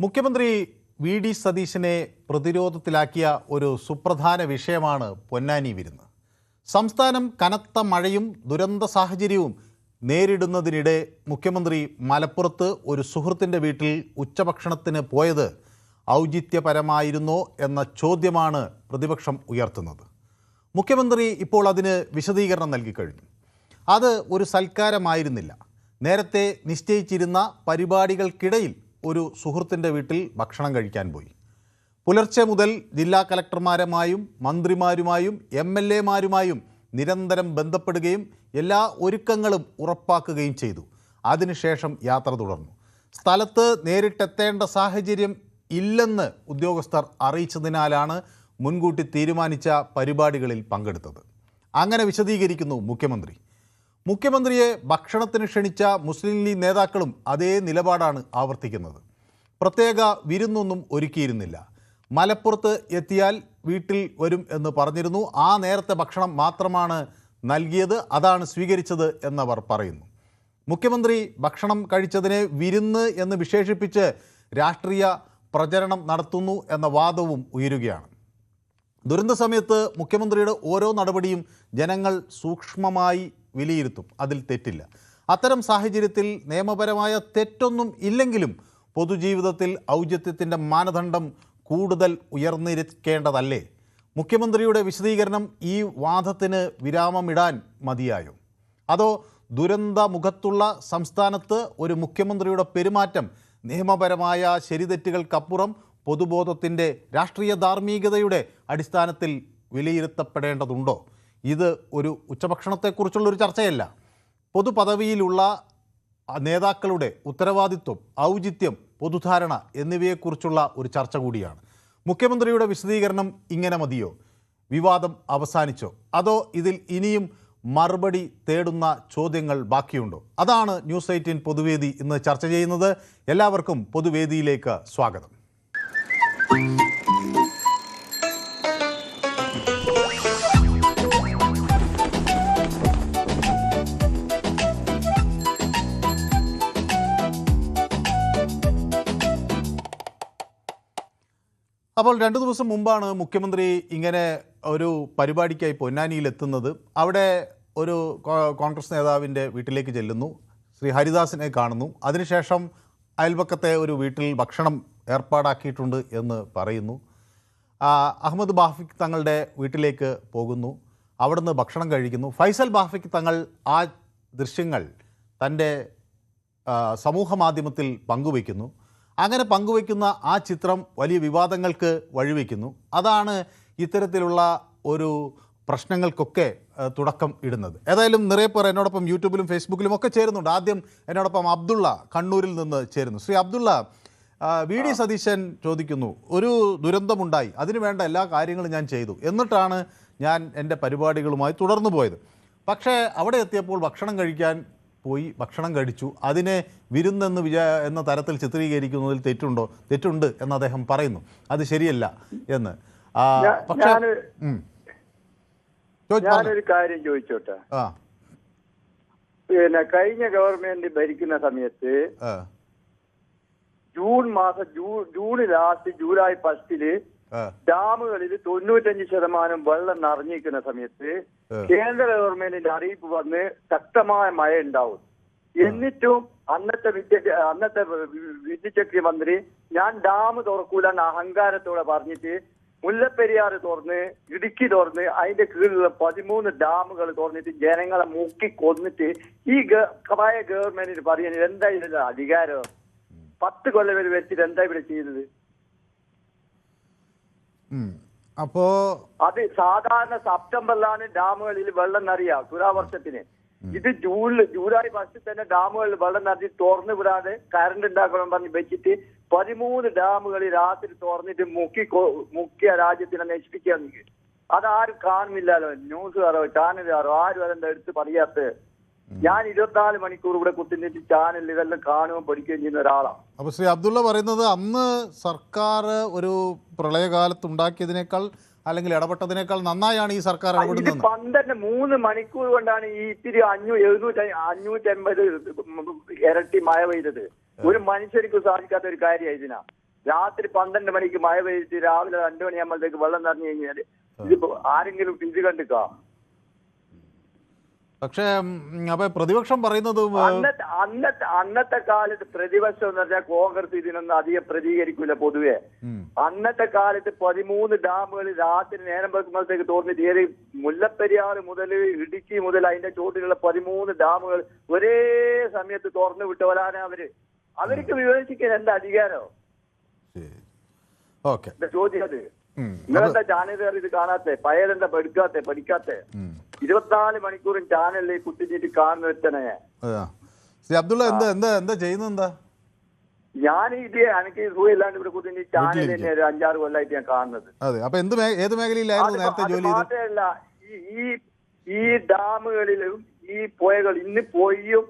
മുഖ്യമന്ത്രി V D സതീശനെ പ്രതിരോധത്തിലാക്കിയ ഒരു സുപ്രധാന വിഷയമാണ് പൊന്നാനി വിരുന്ന്. സംസ്ഥാനം കനത്ത മഴയും ദുരന്ത സാഹചര്യവും നേരിടുന്നതിനിടെ മുഖ്യമന്ത്രി മലപ്പുറത്ത് ഒരു സുഹൃത്തിൻ്റെ വീട്ടിൽ ഉച്ചഭക്ഷണത്തിന് പോയത് ഔചിത്യപരമായിരുന്നോ എന്ന ചോദ്യമാണ് പ്രതിപക്ഷം ഉയർത്തുന്നത്. മുഖ്യമന്ത്രി ഇപ്പോൾ അതിന് വിശദീകരണം നൽകിക്കഴിഞ്ഞു. അത് ഒരു സൽക്കാരമായിരുന്നില്ല. നേരത്തെ നിശ്ചയിച്ചിരുന്ന പരിപാടികൾക്കിടയിൽ ഒരു സുഹൃത്തിൻ്റെ വീട്ടിൽ ഭക്ഷണം കഴിക്കാൻ പോയി. പുലർച്ചെ മുതൽ ജില്ലാ കലക്ടർമാരുമായും മന്ത്രിമാരുമായും MLA മാരുമായും നിരന്തരം ബന്ധപ്പെടുകയും എല്ലാ ഒരുക്കങ്ങളും ഉറപ്പാക്കുകയും ചെയ്തു. അതിനുശേഷം യാത്ര തുടർന്നു. സ്ഥലത്ത് നേരിട്ടെത്തേണ്ട സാഹചര്യം ഇല്ലെന്ന് ഉദ്യോഗസ്ഥർ അറിയിച്ചതിനാലാണ് മുൻകൂട്ടി തീരുമാനിച്ച പരിപാടികളിൽ പങ്കെടുത്തത്. അങ്ങനെ വിശദീകരിക്കുന്നു മുഖ്യമന്ത്രി. മുഖ്യമന്ത്രിയെ ഭക്ഷണത്തിന് ക്ഷണിച്ച മുസ്ലിം ലീഗ് നേതാക്കളും അതേ നിലപാടാണ് ആവർത്തിക്കുന്നത്. പ്രത്യേക വിരുന്നൊന്നും ഒരുക്കിയിരുന്നില്ല. മലപ്പുറത്ത് എത്തിയാൽ വീട്ടിൽ വരും എന്ന് പറഞ്ഞിരുന്നു. ആ നേരത്തെ ഭക്ഷണം മാത്രമാണ് നൽകിയത്, അതാണ് സ്വീകരിച്ചത് എന്നവർ പറയുന്നു. മുഖ്യമന്ത്രി ഭക്ഷണം കഴിച്ചതിനെ വിരുന്ന് എന്ന് വിശേഷിപ്പിച്ച് രാഷ്ട്രീയ പ്രചരണം നടത്തുന്നു എന്ന വാദവും ഉയരുകയാണ്. ദുരന്ത സമയത്ത് മുഖ്യമന്ത്രിയുടെ ഓരോ നടപടിയും ജനങ്ങൾ സൂക്ഷ്മമായി വിലയിരുത്തും. അതിൽ തെറ്റില്ല. അത്തരം സാഹചര്യത്തിൽ നിയമപരമായ തെറ്റൊന്നും ഇല്ലെങ്കിലും പൊതുജീവിതത്തിൽ ഔചിത്യത്തിൻ്റെ മാനദണ്ഡം കൂടുതൽ ഉയർന്നിരിക്കേണ്ടതല്ലേ? മുഖ്യമന്ത്രിയുടെ വിശദീകരണം ഈ വാദത്തിന് വിരാമമിടാൻ മതിയായോ? അതോ ദുരന്തമുഖത്തുള്ള സംസ്ഥാനത്ത് ഒരു മുഖ്യമന്ത്രിയുടെ പെരുമാറ്റം നിയമപരമായ ശരിതെറ്റുകൾക്കപ്പുറം പൊതുബോധത്തിൻ്റെ രാഷ്ട്രീയ ധാർമ്മികതയുടെ അടിസ്ഥാനത്തിൽ വിലയിരുത്തപ്പെടേണ്ടതുണ്ടോ? ഇത് ഒരു ഉച്ചഭക്ഷണത്തെക്കുറിച്ചുള്ളൊരു ചർച്ചയല്ല. പൊതുപദവിയിലുള്ള നേതാക്കളുടെ ഉത്തരവാദിത്വം, ഔചിത്യം, പൊതുധാരണ എന്നിവയെക്കുറിച്ചുള്ള ഒരു ചർച്ച കൂടിയാണ്. മുഖ്യമന്ത്രിയുടെ വിശദീകരണം ഇങ്ങനെ മതിയോ? വിവാദം അവസാനിച്ചോ? അതോ ഇതിൽ ഇനിയും മറുപടി തേടുന്ന ചോദ്യങ്ങൾ ബാക്കിയുണ്ടോ? അതാണ് ന്യൂസ് 18 പൊതുവേദി ഇന്ന് ചർച്ച ചെയ്യുന്നത്. എല്ലാവർക്കും പൊതുവേദിയിലേക്ക് സ്വാഗതം. അപ്പോൾ 2 ദിവസം മുമ്പാണ് മുഖ്യമന്ത്രി ഇങ്ങനെ ഒരു പരിപാടിക്കായി പൊന്നാനിയിൽ എത്തുന്നത്. അവിടെ ഒരു കോൺഗ്രസ് നേതാവിൻ്റെ വീട്ടിലേക്ക് ചെല്ലുന്നു. ശ്രീ ഹരിദാസിനെ കാണുന്നു. അതിനുശേഷം അയൽപക്കത്തെ ഒരു വീട്ടിൽ ഭക്ഷണം ഏർപ്പാടാക്കിയിട്ടുണ്ട് എന്ന് പറയുന്നു. അഹമ്മദ് ബാഫിഖ് തങ്ങളുടെ വീട്ടിലേക്ക് പോകുന്നു. അവിടുന്ന് ഭക്ഷണം കഴിക്കുന്നു. ഫൈസൽ ബാഫിഖ് തങ്ങൾ ആ ദൃശ്യങ്ങൾ തൻ്റെ സമൂഹ മാധ്യമത്തിൽ പങ്കുവയ്ക്കുന്നു. അങ്ങനെ പങ്കുവയ്ക്കുന്ന ആ ചിത്രം വലിയ വിവാദങ്ങൾക്ക് വഴിവെക്കുന്നു. അതാണ് ഇത്തരത്തിലുള്ള ഒരു പ്രശ്നങ്ങൾക്കൊക്കെ തുടക്കം ഇടുന്നത്. ഏതായാലും നിറയെ പേർ എന്നോടൊപ്പം യൂട്യൂബിലും ഫേസ്ബുക്കിലും ഒക്കെ ചേരുന്നുണ്ട്. ആദ്യം എന്നോടൊപ്പം അബ്ദുള്ള കണ്ണൂരിൽ നിന്ന് ചേരുന്നു. ശ്രീ അബ്ദുള്ള, വി ഡി സതീശൻ ചോദിക്കുന്നു, ഒരു ദുരന്തമുണ്ടായി, അതിനു വേണ്ട എല്ലാ കാര്യങ്ങളും ഞാൻ ചെയ്തു, എന്നിട്ടാണ് ഞാൻ എൻ്റെ പരിപാടികളുമായി തുടർന്നു പോയത്. പക്ഷേ അവിടെ എത്തിയപ്പോൾ ഭക്ഷണം കഴിക്കാൻ പോയി, ഭക്ഷണം കഴിച്ചു, അതിനെ വിരുന്നെന്ന് എന്ന തരത്തിൽ ചിത്രീകരിക്കുന്നതിൽ തെറ്റുണ്ട് എന്ന് അദ്ദേഹം പറയുന്നു. അത് ശരിയല്ല എന്ന്. പക്ഷേ ഞാനൊരു കാര്യം ചോദിച്ചോട്ടെ. പിന്നെ കഴിഞ്ഞ ഗവൺമെന്റ് ഭരിക്കുന്ന സമയത്ത് ജൂൺ ലാസ്റ്റ് ജൂലൈ 1 ഡാമുകളിൽ 95% വെള്ളം നിറഞ്ഞിരിക്കുന്ന സമയത്ത് കേന്ദ്ര ഗവൺമെന്റിന്റെ അറിയിപ്പ് വന്ന് ശക്തമായ മഴ ഉണ്ടാവും. എന്നിട്ടും അന്നത്തെ വിദ്യുച്ഛക്തി മന്ത്രി ഞാൻ ഡാം തുറക്കൂലെന്ന് അഹങ്കാരത്തോടെ പറഞ്ഞിട്ട് മുല്ലപ്പെരിയാർ തുറന്ന്, ഇടുക്കി തുറന്ന്, അതിന്റെ കീഴിലുള്ള 13 ഡാമുകൾ തുറന്നിട്ട് ജനങ്ങളെ മുക്കി കൊന്നിട്ട് ഈ പഴയ ഗവൺമെന്റിന് പറയുന്നത് എന്താ ഇതിന്റെ അധികാരം? 10 കൊല്ലം വരെ വെച്ചിട്ട് എന്താ ഇവിടെ ചെയ്തത്? അപ്പോ അത് സാധാരണ സെപ്റ്റംബറിലാണ് ഡാമുകളിൽ വെള്ളം നിറയുക തുലാവർഷത്തിന്. ഇത് ജൂലൈ 1 തന്നെ ഡാമുകളിൽ വെള്ളം നിറഞ്ഞ് തുറന്നു വിടാതെ കറണ്ട് ഉണ്ടാക്കണം പറഞ്ഞ് വെച്ചിട്ട് 13 ഡാമുകളിൽ രാത്രി തുറന്നിട്ട് മുക്കിയ രാജ്യത്തിനെ നശിപ്പിക്കാൻ. അതാരും കാണുന്നില്ലല്ലോ. ന്യൂസുകാരോ ചാനലുകാരോ ആരും അതെന്താ എടുത്ത് പറയാത്ത? ഞാൻ 24 മണിക്കൂർ ഇവിടെ കുത്തിനിട്ട് ചാനലിൽ ഇതെല്ലാം കാണുകയും പഠിക്കുകയും ചെയ്യുന്ന ഒരാളാണ്. അപ്പോൾ ശ്രീ അബ്ദുള്ള പറയുന്നത് അന്ന് സർക്കാർ ഒരു പ്രളയകാലത്ത് ഉണ്ടാക്കിയതിനേക്കാൾ അല്ലെങ്കിൽ ഇടപെട്ടതിനേക്കാൾ നന്നായാണ് ഈ സർക്കാർ ഇടപെടുന്നത്. 3 മണിക്കൂർ കൊണ്ടാണ് ഈ ഇത്തിരി 550 ഇരട്ടി മഴ പെയ്തത്. ഒരു മനുഷ്യർക്ക് സാധിക്കാത്ത ഒരു കാര്യമാണ് ഇതിനാ. രാത്രി 12 മണിക്ക് മഴ പെയ്തിട്ട് രാവിലെ 2 മണിയാകുമ്പോഴത്തേക്ക് വെള്ളം നിറഞ്ഞു കഴിഞ്ഞാല് ഇതിപ്പോ ആരെങ്കിലും ഇത് കണ്ടിക്കാ? പക്ഷേ അപ്പൊ പ്രതിപക്ഷം പറയുന്നത് അന്നത്തെ കാലത്ത് പ്രതിപക്ഷം എന്ന് പറഞ്ഞാൽ കോൺഗ്രസ് ഇതിനൊന്നും അധികം പ്രതികരിക്കൂല പൊതുവെ. അന്നത്തെ കാലത്ത് 13 ഡാമുകൾ രാത്രി നേരം വെക്കുമ്പോഴത്തേക്ക് തോന്നിട്ട് ഏത് മുല്ലപ്പെരിയാർ മുതൽ ഇടുക്കി മുതൽ അതിന്റെ ചോട്ടിലുള്ള 13 ഡാമുകൾ ഒരേ സമയത്ത് തുറന്നു വിട്ടവരാണ് അവർക്ക് വിമർശിക്കാൻ എന്താ അധികാരോ? ചോദ്യം അത്. നിങ്ങളെന്താ ചാനലുകാർ ഇത് കാണാത്തെ? പഴയതെന്താ പഠിക്കാത്തെ? 24 മണിക്കൂറും ചാനലിൽ കുത്തിച്ചിട്ട് കാണുന്ന വെച്ചനെ. അബ്ദുള്ള എന്താ ചെയ്യുന്നത്? ഞാൻ ഇത് എനിക്ക് സുഖമില്ലാണ്ട് ഇവിടെ കുത്തി ചാനൽ തന്നെ ഒരു 5-6 കൊല്ലമായിട്ട് ഞാൻ കാണുന്നത്. ഏത് മേഖലയിലായിരുന്നു നേരത്തെ ജോലി? മാത്രമല്ല ഈ ഡാമുകളിലും ഈ പുഴകൾ ഇന്ന് പൊയ്യും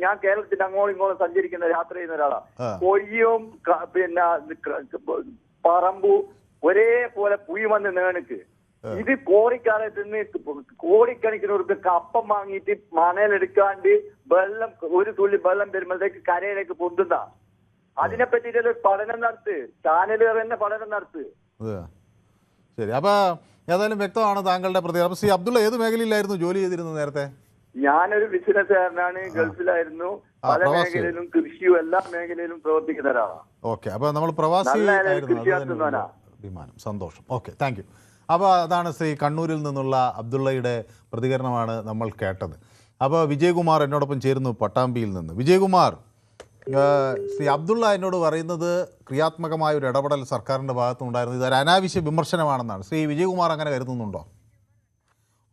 ഞാൻ കേരളത്തിന്റെ അങ്ങോട്ടും ഇങ്ങോട്ടും സഞ്ചരിക്കുന്ന യാത്ര ചെയ്യുന്ന ഒരാളാ. പൊയ്യും പിന്നെ പറമ്പു ഒരേപോലെ പുഴി വന്ന് നേണക്ക്. ഇത് കോടിക്കാലത്ത് നിന്ന് കോടിക്കണക്കിന് കപ്പം വാങ്ങിയിട്ട് മണലെടുക്കാണ്ട് വെള്ളം ഒരു തുള്ളി വെള്ളം വരുമ്പോഴത്തേക്ക് കരയിലേക്ക് പൊന്തുന്ന അതിനെ പറ്റിയിട്ട് പഠനം നടത്ത്. ചാനലുകാർ തന്നെ പഠനം നടത്ത്. ശരി, അപ്പൊ ഏതായാലും വ്യക്തമാണ് താങ്കളുടെ പ്രതികരണം. ശ്രീ അബ്ദുള്ള ഏത് മേഖലയിലായിരുന്നു ജോലി ചെയ്തിരുന്നത് നേരത്തെ? ഞാനൊരു ബിസിനസ്സുകാരനാണ്. ഗൾഫിലായിരുന്നു. പല മേഖലയിലും കൃഷിയും എല്ലാ മേഖലയിലും പ്രവർത്തിക്കുന്ന ഒരാളാണ്. ഓക്കെ, അപ്പൊ നമ്മൾ പ്രവാസി വിമാനം. സന്തോഷം. Okay, thank you. അപ്പോൾ അതാണ് ശ്രീ കണ്ണൂരിൽ നിന്നുള്ള അബ്ദുള്ളയുടെ പ്രതികരണമാണ് നമ്മൾ കേട്ടത്. അപ്പോൾ വിജയകുമാർ എന്നോടൊപ്പം ചേരുന്നു പട്ടാമ്പിയിൽ നിന്ന്. വിജയകുമാർ, ശ്രീ അബ്ദുള്ള എന്നോട് പറയുന്നത് ക്രിയാത്മകമായ ഒരു ഇടപെടൽ സർക്കാരിൻ്റെ ഭാഗത്തുനിന്നുണ്ടായിരുന്നു. ഇതൊരു അനാവശ്യ വിമർശനമാണെന്നാണ്. ശ്രീ വിജയകുമാർ അങ്ങനെ കരുതുന്നുണ്ടോ?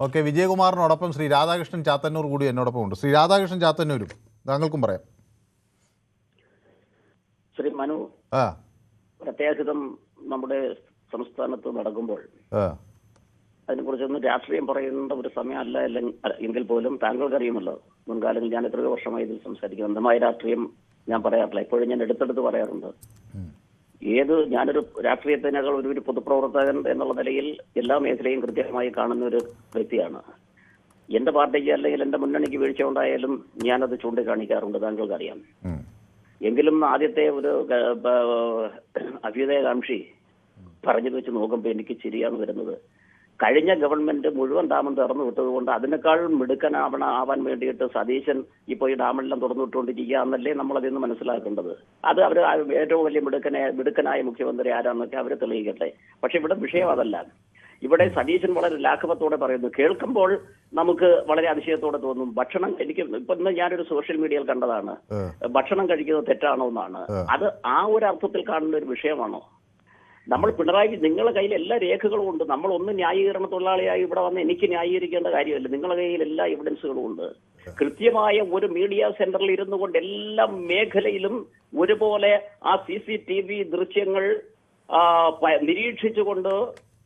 ഓക്കെ, വിജയകുമാറിനോടൊപ്പം ശ്രീ രാധാകൃഷ്ണൻ ചാത്തന്നൂർ കൂടി എന്നോടൊപ്പം ഉണ്ട്. ശ്രീ രാധാകൃഷ്ണൻ ചാത്തന്നൂരും താങ്കൾക്കും പറയാം. ശ്രീ മനു, പ്രത്യേകിച്ചും നമ്മുടെ സംസ്ഥാനത്ത് നടക്കുമ്പോൾ അതിനെക്കുറിച്ചൊന്നും രാഷ്ട്രീയം പറയേണ്ട ഒരു സമയമല്ല എങ്കിൽ പോലും താങ്കൾക്കറിയുമല്ലോ, മുൻകാലങ്ങളിൽ ഞാൻ എത്രയോ വർഷമായി ഇതിൽ സംസാരിക്കുന്നു. അന്ധമായ രാഷ്ട്രീയം ഞാൻ പറയാറില്ല, എപ്പോഴും ഞാൻ എടുത്തെടുത്ത് പറയാറുണ്ട്. ഞാനൊരു രാഷ്ട്രീയത്തിനേക്കാൾ ഒരു പൊതുപ്രവർത്തകൻ എന്നുള്ള നിലയിൽ എല്ലാ മേഖലയും കൃത്യമായി കാണുന്ന ഒരു വ്യക്തിയാണ്. എന്റെ പാർട്ടിക്ക് അല്ലെങ്കിൽ എന്റെ മുന്നണിക്ക് വീഴ്ച ഉണ്ടായാലും ഞാനത് ചൂണ്ടിക്കാണിക്കാറുണ്ട്, താങ്കൾക്കറിയാം. എങ്കിലും ആദ്യത്തെ ഒരു അഭ്യുദയകാംക്ഷി പറഞ്ഞത് വെച്ച് നോക്കുമ്പോൾ എനിക്ക് ശരിയാണ് വരുന്നത്. കഴിഞ്ഞ ഗവൺമെന്റ് മുഴുവൻ ഡാമും തുറന്നു വിട്ടതുകൊണ്ട് അതിനേക്കാൾ ആവാൻ വേണ്ടിയിട്ട് സതീശൻ ഇപ്പോൾ ഈ ഡാമെല്ലാം തുറന്നു വിട്ടുകൊണ്ടിരിക്കുക എന്നല്ലേ നമ്മളതിൽ നിന്ന് മനസ്സിലാക്കേണ്ടത്. അത് അവർ ഏറ്റവും വലിയ മിടുക്കനായ മുഖ്യമന്ത്രി ആരാന്നൊക്കെ അവർ തെളിയിക്കട്ടെ. പക്ഷെ ഇവിടെ വിഷയം അതല്ല. ഇവിടെ സതീശൻ വളരെ ലാഘവത്തോടെ പറയുന്നു. കേൾക്കുമ്പോൾ നമുക്ക് വളരെ അതിശയത്തോടെ തോന്നും. എനിക്ക് ഇപ്പൊ ഇന്ന് ഞാനൊരു സോഷ്യൽ മീഡിയയിൽ കണ്ടതാണ്, ഭക്ഷണം കഴിക്കുന്നത് തെറ്റാണോ എന്നാണ്. അത് ആ ഒരു അർത്ഥത്തിൽ കാണുന്ന ഒരു വിഷയമാണോ? നമ്മൾ പിണറായി, നിങ്ങളുടെ കയ്യിൽ എല്ലാ രേഖകളും ഉണ്ട്. നമ്മൾ ഒന്ന് ന്യായീകരണ തൊഴിലാളിയായി ഇവിടെ വന്ന് എനിക്ക് ന്യായീകരിക്കേണ്ട കാര്യമല്ല. നിങ്ങളുടെ കയ്യിൽ എല്ലാ എവിഡൻസുകളും ഉണ്ട്. കൃത്യമായ ഒരു മീഡിയ സെന്ററിൽ ഇരുന്നു കൊണ്ട് എല്ലാ മേഖലയിലും ഒരുപോലെ ആ CCTV ദൃശ്യങ്ങൾ നിരീക്ഷിച്ചുകൊണ്ട്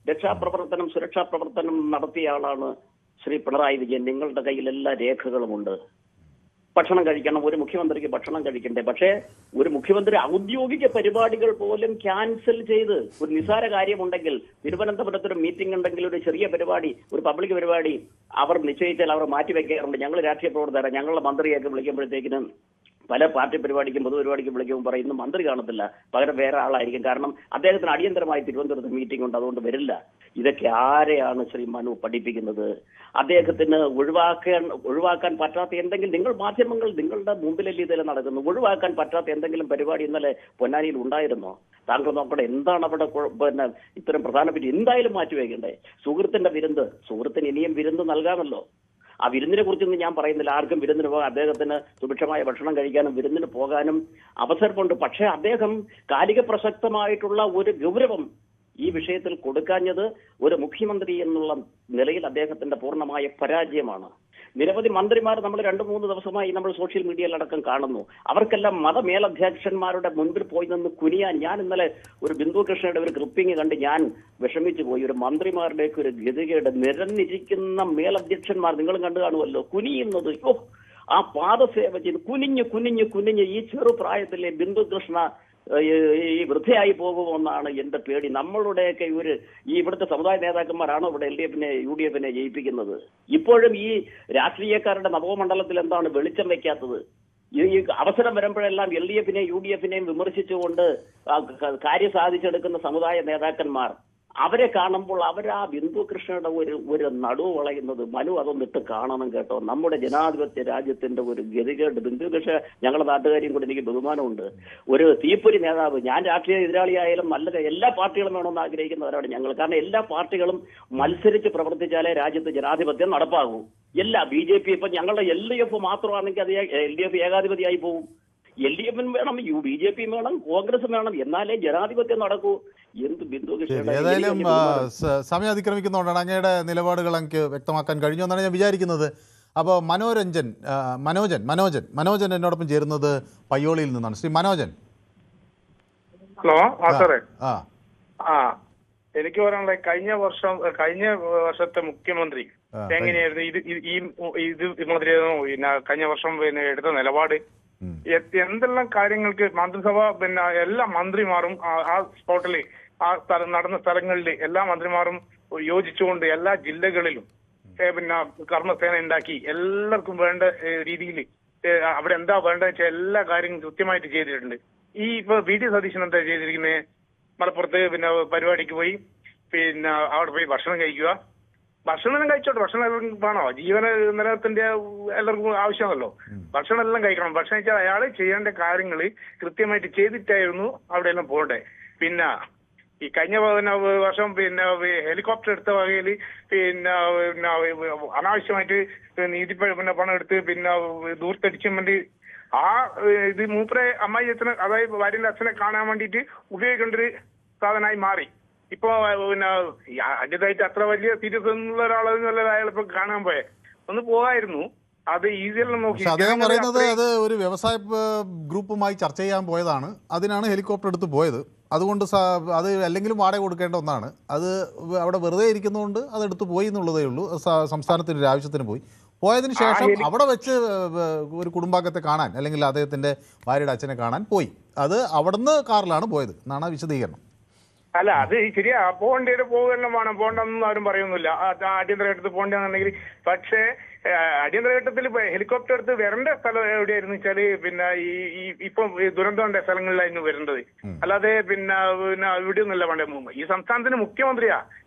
രക്ഷാപ്രവർത്തനം, സുരക്ഷാ പ്രവർത്തനം നടത്തിയ ആളാണ് ശ്രീ പിണറായി വിജയൻ. നിങ്ങളുടെ കയ്യിൽ എല്ലാ രേഖകളുമുണ്ട്. ഭക്ഷണം കഴിക്കണം, ഒരു മുഖ്യമന്ത്രിക്ക് ഭക്ഷണം കഴിക്കണ്ടേ? പക്ഷേ ഒരു മുഖ്യമന്ത്രി ഔദ്യോഗിക പരിപാടികൾ പോലും ക്യാൻസൽ ചെയ്ത്, ഒരു നിസ്സാര കാര്യമുണ്ടെങ്കിൽ, തിരുവനന്തപുരത്ത് ഒരു മീറ്റിംഗ് ഉണ്ടെങ്കിൽ, ഒരു ചെറിയ പരിപാടി, ഒരു പബ്ലിക് പരിപാടി അവർ നിശ്ചയിച്ചാൽ അവർ മാറ്റിവെക്കാറുണ്ട്. ഞങ്ങൾ രാഷ്ട്രീയ പ്രവർത്തകരെ ഞങ്ങളുടെ മന്ത്രിയൊക്കെ വിളിക്കുമ്പോഴത്തേക്കിനും പല പാർട്ടി പരിപാടിക്കും പൊതുപരിപാടിക്കും വിളിക്കുമ്പോൾ പറയും ഇന്ന് മന്ത്രി കാണത്തില്ല, പകരം വേറെ ആളായിരിക്കും. കാരണം അദ്ദേഹത്തിന് അടിയന്തരമായി തിരുവനന്തപുരത്ത് മീറ്റിംഗ് ഉണ്ട്, അതുകൊണ്ട് വരില്ല. ഇതൊക്കെ ആരെയാണ് ശ്രീ മനു പഠിപ്പിക്കുന്നത്? അദ്ദേഹത്തിന് ഒഴിവാക്കാൻ പറ്റാത്ത എന്തെങ്കിലും, നിങ്ങൾ മാധ്യമങ്ങൾ നിങ്ങളുടെ മുമ്പിലല്ലേ ഇതെല്ലാം നടക്കുന്നു, ഒഴിവാക്കാൻ പറ്റാത്ത എന്തെങ്കിലും പരിപാടി ഇന്നലെ പൊന്നാനിയിൽ ഉണ്ടായിരുന്നോ? താങ്കൾ നോക്കട്ടെ, എന്താണ് അവിടെ ഇത്തരം പ്രധാനപ്പെട്ട എന്തായാലും മാറ്റിവെക്കണ്ടേ? സുഹൃത്തിന്റെ വിരുന്ന്, സുഹൃത്തിന് ഇനിയും വിരുന്ന് നൽകാമല്ലോ. ആ വിരുന്നിനെ കുറിച്ചൊന്നും ഞാൻ പറയുന്നില്ല. ആർക്കും വിരുന്നിന് പോകാൻ, അദ്ദേഹത്തിന് സുഭിക്ഷമായ ഭക്ഷണം കഴിക്കാനും വിരുന്നിന് പോകാനും അവസരമുണ്ട്. പക്ഷേ അദ്ദേഹം കാലിക പ്രസക്തമായിട്ടുള്ള ഒരു ഗൗരവം ഈ വിഷയത്തിൽ കൊടുക്കാഞ്ഞത് ഒരു മുഖ്യമന്ത്രി എന്നുള്ള നിലയിൽ അദ്ദേഹത്തിന്റെ പൂർണ്ണമായ പരാജയമാണ്. നിരവധി മന്ത്രിമാർ നമ്മൾ 2-3 ദിവസമായി നമ്മൾ സോഷ്യൽ മീഡിയയിലടക്കം കാണുന്നു. അവർക്കെല്ലാം മതമേലധ്യക്ഷന്മാരുടെ മുൻപിൽ പോയി നിന്ന് കുനിയാൻ, ഞാൻ ഇന്നലെ ഒരു ബിന്ദു കൃഷ്ണയുടെ ഒരു ക്ലിപ്പിംഗ് കണ്ട് ഞാൻ വിഷമിച്ചു പോയി. ഒരു മന്ത്രിമാരുടെയൊക്കെ ഒരു ഗതികേട്, നിരന്നിരിക്കുന്ന മേലധ്യക്ഷന്മാർ നിങ്ങളും കണ്ടു കാണുമല്ലോ, കുനിയുന്നത്. ആ പാദസേവ ചെയ്ത് കുനിഞ്ഞ് ഈ ചെറുപ്രായത്തിലെ ബിന്ദു കൃഷ്ണ ഈ വൃദ്ധയായി പോകുമെന്നാണ് എന്റെ പേടി. നമ്മളുടെയൊക്കെ ഈ ഇവിടുത്തെ സമുദായ നേതാക്കന്മാരാണോ ഇവിടെ LDF-നെ UDF-നെ ജയിപ്പിക്കുന്നത്? ഇപ്പോഴും ഈ രാഷ്ട്രീയക്കാരുടെ നവമണ്ഡലത്തിൽ എന്താണ് വെളിച്ചം വെക്കാത്തത്? ഈ അവസരം വരുമ്പോഴെല്ലാം LDF-നെയും UDF-നെയും വിമർശിച്ചുകൊണ്ട് കാര്യം സാധിച്ചെടുക്കുന്ന സമുദായ നേതാക്കന്മാർ അവരെ കാണുമ്പോൾ ആ ബിന്ദു കൃഷ്ണയുടെ ഒരു നടുവ് വളയുന്നത് മനു അതൊന്നിട്ട് കാണണം കേട്ടോ. നമ്മുടെ ജനാധിപത്യ രാജ്യത്തിന്റെ ഒരു ഗതികേട്. ബിന്ദു കൃഷ്ണ ഞങ്ങളുടെ നാട്ടുകാരെയും കൂടി എനിക്ക് ബഹുമാനമുണ്ട്. ഒരു തീപ്പൊരി നേതാവ്. ഞാൻ രാഷ്ട്രീയ എതിരാളിയായാലും നല്ല എല്ലാ പാർട്ടികളും വേണമെന്ന് ആഗ്രഹിക്കുന്നവരാണ് ഞങ്ങൾ. കാരണം എല്ലാ പാർട്ടികളും മത്സരിച്ച് പ്രവർത്തിച്ചാലേ രാജ്യത്ത് ജനാധിപത്യം നടപ്പാകൂ. എല്ലാ BJP ഇപ്പൊ ഞങ്ങളുടെ LDF മാത്രമാണെങ്കിൽ അത് LDF ഏകാധിപതിയായി പോകും. LDF വേണം, BJP വേണം, കോൺഗ്രസ് വേണം, എന്നാലേ ജനാധിപത്യം നടക്കൂ. എന്ത് ബിന്ദു ഏതായാലും സമയം അതിക്രമിക്കുന്നതുകൊണ്ടാണ് അങ്ങയുടെ നിലപാടുകൾ എനിക്ക് വ്യക്തമാക്കാൻ കഴിഞ്ഞു എന്നാണ് ഞാൻ വിചാരിക്കുന്നത്. അപ്പോൾ മനോജൻ എന്നോടൊപ്പം ചേരുന്നത് പയ്യോളിയിൽ നിന്നാണ്. ശ്രീ മനോജൻ. ഹലോ. സാറേ, ആ എനിക്ക് പറയാനുള്ളത് കഴിഞ്ഞ വർഷത്തെ മുഖ്യമന്ത്രി എങ്ങനെയായിരുന്നു ഇത് മന്ത്രി കഴിഞ്ഞ വർഷം എടുത്ത നിലപാട്? എന്തെല്ലാം കാര്യങ്ങൾക്ക് മന്ത്രിസഭ എല്ലാ മന്ത്രിമാരും ആ സ്പോട്ടില് നടന്ന സ്ഥലങ്ങളിൽ എല്ലാ മന്ത്രിമാരും യോജിച്ചുകൊണ്ട് എല്ലാ ജില്ലകളിലും കർമ്മസേന ഉണ്ടാക്കി എല്ലാവർക്കും വേണ്ട രീതിയിൽ അവിടെ എന്താ വേണ്ടതെന്ന് വെച്ചാൽ എല്ലാ കാര്യങ്ങളും കൃത്യമായിട്ട് ചെയ്തിട്ടുണ്ട്. ഇപ്പൊ VD സതീശൻ എന്താ ചെയ്തിരിക്കുന്നത്? മലപ്പുറത്ത് പരിപാടിക്ക് പോയി അവിടെ പോയി ഭക്ഷണം കഴിക്കുക. ഭക്ഷണം കഴിച്ചോട്ടെ, ഭക്ഷണം എല്ലാവർക്കും വേണോ? ജീവന നിലനിർത്തിന്റെ എല്ലാവർക്കും ആവശ്യമാണല്ലോ. ഭക്ഷണം എല്ലാം കഴിക്കണം. ഭക്ഷണം കഴിച്ചാൽ അയാൾ ചെയ്യേണ്ട കാര്യങ്ങൾ കൃത്യമായിട്ട് ചെയ്തിട്ടായിരുന്നു അവിടെ എല്ലാം പോകണ്ടേ. പിന്നെ ഈ കഴിഞ്ഞ വർഷം ഹെലികോപ്റ്റർ എടുത്ത വകയിൽ അനാവശ്യമായിട്ട് പണം എടുത്ത് ദൂർത്തടിച്ചു വേണ്ടി ഇത് മൂപ്പരെ അമ്മായി അച്ഛനെ, അതായത് ഭാര്യന്റെ അച്ഛനെ കാണാൻ വേണ്ടിയിട്ട് ഉപയോഗിക്കേണ്ട ഒരു സാധനമായി മാറി. ഇപ്പൊ അതിൻ്റെതായിട്ട് അത്ര വലിയ സീരിയസ് എന്നുള്ള ഒരാളെന്നല്ല അയാൾ ഇപ്പൊ കാണാൻ പോയെ. ഒന്ന് പോകായിരുന്നു. അത് ഈസിയെല്ലാം നോക്കി. അദ്ദേഹം പറയുന്നത് അത് ഒരു വ്യവസായ ഗ്രൂപ്പുമായി ചർച്ച ചെയ്യാൻ പോയതാണ്. അതിനാണ് ഹെലികോപ്റ്റർ എടുത്ത് പോയത്. അതുകൊണ്ട് അത് അല്ലെങ്കിലും വാടക കൊടുക്കേണ്ട ഒന്നാണ്. അത് അവിടെ വെറുതെ ഇരിക്കുന്നതുകൊണ്ട് അത് എടുത്ത് പോയി എന്നുള്ളതേ ഉള്ളൂ. സംസ്ഥാനത്തിന് ഒരു ആവശ്യത്തിന് പോയതിന് ശേഷം അവിടെ വെച്ച് ഒരു കുടുംബാംഗത്തെ കാണാൻ, അല്ലെങ്കിൽ അദ്ദേഹത്തിന്റെ ഭാര്യയുടെ അച്ഛനെ കാണാൻ പോയി. അത് അവിടുന്ന് കാറിലാണ് പോയത് എന്നാണ് വിശദീകരണം. അല്ല, അത് ശരിയാ. പോകേണ്ടത് പോകെല്ലാം വേണം, പോകണ്ടെന്നൊന്നും ആരും പറയുന്നില്ല. അടിയന്തര ഘട്ടത്തിൽ പോകണ്ടെന്നുണ്ടെങ്കിൽ. പക്ഷേ അടിയന്തര ഘട്ടത്തിൽ ഹെലികോപ്റ്റർ എടുത്ത് വരേണ്ട സ്ഥലം എവിടെയായിരുന്നു വെച്ചാല് ഇപ്പം ദുരന്തമുണ്ട സ്ഥലങ്ങളിലായിരുന്നു വരേണ്ടത്. അല്ലാതെ ഇവിടെയൊന്നുമല്ല വേണ്ടേ. ഈ സംസ്ഥാനത്തിന് മുഖ്യമന്ത്രിയാ.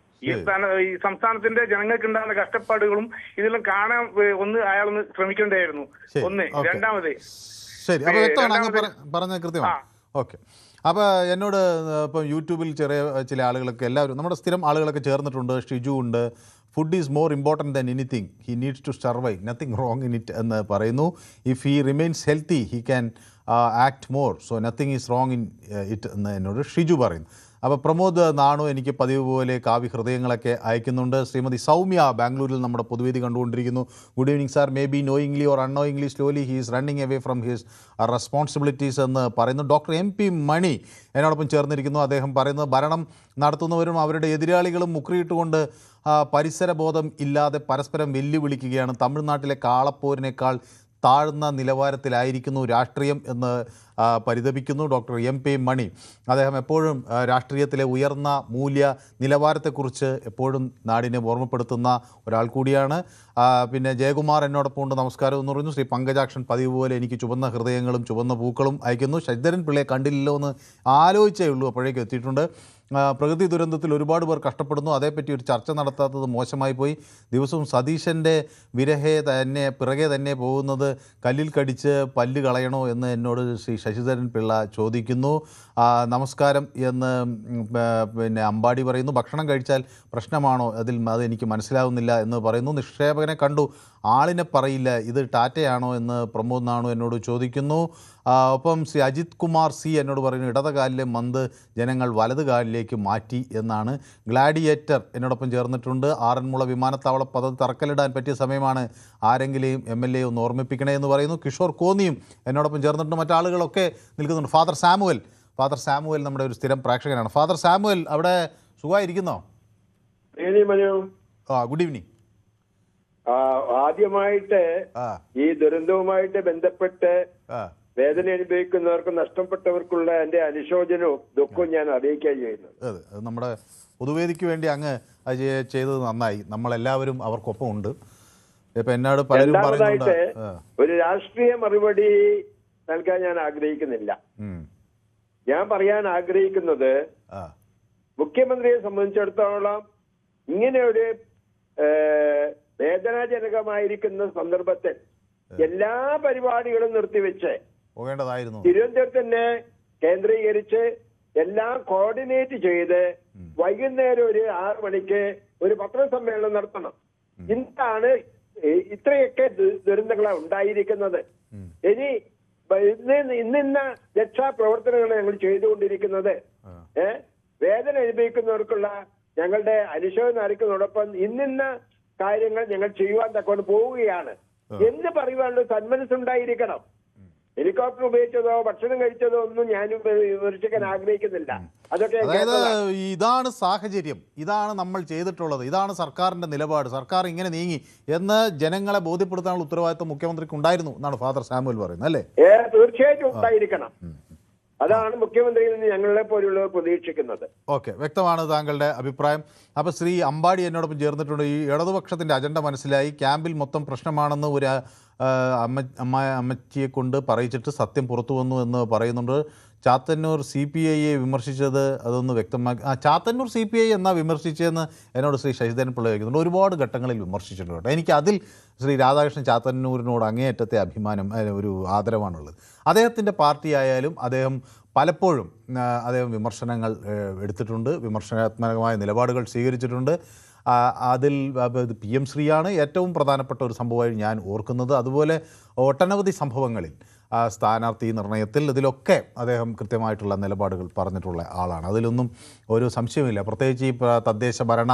ഈ സംസ്ഥാനത്തിന്റെ ജനങ്ങൾക്ക് ഉണ്ടാകുന്ന കഷ്ടപ്പാടുകളും ഇതെല്ലാം കാണാൻ അയാളൊന്ന് ശ്രമിക്കേണ്ടതായിരുന്നു. രണ്ടാമത് ശരി, അപ്പോൾ വ്യക്തമാണ് അങ്ങ് പറഞ്ഞത് കൃത്യമാണ്. ഓക്കെ. അപ്പോൾ എന്നോട് ഇപ്പം യൂട്യൂബിൽ ചില ആളുകളൊക്കെ എല്ലാവരും നമ്മുടെ സ്ഥിരം ആളുകളൊക്കെ ചേർന്നിട്ടുണ്ട്. ഷിജു ഉണ്ട്. Food is more important than anything, he needs to survive, nothing wrong in it എന്ന് പറയുന്നു. If he remains healthy he can act more, so nothing is wrong in it എന്ന് എന്നോട് ഷിജു പറയുന്നു. അപ്പോൾ പ്രമോദ് നാണു എനിക്ക് പതിവ് പോലെ കാവ്യ ഹൃദയങ്ങളൊക്കെ അയക്കുന്നുണ്ട്. ശ്രീമതി സൗമ്യ ബാംഗ്ലൂരിൽ നമ്മുടെ പൊതുവേദി കണ്ടുകൊണ്ടിരിക്കുന്നു. Good evening sir, may be knowingly or unknowingly slowly he is running away from his responsibilities എന്ന് പറയുന്നു. ഡോക്ടർ MP മണി എന്നോടൊപ്പം ചേർന്നിരിക്കുന്നു. അദ്ദേഹം പറയുന്നത് ഭരണം നടത്തുന്നവരും അവരുടെ എതിരാളികളും മുക്രിയിട്ടുകൊണ്ട് പരിസരബോധം ഇല്ലാതെ പരസ്പരം വെല്ലുവിളിക്കുകയാണ്. തമിഴ്നാട്ടിലെ കാളപ്പോരിനേക്കാൾ താഴ്ന്ന നിലവാരത്തിലായിരിക്കുന്നു രാഷ്ട്രീയം എന്ന് പരിതപിക്കുന്നു ഡോക്ടർ MP മണി. അദ്ദേഹം എപ്പോഴും രാഷ്ട്രീയത്തിലെ ഉയർന്ന മൂല്യ നിലവാരത്തെക്കുറിച്ച് എപ്പോഴും നാടിനെ ഓർമ്മപ്പെടുത്തുന്ന ഒരാൾ കൂടിയാണ്. പിന്നെ ജയകുമാർ എന്നോടൊപ്പം ഉണ്ട്, നമസ്കാരം എന്ന് പറഞ്ഞു. ശ്രീ പങ്കജാക്ഷൻ പതിവ് പോലെ എനിക്ക് ചുവന്ന ഹൃദയങ്ങളും ചുവന്ന പൂക്കളും അയക്കുന്നു. ശശിധരൻ പിള്ളയെ കണ്ടില്ലല്ലോ എന്ന് ആലോചിച്ചേ ഉള്ളൂ, അപ്പോഴേക്കും എത്തിയിട്ടുണ്ട്. പ്രകൃതി ദുരന്തത്തിൽ ഒരുപാട് പേർ കഷ്ടപ്പെടുന്നു, അതേപ്പറ്റി ഒരു ചർച്ച നടത്താത്തത് മോശമായി പോയി. ദിവസവും സതീശൻ്റെ പിറകെ തന്നെ പോകുന്നത് കല്ലിൽ കടിച്ച് പല്ല് കളയണോ എന്ന് എന്നോട് ശ്രീ ശശിധരൻ പിള്ള ചോദിക്കുന്നു. നമസ്കാരം എന്ന് പിന്നെ അമ്പാടി പറയുന്നു. ഭക്ഷണം കഴിച്ചാൽ പ്രശ്നമാണോ? അതെനിക്ക് മനസ്സിലാവുന്നില്ല എന്ന് പറയുന്നു. നിക്ഷേപകനെ കണ്ടു, ആളിനെ പറയില്ല, ഇത് ടാറ്റയാണോ എന്ന് പ്രമോദ് നാണു എന്നോട് ചോദിക്കുന്നു. ഒപ്പം ശ്രീ അജിത് കുമാർ C എന്നോട് പറയുന്നു, ഇടതുകാലിലെ മന്ത് ജനങ്ങൾ വലത് കാലിലേക്ക് മാറ്റി എന്നാണ്. ഗ്ലാഡിയേറ്റർ എന്നോടൊപ്പം ചേർന്നിട്ടുണ്ട്. ആറന്മുള വിമാനത്താവള പദ്ധതി തറക്കല്ലിടാൻ പറ്റിയ സമയമാണ്, ആരെങ്കിലും MLA ഒന്ന് ഓർമ്മിപ്പിക്കണേ എന്ന് പറയുന്നു. കിഷോർ കോന്നിയും എന്നോടൊപ്പം ചേർന്നിട്ടുണ്ട്. മറ്റാളുകളൊക്കെ നിൽക്കുന്നുണ്ട്. ഫാദർ സാമുവൽ നമ്മുടെ ഒരു സ്ഥിരം പ്രേക്ഷകനാണ്. ഫാദർ സാമുവൽ അവിടെ സുഖമായിരിക്കുന്നോ? Good evening. ആദ്യമായിട്ട് ഈ ദുരന്തവുമായിട്ട് ബന്ധപ്പെട്ട് വേദന അനുഭവിക്കുന്നവർക്കും നഷ്ടപ്പെട്ടവർക്കുള്ള എൻ്റെ അനുശോചനവും ദുഃഖവും ഞാൻ അറിയിക്കാൻ ചെയ്യുന്നത്. അതെ, നമ്മുടെ പൊതുവേദിക്ക് വേണ്ടി അങ്ങ് അത് ചെയ്തത് നന്നായി. നമ്മളെല്ലാവരും അവർക്കൊപ്പം ഉണ്ട്. ഇപ്പൊ എന്നോട് പലരും പറയുന്നുണ്ട് ഒരു രാഷ്ട്രീയ മറുപടി നൽകാൻ ഞാൻ ആഗ്രഹിക്കുന്നില്ല. ഉം. ഞാൻ പറയാൻ ആഗ്രഹിക്കുന്നത് ആ. മുഖ്യമന്ത്രിയെ സംബന്ധിച്ചിടത്തോളം ഇങ്ങനെ ഒരു വേദനാജനകമായിരിക്കുന്ന സന്ദർഭത്തിൽ എല്ലാ പരിപാടികളും നിർത്തിവെച്ച് പോകേണ്ടതായിരുന്നു. തിരുവനന്തപുരത്ത് തന്നെ കേന്ദ്രീകരിച്ച് എല്ലാം കോർഡിനേറ്റ് ചെയ്ത് വൈകുന്നേരം ഒരു 6 മണിക്ക് ഒരു പത്രസമ്മേളനം നടത്തണം. ഇന്നാണ് ഇത്രയൊക്കെ ദുരന്തങ്ങളാണ് ഉണ്ടായിരിക്കുന്നത്. ഇനി ഇന്നിന്ന രക്ഷാപ്രവർത്തനങ്ങൾ ഞങ്ങൾ ചെയ്തുകൊണ്ടിരിക്കുന്നത് വേദന അനുഭവിക്കുന്നവർക്കുള്ള ഞങ്ങളുടെ അനുശോചനം അറിയിക്കുന്നതോടൊപ്പം ഇന്നിന്ന കാര്യങ്ങൾ ഞങ്ങൾ ചെയ്യുവാൻ തക്കൊണ്ട് പോവുകയാണ് എന്ന് പറയുവാനുള്ള സന്മനസ്സുണ്ടായിരിക്കണം. ഹെലികോപ്റ്റർ ഉപയോഗിച്ചതോ ഭക്ഷണം കഴിച്ചതോ ഒന്നും ഞാനും വിമർശിക്കാൻ ആഗ്രഹിക്കുന്നില്ല. അതൊക്കെ അതായത് ഇതാണ് സാഹചര്യം, ഇതാണ് നമ്മൾ ചെയ്തിട്ടുള്ളത്, ഇതാണ് സർക്കാരിന്റെ നിലപാട്, സർക്കാർ ഇങ്ങനെ നീങ്ങി എന്ന് ജനങ്ങളെ ബോധ്യപ്പെടുത്താനുള്ള ഉത്തരവാദിത്വം മുഖ്യമന്ത്രിക്ക് ഉണ്ടായിരുന്നു എന്നാണ് ഫാദർ സാമുവൽ പറയുന്നത് അല്ലേ? തീർച്ചയായിട്ടും ഉണ്ടായിരിക്കണം. അതാണ് മുഖ്യമന്ത്രിയിൽ നിന്ന് ഞങ്ങളെ പോലുള്ളവർ പ്രതീക്ഷിക്കുന്നത്. ഓക്കെ, വ്യക്തമാണ് താങ്കളുടെ അഭിപ്രായം. അപ്പോൾ ശ്രീ അമ്പാടി എന്നോടൊപ്പം ചേർന്നിട്ടുണ്ട്. ഈ ഇടതുപക്ഷത്തിൻ്റെ അജണ്ട മനസ്സിലായി, ക്യാമ്പിൽ മൊത്തം പ്രശ്നമാണെന്ന് ഒരു അമ്മച്ചിയെ കൊണ്ട് പറയിച്ചിട്ട് സത്യം പുറത്തു വന്നു എന്ന് പറയുന്നുണ്ട്. ചാത്തന്നൂർ CPIയെ വിമർശിച്ചത് അതൊന്ന് വ്യക്തമാക്കി. ചാത്തന്നൂർ CPI എന്നാ വിമർശിച്ചതെന്ന് എന്നോട് ശ്രീ ശശിധരൻ പിള്ള ചോദിക്കുന്നുണ്ട്. ഒരുപാട് ഘട്ടങ്ങളിൽ വിമർശിച്ചിട്ടുണ്ട് കേട്ടോ. എനിക്ക് അതിൽ ശ്രീ രാധാകൃഷ്ണൻ ചാത്തന്നൂരിനോട് അങ്ങേയറ്റത്തെ അഭിമാനം, ഒരു ആദരവാണുള്ളത്. അദ്ദേഹത്തിൻ്റെ പാർട്ടി ആയാലും അദ്ദേഹം പലപ്പോഴും അദ്ദേഹം വിമർശനങ്ങൾ എടുത്തിട്ടുണ്ട്, വിമർശനാത്മകമായ നിലപാടുകൾ സ്വീകരിച്ചിട്ടുണ്ട്. അതിൽ PM ശ്രീയാണ് ഏറ്റവും പ്രധാനപ്പെട്ട ഒരു സംഭവമായി ഞാൻ ഓർക്കുന്നത്. അതുപോലെ ഒട്ടനവധി സംഭവങ്ങളിൽ സ്ഥാനാർത്ഥി നിർണയത്തിൽ ഇതിലൊക്കെ അദ്ദേഹം കൃത്യമായിട്ടുള്ള നിലപാടുകൾ പറഞ്ഞിട്ടുള്ള ആളാണ്. അതിലൊന്നും ഒരു സംശയമില്ല. പ്രത്യേകിച്ച് ഈ തദ്ദേശ ഭരണ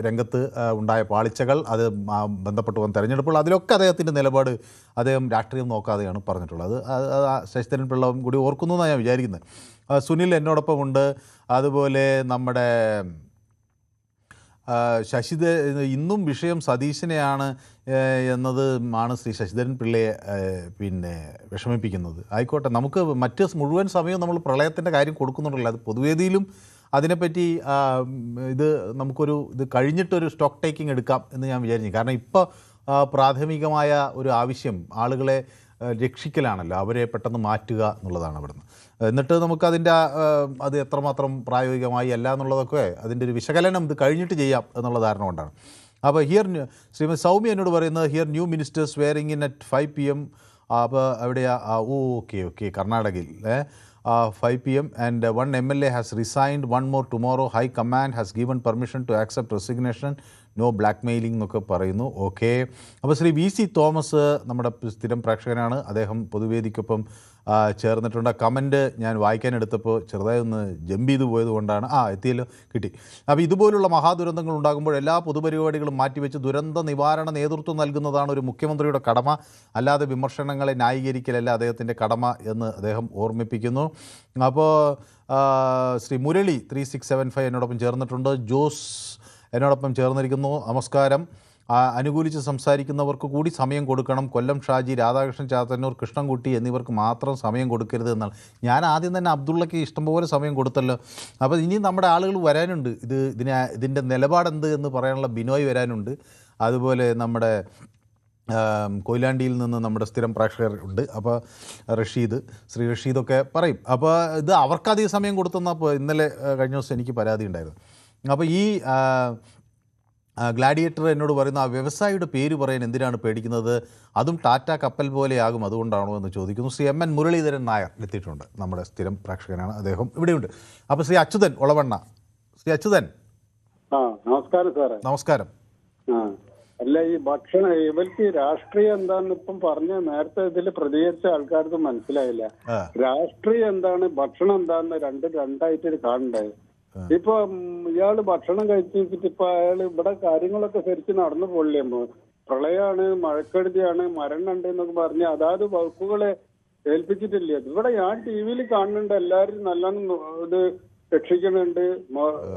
രംഗത്ത് ഉണ്ടായ പാളിച്ചകൾ, അത് ബന്ധപ്പെട്ട് വന്ന തെരഞ്ഞെടുപ്പുകൾ, അതിലൊക്കെ അദ്ദേഹത്തിൻ്റെ നിലപാട് അദ്ദേഹം രാഷ്ട്രീയം നോക്കാതെയാണ് പറഞ്ഞിട്ടുള്ളത്. അത് ശശിധരൻ പിള്ള കൂടി ഓർക്കുന്നു എന്നാണ് ഞാൻ വിചാരിക്കുന്നത്. സുനിൽ എന്നോടൊപ്പം ഉണ്ട്. അതുപോലെ നമ്മുടെ ഇന്നും വിഷയം സതീശനെയാണ് എന്നത് ആണ് ശ്രീ ശശിധരൻ പിള്ളയെ വിഷമിപ്പിക്കുന്നത്. ആയിക്കോട്ടെ, നമുക്ക് മറ്റ് മുഴുവൻ സമയവും നമ്മൾ പ്രളയത്തിൻ്റെ കാര്യം കൊടുക്കുന്നുണ്ടല്ലോ. അത് പൊതുവേദിയിലും അതിനെപ്പറ്റി ഇത് കഴിഞ്ഞിട്ടൊരു സ്റ്റോക്ക് ടേക്കിംഗ് എടുക്കാം എന്ന് ഞാൻ വിചാരിച്ചു. കാരണം ഇപ്പോൾ പ്രാഥമികമായ ഒരു ആവശ്യം ആളുകളെ രക്ഷിക്കലാണല്ലോ, അവരെ പെട്ടെന്ന് മാറ്റുക എന്നുള്ളതാണ് ഇവിടുന്ന്. എന്നിട്ട് നമുക്കതിൻ്റെ അത് എത്രമാത്രം പ്രായോഗികമായി അല്ല എന്നുള്ളതൊക്കെ അതിൻ്റെ ഒരു വിശകലനം ഇത് കഴിഞ്ഞിട്ട് ചെയ്യാം എന്നുള്ള ധാരണ കൊണ്ടാണ്. അപ്പോൾ ശ്രീമതി സൗമ്യ എന്നോട് പറയുന്നത് here new ministers swearing in at 5 PM. അപ്പോൾ എവിടെയാ? ഓക്കെ കർണാടകയിൽ 5 PM and 1 MLA has resigned, 1 more tomorrow. High command has given permission to accept resignation. No blackmailing എന്നൊക്കെ പറയുന്നു. ഓക്കെ, അപ്പോൾ ശ്രീ VC തോമസ് നമ്മുടെ സ്ഥിരം പ്രേക്ഷകനാണ്. അദ്ദേഹം പൊതുവേദിക്കൊപ്പം ചേർന്നിട്ടുണ്ട്. കമൻറ്റ് ഞാൻ വായിക്കാനെടുത്തപ്പോൾ ചെറുതായി ഒന്ന് ജമ്പ് ചെയ്ത് പോയത് കൊണ്ടാണ്. എത്തിയല്ലോ, കിട്ടി. അപ്പോൾ ഇതുപോലുള്ള മഹാദുരന്തങ്ങൾ ഉണ്ടാകുമ്പോൾ എല്ലാ പൊതുപരിപാടികളും മാറ്റിവെച്ച് ദുരന്ത നിവാരണ നേതൃത്വം നൽകുന്നതാണ് ഒരു മുഖ്യമന്ത്രിയുടെ കടമ, അല്ലാതെ വിമർശനങ്ങളെ ന്യായീകരിക്കലല്ല അദ്ദേഹത്തിൻ്റെ കടമ എന്ന് അദ്ദേഹം ഓർമ്മിപ്പിക്കുന്നു. അപ്പോൾ ശ്രീ മുരളി 3675 എന്നോടൊപ്പം ചേർന്നിട്ടുണ്ട്. ജോസ് എന്നോടൊപ്പം ചേർന്നിരിക്കുന്നു. നമസ്കാരം. അനുകൂലിച്ച് സംസാരിക്കുന്നവർക്ക് കൂടി സമയം കൊടുക്കണം. കൊല്ലം ഷാജി, രാധാകൃഷ്ണൻ ചാത്തന്നൂർ, കൃഷ്ണൻകുട്ടി എന്നിവർക്ക് മാത്രം സമയം കൊടുക്കരുത് എന്നാണ്. ഞാൻ ആദ്യം തന്നെ അബ്ദുള്ളക്ക് ഇഷ്ടംപോലെ സമയം കൊടുത്തല്ലോ. അപ്പോൾ ഇനി നമ്മുടെ ആളുകൾ വരാനുണ്ട്. ഇതിൻ്റെ നിലപാടെന്ത് എന്ന് പറയാനുള്ള ബിനോയ് വരാനുണ്ട്. അതുപോലെ നമ്മുടെ കൊയിലാണ്ടിയിൽ നിന്ന് നമ്മുടെ സ്ഥിരം പ്രേക്ഷകർ ഉണ്ട്. അപ്പോൾ ശ്രീ റഷീദൊക്കെ പറയും. അപ്പോൾ ഇത് അവർക്കധികം സമയം കൊടുത്തെന്നപ്പോൾ ഇന്നലെ കഴിഞ്ഞ ദിവസം എനിക്ക് പരാതി ഉണ്ടായിരുന്നു. അപ്പോൾ ഈ ഗ്ലാഡിയേറ്റർ എന്നോട് പറയുന്ന ആ വ്യവസായിയുടെ പേര് പറയാൻ എന്തിനാണ് പേടിക്കുന്നത്, അതും ടാറ്റ കപ്പൽ പോലെയാകും, അതുകൊണ്ടാണോ എന്ന് ചോദിക്കുന്നു. ശ്രീ MN മുരളീധരൻ നായർ എത്തിയിട്ടുണ്ട്, നമ്മുടെ സ്ഥിരം പ്രേക്ഷകനാണ്, അദ്ദേഹം ഇവിടെയുണ്ട്. അപ്പോൾ ശ്രീ അച്യുതൻ ഒളവണ്ണ. ശ്രീ അച്യുതൻ. നമസ്കാരം സാറേ. നമസ്കാരം. അല്ല, ഈ ഭക്ഷണം ഇവർക്ക് രാഷ്ട്രീയം എന്താന്ന് ഇപ്പം പറഞ്ഞ നേരത്തെ ഇതിൽ പ്രതികരിച്ച ആൾക്കാർക്ക് മനസ്സിലായില്ല. രാഷ്ട്രീയം എന്താണ്, ഭക്ഷണം എന്താന്ന് രണ്ടായിട്ട് കാണണ്ടേ. ഇപ്പൊ ഇയാള് ഭക്ഷണം കഴിച്ചിട്ട് ഇപ്പൊ അയാള് ഇവിടെ കാര്യങ്ങളൊക്കെ ശരിക്കും നടന്നു പോകില്ലേ. പ്രളയാണ്, മഴക്കെടുതിയാണ്, മരണുണ്ട് എന്നൊക്കെ പറഞ്ഞ് അതാത് വകുപ്പുകളെ ഏൽപ്പിച്ചിട്ടില്ല. ഇവിടെ ഞാൻ TV കാണുന്നുണ്ട്, എല്ലാരും നല്ലോണം ഇത് രക്ഷിക്കണുണ്ട്,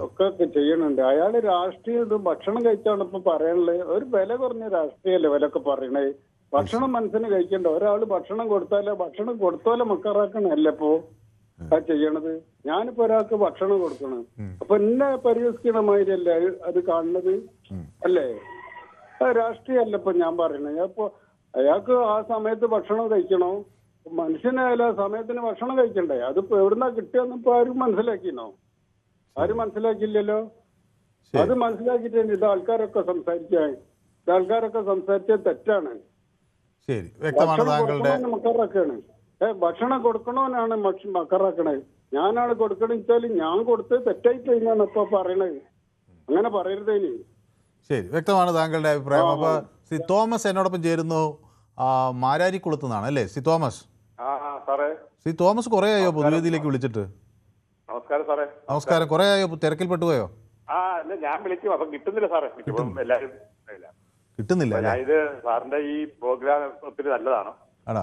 ഒക്കെ ചെയ്യണുണ്ട്. അയാള് രാഷ്ട്രീയം ഇത് ഭക്ഷണം കഴിച്ചാണ് ഇപ്പൊ പറയാനുള്ളത്. ഒരു വില കുറഞ്ഞ രാഷ്ട്രീയല്ലേ വിലൊക്കെ പറയണേ. ഭക്ഷണം മനസ്സിന് കഴിക്കണ്ട. ഒരാള് ഭക്ഷണം കൊടുത്തോലെ മക്കറാക്കണല്ലേ ഇപ്പോ ചെയ്യണത്. ഞാനിപ്പോ ഒരാൾക്ക് ഭക്ഷണം കൊടുക്കണം, അപ്പൊ എന്നെ പരിഹസിക്കണ മാതിരിയല്ലേ അത് കാണുന്നത്, അല്ലേ? രാഷ്ട്രീയമല്ല ഇപ്പൊ ഞാൻ പറയണത്. അപ്പൊ അയാൾക്ക് ആ സമയത്ത് ഭക്ഷണം കഴിക്കണോ? മനുഷ്യനായാലും ആ സമയത്തിന് ഭക്ഷണം കഴിക്കണ്ടേ? അതിപ്പോ എവിടുന്നാ കിട്ടിയെന്ന് ഇപ്പൊ ആരും മനസ്സിലാക്കിനോ? ആരും മനസ്സിലാക്കിയില്ലല്ലോ. അത് മനസ്സിലാക്കിയിട്ട് ഇത് ആൾക്കാരൊക്കെ സംസാരിക്കാൻ തെറ്റാണ്. ശരി, വ്യക്തമാണ് താങ്കളുടെ. മക്കറാക്കാണ് ഭക്ഷണം കൊടുക്കണോനാണ് മക്കറാക്കണത്. ഞാനാണ് കൊടുക്കണെന്ന് വെച്ചാല് ഞാൻ കൊടുത്ത് തെറ്റായി കഴിഞ്ഞാണ് ഇപ്പൊ പറയണത്. അങ്ങനെ പറയരുതേ. ശരി, വ്യക്തമാണ് താങ്കളുടെ അഭിപ്രായം. അപ്പോൾ ശ്രീ തോമസ് എന്നോടൊപ്പം ചേരുന്നു, മാരാരിക്കുളത്ത് നിന്നാണ് അല്ലേ ശ്രീ തോമസ്? സാറേ, ശ്രീ തോമസ് കുറേ ആയോ പൊതുവേദിയിലേക്ക് വിളിച്ചിട്ട്? നമസ്കാരം സാറേ. നമസ്കാരം. കുറേ ആയോ തിരക്കിൽപ്പെട്ടു പോയോ? അല്ല, ഞാൻ വിളിക്കും, അപ്പം കിട്ടുന്നില്ല സാറേ. എല്ലാവരും കിട്ടുന്നില്ല. ഇത് സാറിന്റെ ഈ പ്രോഗ്രാം ഒത്തിരി നല്ലതാണ്. ആണോ?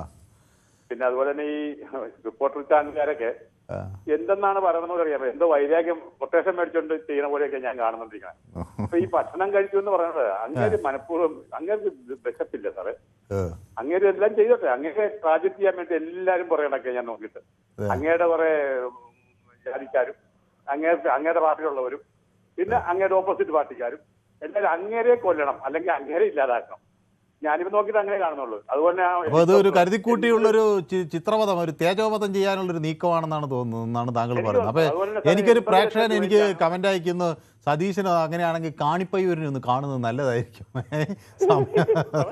പിന്നെ അതുപോലെ തന്നെ ഈ റിപ്പോർട്ടർ ചാനലുകാരൊക്കെ എന്തെന്നാണ് പറയുന്നത് അറിയാം. എന്തോ വൈരാഗ്യം കൊട്ടേഷൻ മേടിച്ചോണ്ട് ചെയ്യുന്ന പോലെയൊക്കെ ഞാൻ കാണുന്നുണ്ടിരിക്കുന്നത്. അപ്പൊ ഈ ഭക്ഷണം കഴിച്ചു എന്ന് പറയുന്നത് അങ്ങേര് മനഃപൂർവ്വം, അങ്ങേർക്ക് വിശപ്പില്ല സാറേ. അങ്ങേര് എല്ലാം ചെയ്തോട്ടെ. അങ്ങേരെ ട്രാജക്ട് ചെയ്യാൻ വേണ്ടി എല്ലാരും പറയണൊക്കെ ഞാൻ നോക്കിയിട്ട് അങ്ങയുടെ കുറെ ജാതിക്കാരും അങ്ങേരുടെ പാർട്ടിയുള്ളവരും പിന്നെ അങ്ങയുടെ ഓപ്പോസിറ്റ് പാർട്ടിക്കാരും എല്ലാവരും അങ്ങേരെ കൊല്ലണം, അല്ലെങ്കിൽ അങ്ങേരെ ഇല്ലാതാക്കണം. ഞാനിപ്പോ നോക്കിയിട്ട് അങ്ങനെ കാണുന്നുള്ളൂ. അതുപോലെ അത് ഒരു കരുതിക്കൂട്ടിയുള്ളൊരു ചിത്രവധം, ഒരു തേജോവധം ചെയ്യാനുള്ളൊരു നീക്കമാണെന്നാണ് തോന്നുന്നത് എന്നാണ് താങ്കൾ പറയുന്നത്. അപ്പൊ എനിക്കൊരു പ്രേക്ഷകൻ എനിക്ക് കമന്റ് അയക്കുന്നു, സതീശനോ അങ്ങനെയാണെങ്കിൽ കാണിപ്പയ്യൂരിനെ ഒന്ന് കാണുന്നത് നല്ലതായിരിക്കും.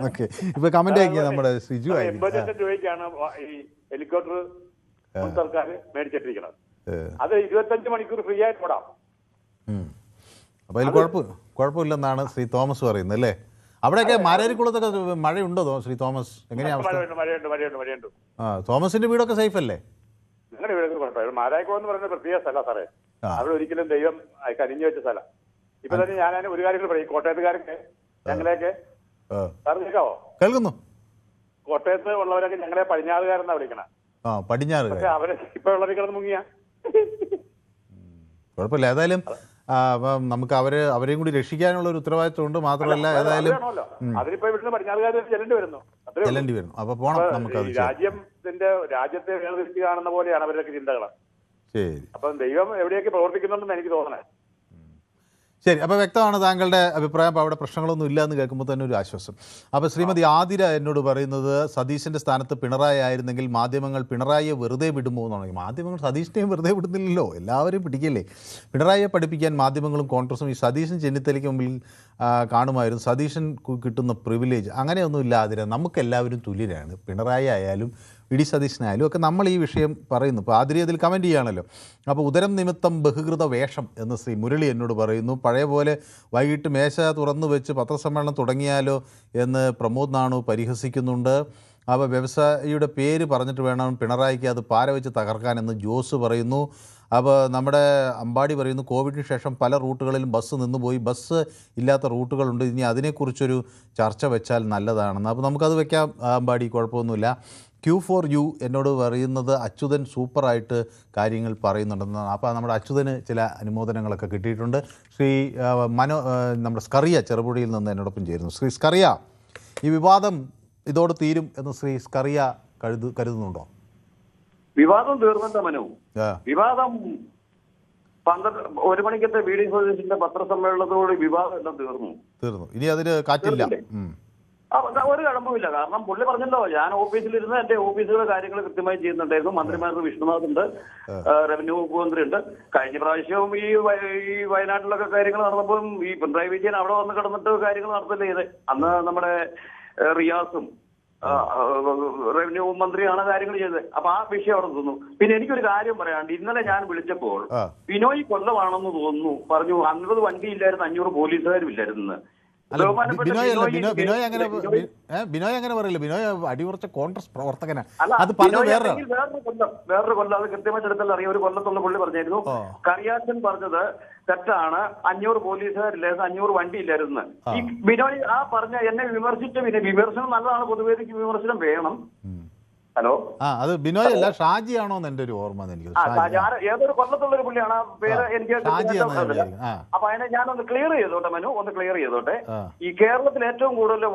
ഓക്കെ, ഇപ്പൊ കമന്റ് അയക്കുക നമ്മുടെ സിജു. 80 രൂപയ്ക്കാണ് ഈ ഹെലികോപ്റ്റർ സർക്കാർ മേടിച്ചിട്ടിരിക്കുന്നത്. അത് 25 മണിക്കൂർ ഫ്രീ ആയിട്ട് ഓടാം. അപ്പൊ അതിൽ കുഴപ്പമില്ലെന്നാണ് ശ്രീ തോമസ് പറയുന്നത് അല്ലേ? അവിടെയൊക്കെ മാരാരിക്കുളത്തൊക്കെ മഴയുണ്ടോ ശ്രീ തോമസ്? എങ്ങനെയാ അവസ്ഥ? മഴയുണ്ട്. തോമസിന്റെ വീടൊക്കെ സേഫ് അല്ലേ? നിങ്ങളുടെ വീടൊക്കെ കുഴപ്പമില്ല. മാരാരിക്കുളം എന്ന് പറയുന്ന പ്രത്യേക സ്ഥലം സാറേ. അവിടെ ഒരിക്കലും ദൈവം കനിഞ്ഞു വെച്ച സ്ഥലം. ഇപ്പൊ തന്നെ ഞാൻ ഒരു കാര്യം പറയും. കോട്ടയത്തുകാരൊക്കെ ഞങ്ങളെയൊക്കെ സാർ കേൾക്കാവോ? കേൾക്കുന്നു. കോട്ടയത്ത് ഉള്ളവരൊക്കെ ഞങ്ങളെ പടിഞ്ഞാറുകാരെന്നാ വിളിക്കണം. പടിഞ്ഞാറ്. പക്ഷെ അവരെ ഇപ്പൊ ഉള്ളവർ കിടന്ന് മുങ്ങിയ കുഴപ്പമില്ല. ഏതായാലും നമുക്ക് അവരെയും കൂടി രക്ഷിക്കാനുള്ള ഒരു ഉത്തരവാദിത്വം ഉണ്ട്. മാത്രമല്ല ഏതായാലും അതിനിപ്പോ ഇവിടുന്ന് പടിഞ്ഞാറുകാർ ചെല്ലേണ്ടി വരുന്നു. അപ്പൊ പോണം നമുക്ക്. രാജ്യത്തെ വേർതിരിച്ച് കാണുന്ന പോലെയാണ് അവരുടെയൊക്കെ ചിന്തകൾ. ശരി, അപ്പം ദൈവം എവിടെയൊക്കെ പ്രവർത്തിക്കുന്നുണ്ടെന്ന് എനിക്ക് തോന്നണേ. ശരി, അപ്പോൾ വ്യക്തമാണ് താങ്കളുടെ അഭിപ്രായം. അപ്പോൾ അവിടെ പ്രശ്നങ്ങളൊന്നും ഇല്ല എന്ന് കേൾക്കുമ്പോൾ തന്നെ ഒരു ആശ്വാസം. അപ്പോൾ ശ്രീമതി ആതിര എന്നോട് പറയുന്നത് സതീശൻ്റെ സ്ഥാനത്ത് പിണറായി ആയിരുന്നെങ്കിൽ മാധ്യമങ്ങൾ പിണറായിയെ വെറുതെ വിടുമോ എന്നാണ്. മാധ്യമങ്ങൾ സതീശനെയും വെറുതെ വിടുന്നില്ലല്ലോ, എല്ലാവരും പിടിക്കല്ലേ. പിണറായിയെ പഠിപ്പിക്കാൻ മാധ്യമങ്ങളും കോൺഗ്രസും ഈ സതീശൻ ചെന്നിത്തലയ്ക്ക് മുമ്പിൽ കാണുമായിരുന്നു. സതീശൻ കിട്ടുന്ന പ്രിവിലേജ് അങ്ങനെയൊന്നുമില്ല ആതിര. നമുക്കെല്ലാവരും തുല്യരാണ്. പിണറായി ആയാലും ഇടി സതീശനായാലും ഒക്കെ നമ്മൾ ഈ വിഷയം പറയുന്നു. ഇപ്പോൾ ആതിരി അതിൽ കമൻറ്റ് ചെയ്യുകയാണല്ലോ. അപ്പോൾ ഉദരം നിമിത്തം ബഹുകൃത വേഷം എന്ന് ശ്രീ മുരളി എന്നോട് പറയുന്നു. പഴയ പോലെ വൈകിട്ട് മേശ തുറന്നു വെച്ച് പത്രസമ്മേളനം തുടങ്ങിയാലോ എന്ന് പ്രമോദ് നാണു പരിഹസിക്കുന്നുണ്ട്. അപ്പോൾ വ്യവസായിയുടെ പേര് പറഞ്ഞിട്ട് വേണം പിണറായിക്ക് അത് പാര വെച്ച് തകർക്കാനെന്ന് ജോസ് പറയുന്നു. അപ്പോൾ നമ്മുടെ അമ്പാടി പറയുന്നു കോവിഡിന് ശേഷം പല റൂട്ടുകളിലും ബസ് നിന്നുപോയി, ബസ് ഇല്ലാത്ത റൂട്ടുകളുണ്ട്, ഇനി അതിനെക്കുറിച്ചൊരു ചർച്ച വെച്ചാൽ നല്ലതാണെന്ന്. അപ്പോൾ നമുക്കത് വെക്കാം അമ്പാടി, കുഴപ്പമൊന്നുമില്ല. Q4U എന്നോട് പറയുന്നത് അച്യുതൻ സൂപ്പറായിട്ട് കാര്യങ്ങൾ പറയുന്നുണ്ടെന്നാണ്. അപ്പോൾ നമ്മുടെ അച്യുതന് ചില അനുമോദനങ്ങളൊക്കെ കിട്ടിയിട്ടുണ്ട്. ശ്രീ നമ്മുടെ സ്കറിയ ചെറുപുഴയിൽ നിന്ന് എന്നോടൊപ്പം ചേരുന്നു. ശ്രീ സ്കറിയ, ഈ വിവാദം ഇതോട് തീരും എന്ന് ശ്രീ സ്കറിയ കരുതുന്നുണ്ടോ? വിവാദം തീർന്നില്ല മനു. വിവാദം 1 മണിക്കത്തെ VD സതീശന്റെ പത്രസമ്മേളനത്തോട് വിവാദം എല്ലാം തീർന്നു. ഇനി അതിന് കാറ്റില്ല. ഒരു കഴമ്പുമില്ല. കാരണം പുള്ളി പറഞ്ഞല്ലോ, ഞാൻ ഓഫീസിലിരുന്ന് എന്റെ ഓഫീസുകളുടെ കാര്യങ്ങൾ കൃത്യമായി ചെയ്യുന്നുണ്ടായിരുന്നു. മന്ത്രിമാർക്ക് വിഷ്ണുനാഥ് ഉണ്ട്, റവന്യൂ മന്ത്രി ഉണ്ട്. കഴിഞ്ഞ പ്രാവശ്യവും ഈ വയനാട്ടിലൊക്കെ കാര്യങ്ങൾ നടന്നപ്പോൾ ഈ പിണറായി വിജയൻ അവിടെ വന്ന് കിടന്നിട്ട് കാര്യങ്ങൾ നടത്തില്ലേ ചെയ്ത്. അന്ന് നമ്മുടെ റിയാസും റവന്യൂ മന്ത്രിയാണ് കാര്യങ്ങൾ ചെയ്തത്. അപ്പൊ ആ വിഷയം അവിടെ തോന്നുന്നു. പിന്നെ എനിക്കൊരു കാര്യം പറയാണ്ട്, ഇന്നലെ ഞാൻ വിളിച്ചപ്പോൾ ബിനോയ് കൊല്ലമാണെന്ന് തോന്നുന്നു പറഞ്ഞു. 50 വണ്ടി ഇല്ലായിരുന്നു, 500 പോലീസുകാരും ഇല്ലായിരുന്നു. ബിനോയ് അങ്ങനെ പറയില്ല. ബിനോയ് അടിയുറച്ച കോൺഗ്രസ് പ്രവർത്തകനാണ്. അത് പറഞ്ഞത് വേറൊരു കൊല്ലം, അത് കൃത്യമായിട്ട് എടുത്തല്ല അറിയാം. ഒരു കൊല്ലത്തുള്ള പുള്ളി പറഞ്ഞായിരുന്നു, കറിയാച്ചൻ പറഞ്ഞത് തെറ്റാണ്, 500 പോലീസുകാരില്ലായിരുന്നു, 500 വണ്ടി ഇല്ലായിരുന്നു. ഈ ബിനോയ് ആ പറഞ്ഞ എന്നെ വിമർശിച്ച വിമർശനം നല്ലതാണ്, പൊതുവേദിക്ക് വിമർശനം വേണം. ഹലോ, അത് ബിനോയ് അല്ല, ഷാജിയാണോ എന്ന് എന്റെ ഒരു ഓർമ്മ. ഏതൊരു കൊല്ലത്തുള്ള ഒരു പുള്ളിയാണ്, ആ പേര് എനിക്ക്. അപ്പൊ അതിനെ ഞാനൊന്ന് ക്ലിയർ ചെയ്തോട്ടെ മനു, ഒന്ന് ക്ലിയർ ചെയ്തോട്ടെ. ഈ കേരളത്തിൽ ഏറ്റവും കൂടുതൽ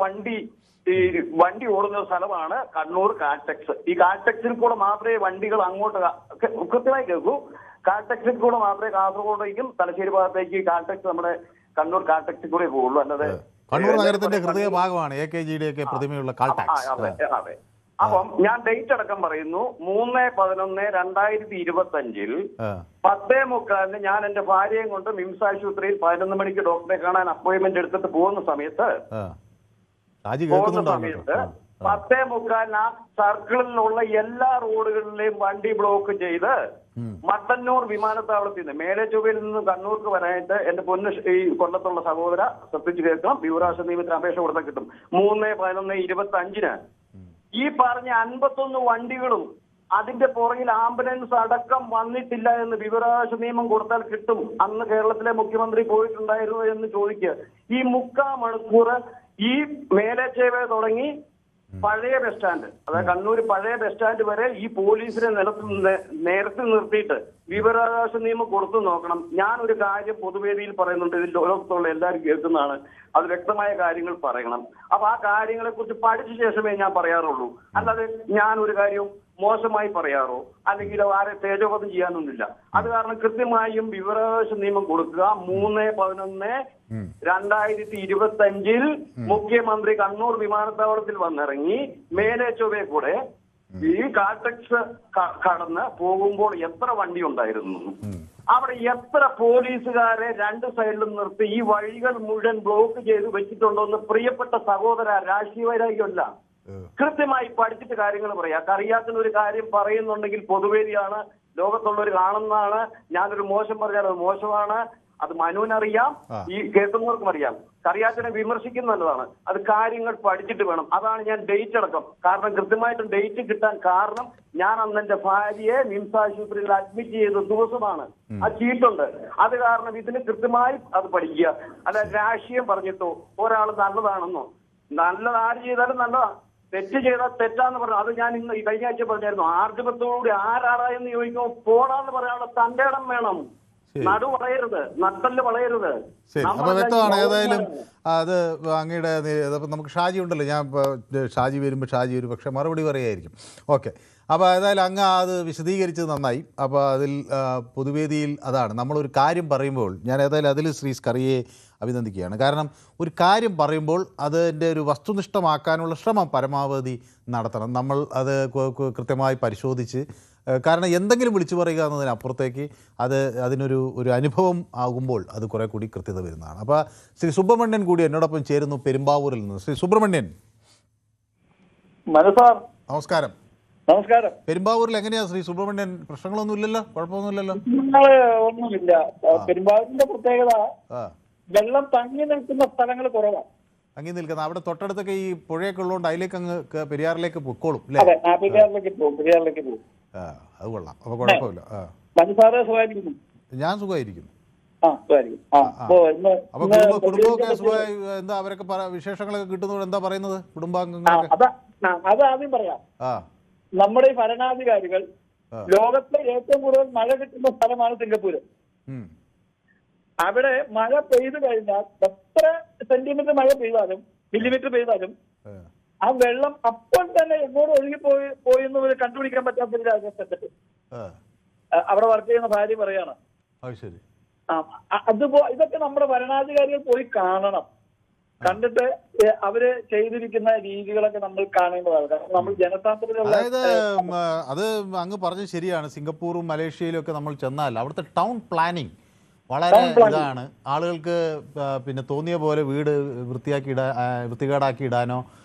വണ്ടി ഓടുന്ന സ്ഥലമാണ് കണ്ണൂർ കാൽടെക്സ്. ഈ കാൽടെക്സിൽ കൂടെ മാത്രമേ വണ്ടികൾ അങ്ങോട്ട് കൃത്യമായി കേൾക്കൂ. കാൽടെക്സിൽ കൂടെ മാത്രമേ കാസർഗോഡേക്കും തലശ്ശേരി ഭാഗത്തേക്ക് കാൽടെക്സ്, നമ്മുടെ കണ്ണൂർ കാൽടെക്സിൽ കൂടെ പോകുള്ളൂ. അല്ലാതെ കണ്ണൂർ നഗരത്തിന്റെ ഹൃദയഭാഗമാണ് AKGയുടെ ഒക്കെ പ്രതിമയുള്ള കാൽടാക്സ്. അതെ. അപ്പം ഞാൻ ഡേറ്റ് അടക്കം പറയുന്നു 3/11/2025 10:45 ഞാൻ എന്റെ ഭാര്യയും കൊണ്ട് മിംസ് ആശുപത്രിയിൽ 11 മണിക്ക് ഡോക്ടറെ കാണാൻ അപ്പോയിന്റ്മെന്റ് എടുത്തിട്ട് പോകുന്ന സമയത്ത് 10:45 ആ സർക്കിളിലുള്ള എല്ലാ റോഡുകളിലെയും വണ്ടി ബ്ലോക്ക് ചെയ്ത് മട്ടന്നൂർ വിമാനത്താവളത്തിൽ നിന്ന് മേലെ ചൊവ്വയിൽ നിന്ന് കണ്ണൂർക്ക് വരാനായിട്ട് എന്റെ പൊന്ന് ഈ കൊല്ലത്തുള്ള സഹോദര ശ്രദ്ധിച്ചു കേൾക്കണം, വിവരാവകാശ നിയമത്തിന് അപേക്ഷ കൊടുത്താൽ കിട്ടും. 3/11/25 ഈ പറഞ്ഞ 51 വണ്ടികളും അതിന്റെ പുറകിൽ ആംബുലൻസ് അടക്കം വന്നിട്ടില്ല എന്ന് വിവരാവകാശ നിയമം കൊടുത്താൽ കിട്ടും. അന്ന് കേരളത്തിലെ മുഖ്യമന്ത്രി പോയിട്ടുണ്ടായിരുന്നു എന്ന് ചോദിക്കുക. ഈ 3/4 മണിക്കൂർ ഈ മേലേച്ചേവ തുടങ്ങി പഴയ ബസ് സ്റ്റാൻഡ്, അതായത് കണ്ണൂർ പഴയ ബസ് സ്റ്റാൻഡ് വരെ ഈ പോലീസിനെ നേരത്തെ നിർത്തിയിട്ട് വിവരാവകാശ നിയമം കൊടുത്തു നോക്കണം. ഞാനൊരു കാര്യം പൊതുവേദിയിൽ പറയുന്നുണ്ട്, ഇതിൽ ലോകത്തുള്ള എല്ലാവരും കേൾക്കുന്നതാണ്, അത് വ്യക്തമായ കാര്യങ്ങൾ പറയണം. അപ്പൊ ആ കാര്യങ്ങളെ കുറിച്ച് പഠിച്ച ശേഷമേ ഞാൻ പറയാറുള്ളൂ. അല്ലാതെ ഞാൻ ഒരു കാര്യവും മോശമായി പറയാറോ അല്ലെങ്കിൽ ആരെ തേജോവധം ചെയ്യാനൊന്നുമില്ല. അത് കാരണം കൃത്യമായും വിവരാവകാശ നിയമം കൊടുക്കുക. 3/11/2025 മുഖ്യമന്ത്രി കണ്ണൂർ വിമാനത്താവളത്തിൽ വന്നിറങ്ങി മേലെ ചൊവ്വേ കൂടെ ഈ കാൽടെക്സ് കടന്ന് പോകുമ്പോൾ എത്ര വണ്ടി ഉണ്ടായിരുന്നു, അവിടെ എത്ര പോലീസുകാരെ 2 സൈഡിലും നിർത്തി ഈ വഴികൾ മുഴുവൻ ബ്ലോക്ക് ചെയ്ത് വെച്ചിട്ടുണ്ടോ എന്ന് പ്രിയപ്പെട്ട സഹോദര, രാഷ്ട്രീയ വൈരാഗ്യമല്ല, കൃത്യമായി പഠിച്ചിട്ട് കാര്യങ്ങൾ പറയാം. അറിയാത്ത ഒരു കാര്യം പറയുന്നുണ്ടെങ്കിൽ പൊതുവേദിയാണ്, ലോകത്തുള്ളവർ കാണുന്നതാണ്. ഞാനൊരു മോശം പറഞ്ഞാൽ അത് മോശമാണ്, അത് മനുവിനറിയാം, ഈ കേൾക്കുന്നവർക്കും അറിയാം. കറിയാച്ചനെ വിമർശിക്കുന്നതാണ്. അത് കാര്യങ്ങൾ പഠിച്ചിട്ട് വേണം. അതാണ് ഞാൻ ഡേറ്റ് അടക്കം, കാരണം കൃത്യമായിട്ട് ഡേറ്റ് കിട്ടാൻ കാരണം ഞാൻ അന്ന് എന്റെ ഭാര്യയെ മിംസ് ആശുപത്രിയിൽ അഡ്മിറ്റ് ചെയ്ത ദിവസമാണ്. ആ ചീട്ടുണ്ട്. അത് കാരണം ഇതിന് കൃത്യമായി അത് പഠിക്കുക. അല്ല രാഷ്ട്രീയം പറഞ്ഞിട്ടോ ഒരാൾ നല്ലതാണെന്നോ, നല്ലത് ആര് ചെയ്താലും നല്ലതാണ്, തെറ്റ് ചെയ്താൽ തെറ്റാന്ന് പറഞ്ഞു. അത് ഞാൻ ഇന്ന് ഈ കഴിഞ്ഞ ആഴ്ച പറഞ്ഞായിരുന്നു. ആർജവത്തോടുകൂടി ആരാറായെന്ന് ചോദിക്കുമ്പോൾ പോടാന്ന് പറയാനുള്ള തന്റെ ഇടം വേണം. നടു വളയരുത്, നട്ടല് വളയരുത്. ശരി, അപ്പോൾ വ്യക്തമാണ്. ഏതായാലും അത് അങ്ങയുടെ നമുക്ക് ഷാജി ഉണ്ടല്ലോ, ഞാൻ ഷാജി വരുമ്പോൾ ഷാജി വരും, പക്ഷേ മറുപടി പറയായിരിക്കും. ഓക്കെ, അപ്പോൾ ഏതായാലും അങ്ങ് അത് വിശദീകരിച്ചത് നന്നായി. അപ്പോൾ അതിൽ പൊതുവേദിയിൽ അതാണ് നമ്മളൊരു കാര്യം പറയുമ്പോൾ, ഞാൻ ഏതായാലും അതിൽ ശ്രീ സ്കറിയെ അഭിനന്ദിക്കുകയാണ്. കാരണം ഒരു കാര്യം പറയുമ്പോൾ അതിൻ്റെ ഒരു വസ്തുനിഷ്ഠമാക്കാനുള്ള ശ്രമം പരമാവധി നടത്തണം. നമ്മൾ അത് കൃത്യമായി പരിശോധിച്ച്, കാരണം എന്തെങ്കിലും വിളിച്ചു പറയുക എന്നതിനപ്പുറത്തേക്ക് അതിനൊരു അനുഭവം ആകുമ്പോൾ അത് കുറേ കൂടി കൃത്യത വരുന്നതാണ്. അപ്പോൾ ശ്രീ സുബ്രഹ്മണ്യൻ കൂടി എന്നോടൊപ്പം ചേരുന്നു പെരുമ്പാവൂരിൽ നിന്ന്. ശ്രീ സുബ്രഹ്മണ്യൻ, നമസ്കാരം. നമസ്കാരം. പെരുമ്പാവൂരിൽ എങ്ങനെയാ ശ്രീ സുബ്രഹ്മണ്യൻ? പ്രശ്നങ്ങളൊന്നും ഇല്ലല്ലോ, കുഴപ്പമൊന്നുമില്ലല്ലോ? ഒന്നുമില്ല. പെരുമ്പാവൂരിന്റെ പ്രത്യേകത വെള്ളം തങ്ങി നിൽക്കുന്ന സ്ഥലങ്ങൾ കുറവാണ്. തങ്ങി നിൽക്കുന്ന അവിടെ തൊട്ടടുത്തൊക്കെ ഈ പുഴയൊക്കെ ഉള്ളതുകൊണ്ട് അതിലേക്ക് അങ്ങ് പെരിയാറിലേക്ക് പൊക്കോളും അല്ലേ? പെരിയാറിലേക്ക് പോകും. അത് കൊള്ളാം, അപ്പൊ കുഴപ്പമില്ല. സുഖമായിരിക്കുന്നു? ഞാൻ സുഖമായിരിക്കുന്നു. അപ്പൊ കുടുംബമൊക്കെ സുഖമായി? എന്താ അവരൊക്കെ വിശേഷങ്ങളൊക്കെ കിട്ടുന്നത്? എന്താ പറയുന്നത് കുടുംബാംഗങ്ങളൊക്കെ? അത് ആദ്യം പറയാം. നമ്മുടെ ഈ ഭരണാധികാരികൾ ലോകത്തെ ഏറ്റവും കൂടുതൽ മഴ കിട്ടുന്ന സ്ഥലമാണ് സിംഗപ്പൂര്. അവിടെ മഴ പെയ്തു കഴിഞ്ഞാൽ എത്ര സെന്റിമീറ്റർ മഴ പെയ്താലും മില്ലിമീറ്റർ പെയ്താലും ആ വെള്ളം അപ്പോൾ തന്നെ എങ്ങോട്ട് ഒഴുകിപ്പോയി എന്ന് കണ്ടുപിടിക്കാൻ പറ്റാത്ത ഒരു രാജ്യത്തെ അവിടെ വർക്ക് ചെയ്യുന്ന ഭാര്യ പറയാണ്. ഇതൊക്കെ നമ്മുടെ ഭരണാധികാരികൾ പോയി കാണണം. കണ്ടിട്ട് അവര് ചെയ്തിരിക്കുന്ന രീതികളൊക്കെ നമ്മൾ കാണേണ്ടതാണ്. കാരണം നമ്മൾ ജനസാന്ദ്രതയുള്ള, അതായത് അത് അങ്ങ് പറഞ്ഞത് ശരിയാണ്. സിംഗപ്പൂറും മലേഷ്യയിലും ഒക്കെ നമ്മൾ ചെന്നാൽ അവിടുത്തെ ടൗൺ പ്ലാനിങ് വളരെ ഇതാണ്. ആളുകൾക്ക് പിന്നെ തോന്നിയ പോലെ വീട് വൃത്തികേടാക്കി ഇടാനോ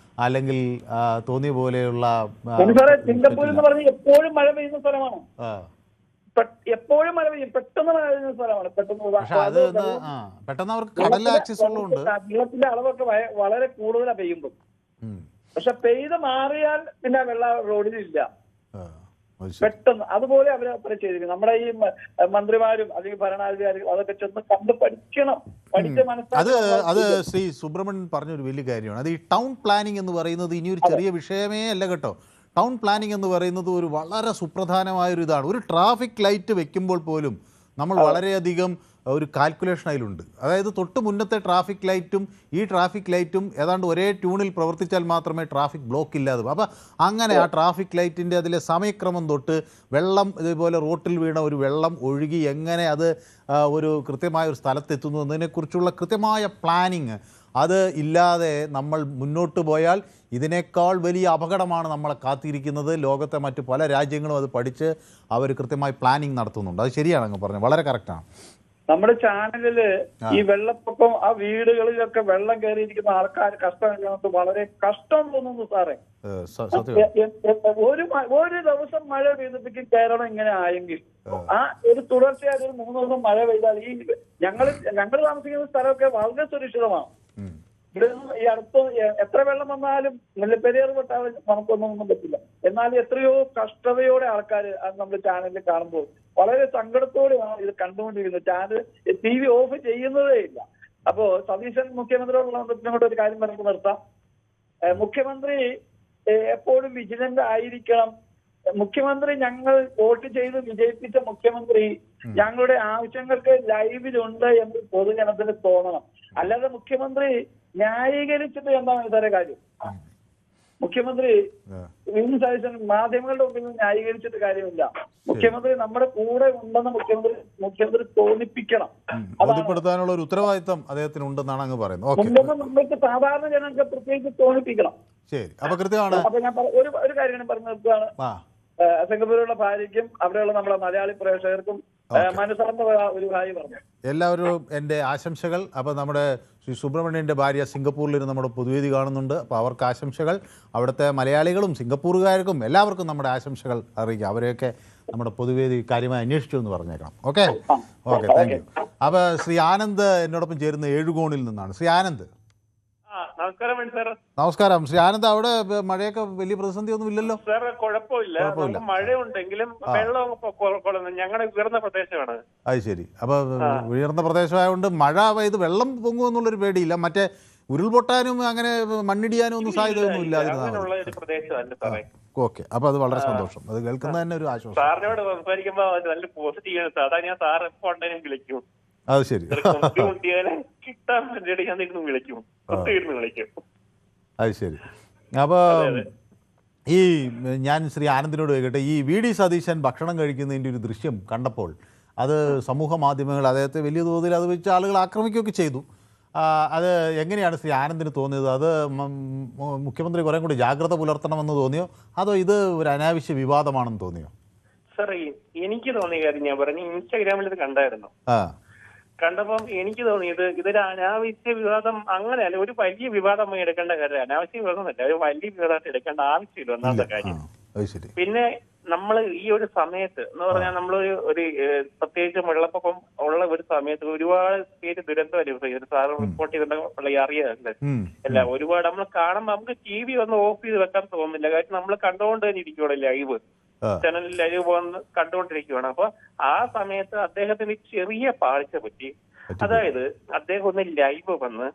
അല്ലെങ്കിൽ തോന്നിയ പോലെയുള്ള, സിംഗപ്പൂർ എന്ന് പറഞ്ഞാൽ എപ്പോഴും മഴ പെയ്യുന്ന സ്ഥലമാണ്. എപ്പോഴും മഴ പെയ്യും, പെട്ടെന്ന് മഴ പെയ്യുന്ന സ്ഥലമാണ്. പെട്ടെന്ന് അവർക്ക് കടൽ ആക്സസ് ഉള്ളതുകൊണ്ട് വെള്ളത്തിന്റെ അളവൊക്കെ വളരെ കൂടുതലാണ് പെയ്യുമ്പോൾ. പക്ഷെ പെയ്ത് മാറിയാൽ പിന്നെ വെള്ളം റോഡിലില്ല പെട്ടെന്ന്. അതുപോലെ അവരെ ചെയ്തിരിക്കും. നമ്മുടെ ഈ മന്ത്രിമാരും അല്ലെങ്കിൽ ഭരണാധികാരികൾ അതൊക്കെ ചെന്ന് കണ്ട് പഠിക്കണം, പഠിച്ച് മനസ്സിലാക്കി. അത് ശ്രീ സുബ്രഹ്മണ്യൻ പറഞ്ഞൊരു വലിയ കാര്യമാണ്. അത് ഈ ടൗൺ പ്ലാനിങ് എന്ന് പറയുന്നത് ഇനിയൊരു ചെറിയ വിഷയമേ അല്ല കേട്ടോ. ടൗൺ പ്ലാനിങ് എന്ന് പറയുന്നത് ഒരു വളരെ സുപ്രധാനമായൊരു ഇതാണ്. ഒരു ട്രാഫിക് ലൈറ്റ് വെക്കുമ്പോൾ പോലും നമ്മൾ വളരെയധികം ഒരു കാൽക്കുലേഷൻ അതിലുണ്ട്. അതായത് തൊട്ട് മുന്നത്തെ ട്രാഫിക് ലൈറ്റും ഈ ട്രാഫിക് ലൈറ്റും ഏതാണ്ട് ഒരേ ട്യൂണിൽ പ്രവർത്തിച്ചാൽ മാത്രമേ ട്രാഫിക് ബ്ലോക്ക് ഇല്ലാതെ. അപ്പോൾ അങ്ങനെ ആ ട്രാഫിക് ലൈറ്റിൻ്റെ അതിലെ സമയക്രമം തൊട്ട് വെള്ളം ഇതുപോലെ റോട്ടിൽ വീണ ഒരു വെള്ളം ഒഴുകി എങ്ങനെ അത് ഒരു കൃത്യമായ ഒരു സ്ഥലത്തെത്തുന്നു എന്നതിനെക്കുറിച്ചുള്ള കൃത്യമായ പ്ലാനിങ് അത് ഇല്ലാതെ നമ്മൾ മുന്നോട്ട് പോയാൽ ഇതിനേക്കാൾ വലിയ അപകടമാണ് നമ്മളെ കാത്തിരിക്കുന്നത്. ലോകത്തെ മറ്റ് പല രാജ്യങ്ങളും അത് പഠിച്ച് അവർ കൃത്യമായി പ്ലാനിങ് നടത്തുന്നുണ്ട്. അത് ശരിയാണ് അങ്ങ് പറഞ്ഞത്, വളരെ കറക്റ്റാണ്. നമ്മുടെ ചാനലില് ഈ വെള്ളപ്പൊക്കം ആ വീടുകളിലൊക്കെ വെള്ളം കയറിയിരിക്കുന്ന ആൾക്കാർ കഷ്ടം അനുഭവിക്കുന്നത് വളരെ കഷ്ടം തോന്നുന്നു സാറേ. ഒരു ദിവസം മഴ പെയ്തപ്പോഴേക്കും കേരളം ഇങ്ങനെ ആയെങ്കിൽ ആ ഒരു തുടർച്ചയായ ഒരു 3 ദിവസം മഴ പെയ്താൽ ഈ ഞങ്ങൾ താമസിക്കുന്ന സ്ഥലമൊക്കെ വളരെ സുരക്ഷിതമാണ്. ഇവിടെ ഈ അടുത്ത് എത്ര വെള്ളം വന്നാലും മുല്ലപ്പെരിയാർ പൊട്ടാതെ നമുക്കൊന്നും പറ്റില്ല. എന്നാൽ എത്രയോ കഷ്ടതയോടെ ആൾക്കാർ നമ്മുടെ ചാനലിൽ കാണുമ്പോൾ വളരെ സങ്കടത്തോടെയാണ് ഇത് കണ്ടുകൊണ്ടിരിക്കുന്നത്. ചാനൽ TV ഓഫ് ചെയ്യുന്നതേ ഇല്ല. അപ്പോ സതീശൻ മുഖ്യമന്ത്രിയോടുള്ള ഒരു കാര്യം നമുക്ക് നിർത്താം. മുഖ്യമന്ത്രി എപ്പോഴും വിജിലന്റ് ആയിരിക്കണം. മുഖ്യമന്ത്രി ഞങ്ങൾ വോട്ട് ചെയ്ത് വിജയിപ്പിച്ച മുഖ്യമന്ത്രി ഞങ്ങളുടെ ആവശ്യങ്ങൾക്ക് ലൈവിലുണ്ട് എന്ന് പൊതുജനത്തിന് തോന്നണം. അല്ലാതെ മുഖ്യമന്ത്രി ന്യായീകരിച്ചിട്ട് എന്താണ് സാറേ കാര്യം? മുഖ്യമന്ത്രി സതീശൻ മാധ്യമങ്ങളുടെ മുമ്പിൽ ന്യായീകരിച്ചിട്ട് കാര്യമില്ല. മുഖ്യമന്ത്രി നമ്മുടെ കൂടെ ഉണ്ടെന്ന് മുഖ്യമന്ത്രി തോന്നിപ്പിക്കണം. ബോധ്യപ്പെടുത്താനുള്ള ഒരു ഉത്തരവാദിത്തം അദ്ദേഹത്തിന് ഉണ്ടെന്നാണ് അങ്ങ് പറയുന്നത്. ഉണ്ടെന്ന് നമ്മൾക്ക് സാധാരണ ജനങ്ങൾക്ക് പ്രത്യേകിച്ച് തോന്നിപ്പിക്കണം. ശരി, അപ്പൊ കൃത്യമാണ്. അപ്പൊ ഞാൻ ഒരു കാര്യം പറഞ്ഞു നിർത്തുകയാണ്. സിംഗപ്പൂരിലുള്ള ഭാര്യയ്ക്കും അവിടെയുള്ള നമ്മുടെ മലയാളി പ്രേക്ഷകർക്കും മനസ്സാർന്ന ഒരു ഹായ് പറഞ്ഞു. എല്ലാവരും എൻ്റെ ആശംസകൾ. അപ്പോൾ നമ്മുടെ ശ്രീ സുബ്രഹ്മണ്യൻ്റെ ഭാര്യ സിംഗപ്പൂരിലിരുന്ന് നമ്മുടെ പൊതുവേദി കാണുന്നുണ്ട്. അപ്പോൾ അവർക്ക് ആശംസകൾ. അവിടുത്തെ മലയാളികളും സിംഗപ്പൂരുകാർക്കും എല്ലാവർക്കും നമ്മുടെ ആശംസകൾ അറിയിക്കുക. അവരെയൊക്കെ നമ്മുടെ പൊതുവേദി കാര്യമായി അന്വേഷിച്ചു എന്ന് പറഞ്ഞേക്കണം. Okay, thank you. അപ്പോൾ ശ്രീ ആനന്ദ് എന്നോടൊപ്പം ചേരുന്ന ഏഴുകോണിൽ നിന്നാണ്. ശ്രീ ആനന്ദ്. നമസ്കാരം ശ്രീ ആനന്ദ്. അവിടെ മഴയൊക്കെ വലിയ പ്രതിസന്ധി ഒന്നും ഇല്ലല്ലോ? കുഴപ്പമില്ല, മഴയുണ്ടെങ്കിലും വെള്ളം ഞങ്ങളുടെ ഉയർന്ന പ്രദേശമാണ്. അത് ശരി. അപ്പൊ ഉയർന്ന പ്രദേശമായതുകൊണ്ട് മഴ പെയ്ത് വെള്ളം പൊങ്ങുമെന്നുള്ളൊരു പേടിയില്ല. മറ്റേ ഉരുൾപൊട്ടാനും അങ്ങനെ മണ്ണിടിയാനും ഒന്നും സാധ്യതയൊന്നും ഇല്ലാതിരുന്നാൽ. ഓക്കെ, അപ്പൊ അത് വളരെ സന്തോഷം. അത് കേൾക്കുന്നത് തന്നെ ഒരു ആശ്വാസം. സാറിനോട് സംസാരിക്കുമ്പോ നല്ല പോസിറ്റീവ്. അതാ ഞാൻ സാർ എപ്പോ ഉണ്ടെങ്കിലും വിളിക്കും. അത് ശരി. കിട്ടാൻ വേണ്ടിയിട്ട് ഞാൻ വിളിക്കും. അത് ശരി. അപ്പൊ ഈ ഞാൻ ശ്രീ ആനന്ദിനോട് ചോദിക്കട്ടെ, ഈ VD സതീശൻ ഭക്ഷണം കഴിക്കുന്നതിൻ്റെ ഒരു ദൃശ്യം കണ്ടപ്പോൾ അത് സമൂഹ മാധ്യമങ്ങൾ അദ്ദേഹത്തെ വലിയ തോതിൽ അത് വെച്ച് ആളുകൾ ആക്രമിക്കുകയൊക്കെ ചെയ്തു. അത് എങ്ങനെയാണ് ശ്രീ ആനന്ദിന് തോന്നിയത്? അത് മുഖ്യമന്ത്രി കുറേ കൂടി ജാഗ്രത പുലർത്തണമെന്ന് തോന്നിയോ, അതോ ഇത് ഒരു അനാവശ്യ വിവാദമാണെന്ന് തോന്നിയോ? സാർ, എനിക്ക് തോന്നിയ കാര്യം ഞാൻ പറഞ്ഞു. ഇൻസ്റ്റാഗ്രാമിൽ ഇത് കണ്ടായിരുന്നു. കണ്ടപ്പം എനിക്ക് തോന്നിയത് ഇതൊരു അനാവശ്യ വിവാദം അങ്ങനെയല്ല, ഒരു വലിയ വിവാദമായി എടുക്കേണ്ട കാര്യം. അനാവശ്യ വിവാദമല്ല, ഒരു വലിയ വിവാദമായിട്ട് എടുക്കേണ്ട ആവശ്യമില്ല ഒന്നാമത്തെ കാര്യം. പിന്നെ നമ്മൾ ഈ ഒരു സമയത്ത് എന്ന് പറഞ്ഞാൽ നമ്മളൊരു പ്രത്യേകിച്ച് വെള്ളപ്പൊക്കം ഉള്ള ഒരു സമയത്ത് ഒരുപാട് പേര് ദുരന്തം അനുഭവിക്കും. സാറ് റിപ്പോർട്ട് ചെയ്തിട്ടുള്ള അറിയാതെ അല്ല, ഒരുപാട് നമ്മൾ കാണുമ്പോൾ നമുക്ക് TV ഒന്ന് ഓഫ് ചെയ്ത് വെക്കാൻ തോന്നുന്നില്ല. കാര്യം നമ്മൾ കണ്ടുകൊണ്ട് തന്നെ ഇരിക്കുവാണ്, ലൈവ് ചാനലിൽ ലൈവ് പോകുന്ന കണ്ടുകൊണ്ടിരിക്കുകയാണ്. അപ്പൊ ആ സമയത്ത് അദ്ദേഹത്തിന് ചെറിയ പാഴ്ച പറ്റി. അതായത് അദ്ദേഹം ഒന്ന് ലൈവ് വന്ന്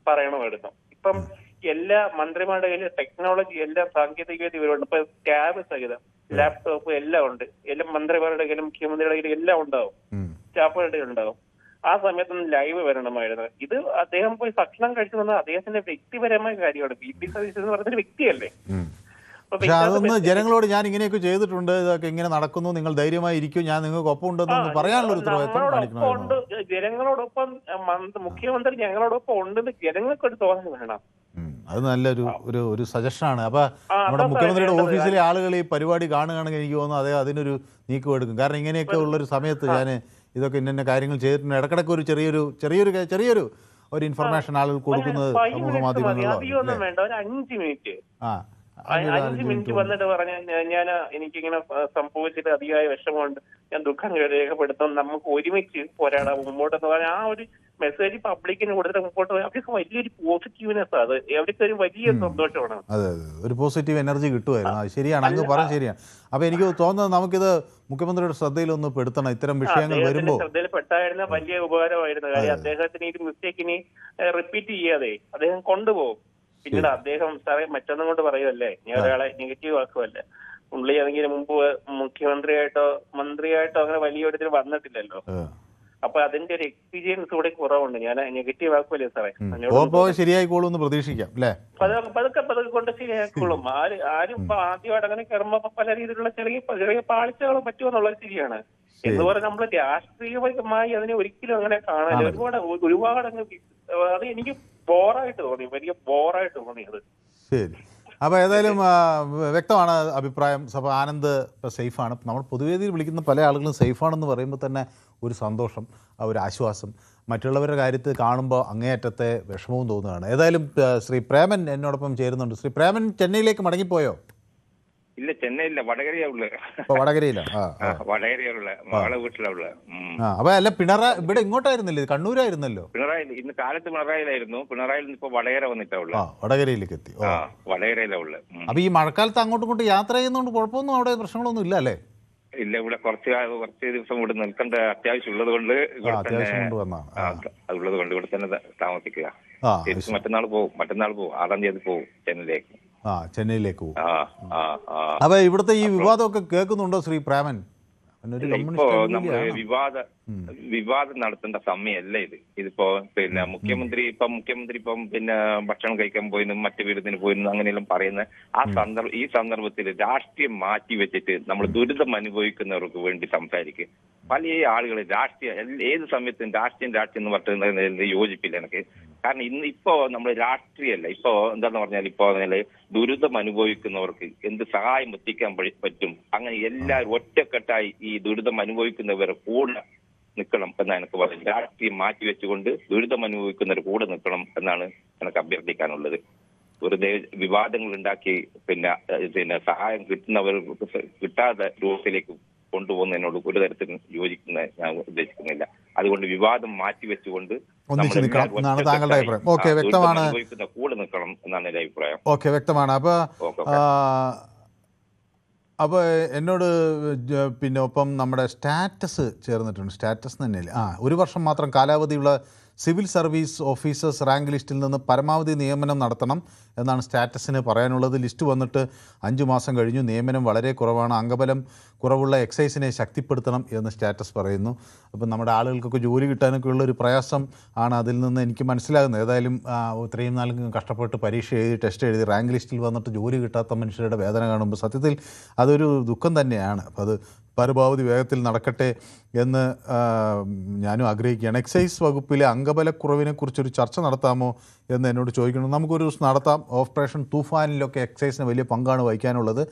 പറയണമായിരുന്നു. ഇപ്പം എല്ലാ മന്ത്രിമാരുടെ കയ്യിൽ ടെക്നോളജി, എല്ലാ സാങ്കേതിക വിദ്യ ഇവരുണ്ട്. ഇപ്പൊ ടാബ് സഹിതം ലാപ്ടോപ്പ് എല്ലാം ഉണ്ട്. എല്ലാ മന്ത്രിമാരുടെ കയ്യിലും മുഖ്യമന്ത്രിയുടെ കയ്യിലും എല്ലാം ഉണ്ടാവും, സ്റ്റാഫുകളുടെ ഉണ്ടാവും. ആ സമയത്തൊന്നും ലൈവ് വരണമായിരുന്നു. ഇത് അദ്ദേഹം പോയി ഭക്ഷണം കഴിച്ചു വന്നത് അദ്ദേഹത്തിന്റെ വ്യക്തിപരമായ കാര്യമാണ്. VD സതീശൻ എന്ന് പറയുന്നൊരു വ്യക്തിയല്ലേ. പക്ഷെ അതൊന്ന് ജനങ്ങളോട് ഞാൻ ഇങ്ങനെയൊക്കെ ചെയ്തിട്ടുണ്ട്, ഇതൊക്കെ ഇങ്ങനെ നടക്കുന്നു, നിങ്ങൾ ധൈര്യമായി ഇരിക്കും, ഞാൻ നിങ്ങൾക്ക് ഒപ്പം ഉണ്ടെന്ന് പറയാനുള്ള ഒരു ഉത്തരവാദിത്വം കാണിക്കണം. ജനങ്ങളോടൊപ്പം മുഖ്യമന്ത്രി ഞങ്ങളോടൊപ്പം ഉണ്ടെന്ന് ജനങ്ങൾക്കൊരു തോന്നൽ വേണം. അത് നല്ലൊരു ഒരു സജഷനാണ്. അപ്പൊ നമ്മുടെ മുഖ്യമന്ത്രിയുടെ ഓഫീസിലെ ആളുകൾ ഈ പരിപാടി കാണുകയാണെങ്കിൽ എനിക്ക് തോന്നുന്നു അതേ അതിനൊരു നീക്കം എടുക്കും. കാരണം ഇങ്ങനെയൊക്കെ ഉള്ളൊരു സമയത്ത് ഞാൻ ഇതൊക്കെ ഇന്ന കാര്യങ്ങൾ ചെയ്തിട്ടുണ്ട്. ഇടക്കിടക്ക് ഒരു ചെറിയൊരു ഒരു ഇൻഫർമേഷൻ ആളുകൾ കൊടുക്കുന്നത് സമൂഹ മാധ്യമങ്ങളിലോ. 5 മിനിറ്റ് വന്നിട്ട് പറഞ്ഞ ഞാൻ എനിക്കിങ്ങനെ സംഭവിച്ചിട്ട് അതിയായ വിഷമമുണ്ട്, ഞാൻ ദുഃഖം രേഖപ്പെടുത്തും, നമുക്ക് ഒരുമിച്ച് പോരാടാം മുമ്പോട്ടെന്ന് പറഞ്ഞാൽ ആ ഒരു മെസ്സേജ് പബ്ലിക്കിന് കൊടുത്തിട്ട് മുമ്പോട്ട് പോയി അവർക്ക് വലിയൊരു പോസിറ്റീവ്നെസ്, അത് അവർക്ക് ഒരു വലിയ സന്തോഷമാണ്. അതെ, ഒരു പോസിറ്റീവ് എനർജി കിട്ടുമായിരുന്നു. ശരിയാണ്, അങ്ങ് പറഞ്ഞ ശരിയാണ്. അപ്പൊ എനിക്ക് തോന്നുന്നത് നമുക്കിത് മുഖ്യമന്ത്രിയുടെ ശ്രദ്ധയിലൊന്ന് പെടുത്തണം. ഇത്തരം വിഷയങ്ങൾ വരുമ്പോൾ ശ്രദ്ധയിൽപ്പെട്ടായിരുന്ന വലിയ ഉപകാരമായിരുന്നു. കാര്യം അദ്ദേഹത്തിന് ഈ മിസ്റ്റേക്കിനി റിപ്പീറ്റ് ചെയ്യാതെ അദ്ദേഹം കൊണ്ടുപോകും. പിന്നീട് അദ്ദേഹം സാറേ മറ്റൊന്നും കൊണ്ട് പറയുമല്ലേ, ഞാൻ ഒരാളെ നെഗറ്റീവ് ആക്കുമല്ലേ. പുള്ളി ആണെങ്കിൽ മുമ്പ് മുഖ്യമന്ത്രിയായിട്ടോ മന്ത്രിയായിട്ടോ അങ്ങനെ വലിയൊരിതിൽ വന്നിട്ടില്ലല്ലോ. അപ്പൊ അതിന്റെ ഒരു എക്സ്പീരിയൻസ് കൂടെ കുറവുണ്ട്. ഞാൻ നെഗറ്റീവ് ആക്കുമല്ലേ സാറേ. ശരിയായിക്കോളും എന്ന് പ്രതീക്ഷിക്കാം അല്ലേ. പതുക്കെ കൊണ്ട് ശരിയായിക്കോളും. ആരും ആദ്യമായിട്ട് അങ്ങനെ കയറുമ്പോ പല രീതിയിലുള്ള ചെറിയ പാളിച്ചകൾ പറ്റുമെന്നുള്ളത് ശരിയാണ്. എന്ന് പറഞ്ഞാൽ നമ്മള് രാഷ്ട്രീയമായി അതിനെ ഒരിക്കലും അങ്ങനെ കാണാൻ ഒരുപാട് അങ്ങ് അത് എനിക്ക് ബോറായിട്ട് തോന്നി, വലിയ ബോറായിട്ട് തോന്നിയത്. ശരി, അപ്പോൾ ഏതായാലും വ്യക്തമാണ് അഭിപ്രായം. അപ്പോൾ ആനന്ദ് ഇപ്പോൾ സേഫാണ്. നമ്മൾ പൊതുവേദിയിൽ വിളിക്കുന്ന പല ആളുകളും സേഫാണെന്ന് പറയുമ്പോൾ തന്നെ ഒരു സന്തോഷം, ഒരു ആശ്വാസം. മറ്റുള്ളവരുടെ കാര്യത്തിൽ കാണുമ്പോൾ അങ്ങേയറ്റത്തെ വിഷമവും തോന്നുകയാണ്. ഏതായാലും ശ്രീ പ്രേമൻ എന്നോടൊപ്പം ചേരുന്നുണ്ട്. ശ്രീ പ്രേമൻ ചെന്നൈയിലേക്ക് മടങ്ങിപ്പോയോ? ഇല്ല, ചെന്നൈയില്ല, വടകരയാ ഉള്ളത്. വടകരയിലാണ്. വടകരയുള്ള മകളെ വീട്ടിലാ ഉള്ളത്. അപ്പൊ അല്ല, പിണറായി ഇവിടെ ഇങ്ങോട്ടായിരുന്നില്ലേ, കണ്ണൂരായിരുന്നല്ലോ? പിണറായി ഇന്ന് കാലത്ത് പിണറായിലായിരുന്നു. പിണറായിൽ ഇപ്പൊ വടകര വന്നിട്ടാ ഉള്ളത്. വടകരയിലേക്ക് എത്തി. വടകരയിലാ ഉള്ളത്. അപ്പൊ ഈ മഴക്കാലത്ത് അങ്ങോട്ടും ഇങ്ങോട്ടും യാത്ര ചെയ്യുന്നതുകൊണ്ട് കുഴപ്പമൊന്നും അവിടെ പ്രശ്നങ്ങളൊന്നും ഇല്ല അല്ലേ? ഇല്ല, ഇവിടെ കുറച്ച് ദിവസം ഇവിടെ നിൽക്കേണ്ട അത്യാവശ്യം ഉള്ളത് കൊണ്ട് ഉള്ളത് കൊണ്ട് ഇവിടെ തന്നെ താമസിക്കുക. മറ്റന്നാൾ പോകും 6-ാം തീയതി പോകും ചെന്നൈയിലേക്ക്. ചെന്നൈയിലേക്ക് പോകും. അപ്പൊ ഇവിടുത്തെ ഈ വിവാദമൊക്കെ കേൾക്കുന്നുണ്ടോ ശ്രീ പ്രേമൻ? ഇപ്പോ നമ്മള് വിവാദം നടത്തേണ്ട സമയമല്ല ഇതിപ്പോ. പിന്നെ മുഖ്യമന്ത്രി ഇപ്പം പിന്നെ ഭക്ഷണം കഴിക്കാൻ പോയിന്നും മറ്റു വിരുന്നിന് പോയിന്നും അങ്ങനെയെല്ലാം പറയുന്ന ഈ സന്ദർഭത്തിൽ രാഷ്ട്രീയം മാറ്റി വെച്ചിട്ട് നമ്മൾ ദുരിതം അനുഭവിക്കുന്നവർക്ക് വേണ്ടി സംസാരിക്കും. പല ആളുകൾ ഏത് സമയത്തും രാഷ്ട്രീയം എന്ന് പറയുന്നത് യോജിപ്പില്ല എനിക്ക്. കാരണം ഇപ്പോ നമ്മൾ രാഷ്ട്രീയമല്ല, ഇപ്പോ എന്താന്ന് പറഞ്ഞാൽ ഇപ്പോ ദുരിതം അനുഭവിക്കുന്നവർക്ക് എന്ത് സഹായം എത്തിക്കാൻ പറ്റും, അങ്ങനെ എല്ലാവരും ഒറ്റക്കെട്ടായി ഈ ദുരിതം അനുഭവിക്കുന്നവരെ കൂടെ നിൽക്കണം എന്നാണ് എനിക്ക് പറയുന്നത്. രാഷ്ട്രീയം മാറ്റിവെച്ചുകൊണ്ട് ദുരിതം അനുഭവിക്കുന്നവർ കൂടെ നിൽക്കണം എന്നാണ് എനിക്ക് അഭ്യർത്ഥിക്കാനുള്ളത്. വെറുതെ വിവാദങ്ങൾ ഉണ്ടാക്കി പിന്നെ സഹായം കിട്ടാതെ രൂപത്തിലേക്ക് കൊണ്ടുപോകുന്നതിനോട് ഒരു തരത്തിൽ യോജിക്കുന്ന ഞാൻ ഉദ്ദേശിക്കുന്നില്ല. അതുകൊണ്ട് വിവാദം മാറ്റിവെച്ചുകൊണ്ട് താങ്കളുടെ അഭിപ്രായം. ഓക്കെ, വ്യക്തമാണ്. കൂടെ നിൽക്കണം എന്നാണ് എന്റെ അഭിപ്രായം. ഓക്കെ, വ്യക്തമാണ്. അപ്പോൾ എന്നോട് പിന്നെ ഒപ്പം നമ്മുടെ സ്റ്റാറ്റസ് ചേർന്നിട്ടുണ്ട്. സ്റ്റാറ്റസ് തന്നെയല്ലേ? 1 വർഷം മാത്രം കാലാവധിയുള്ള സിവിൽ സർവീസ് ഓഫീസേഴ്സ് റാങ്ക് ലിസ്റ്റിൽ നിന്ന് പരമാവധി നിയമനം നടത്തണം എന്നാണ് സ്റ്റാറ്റസിന് പറയാനുള്ളത്. ലിസ്റ്റ് വന്നിട്ട് 5 മാസം കഴിഞ്ഞു, നിയമനം വളരെ കുറവാണ്, അംഗബലം കുറവുള്ള എക്സൈസിനെ ശക്തിപ്പെടുത്തണം എന്ന് സ്റ്റാറ്റസ് പറയുന്നു. അപ്പം നമ്മുടെ ആളുകൾക്കൊക്കെ ജോലി കിട്ടാനൊക്കെ ഉള്ളൊരു പ്രയാസം ആണ് അതിൽ നിന്ന് എനിക്ക് മനസ്സിലാകുന്നത്. ഏതായാലും ഇത്രയും നാൾ കഷ്ടപ്പെട്ട് പരീക്ഷ എഴുതി ടെസ്റ്റ് എഴുതി റാങ്ക് ലിസ്റ്റിൽ വന്നിട്ട് ജോലി കിട്ടാത്ത മനുഷ്യരുടെ വേദന കാണുമ്പോൾ സത്യത്തിൽ അതൊരു ദുഃഖം തന്നെയാണ്. അപ്പം അത് പരമാവധി വേഗത്തിൽ നടക്കട്ടെ എന്ന് ഞാനും ആഗ്രഹിക്കുകയാണ്. എക്സൈസ് വകുപ്പിലെ അംഗബലക്കുറവിനെ കുറിച്ചൊരു ചർച്ച നടത്താമോ എന്ന് എന്നോട് ചോദിക്കണം. നമുക്കൊരു ദിവസം നടത്താം. ഓപ്പറേഷൻ തൂഫാനിലൊക്കെ എക്സൈസിന് വലിയ പങ്കാണ് വഹിക്കാനുള്ളത്.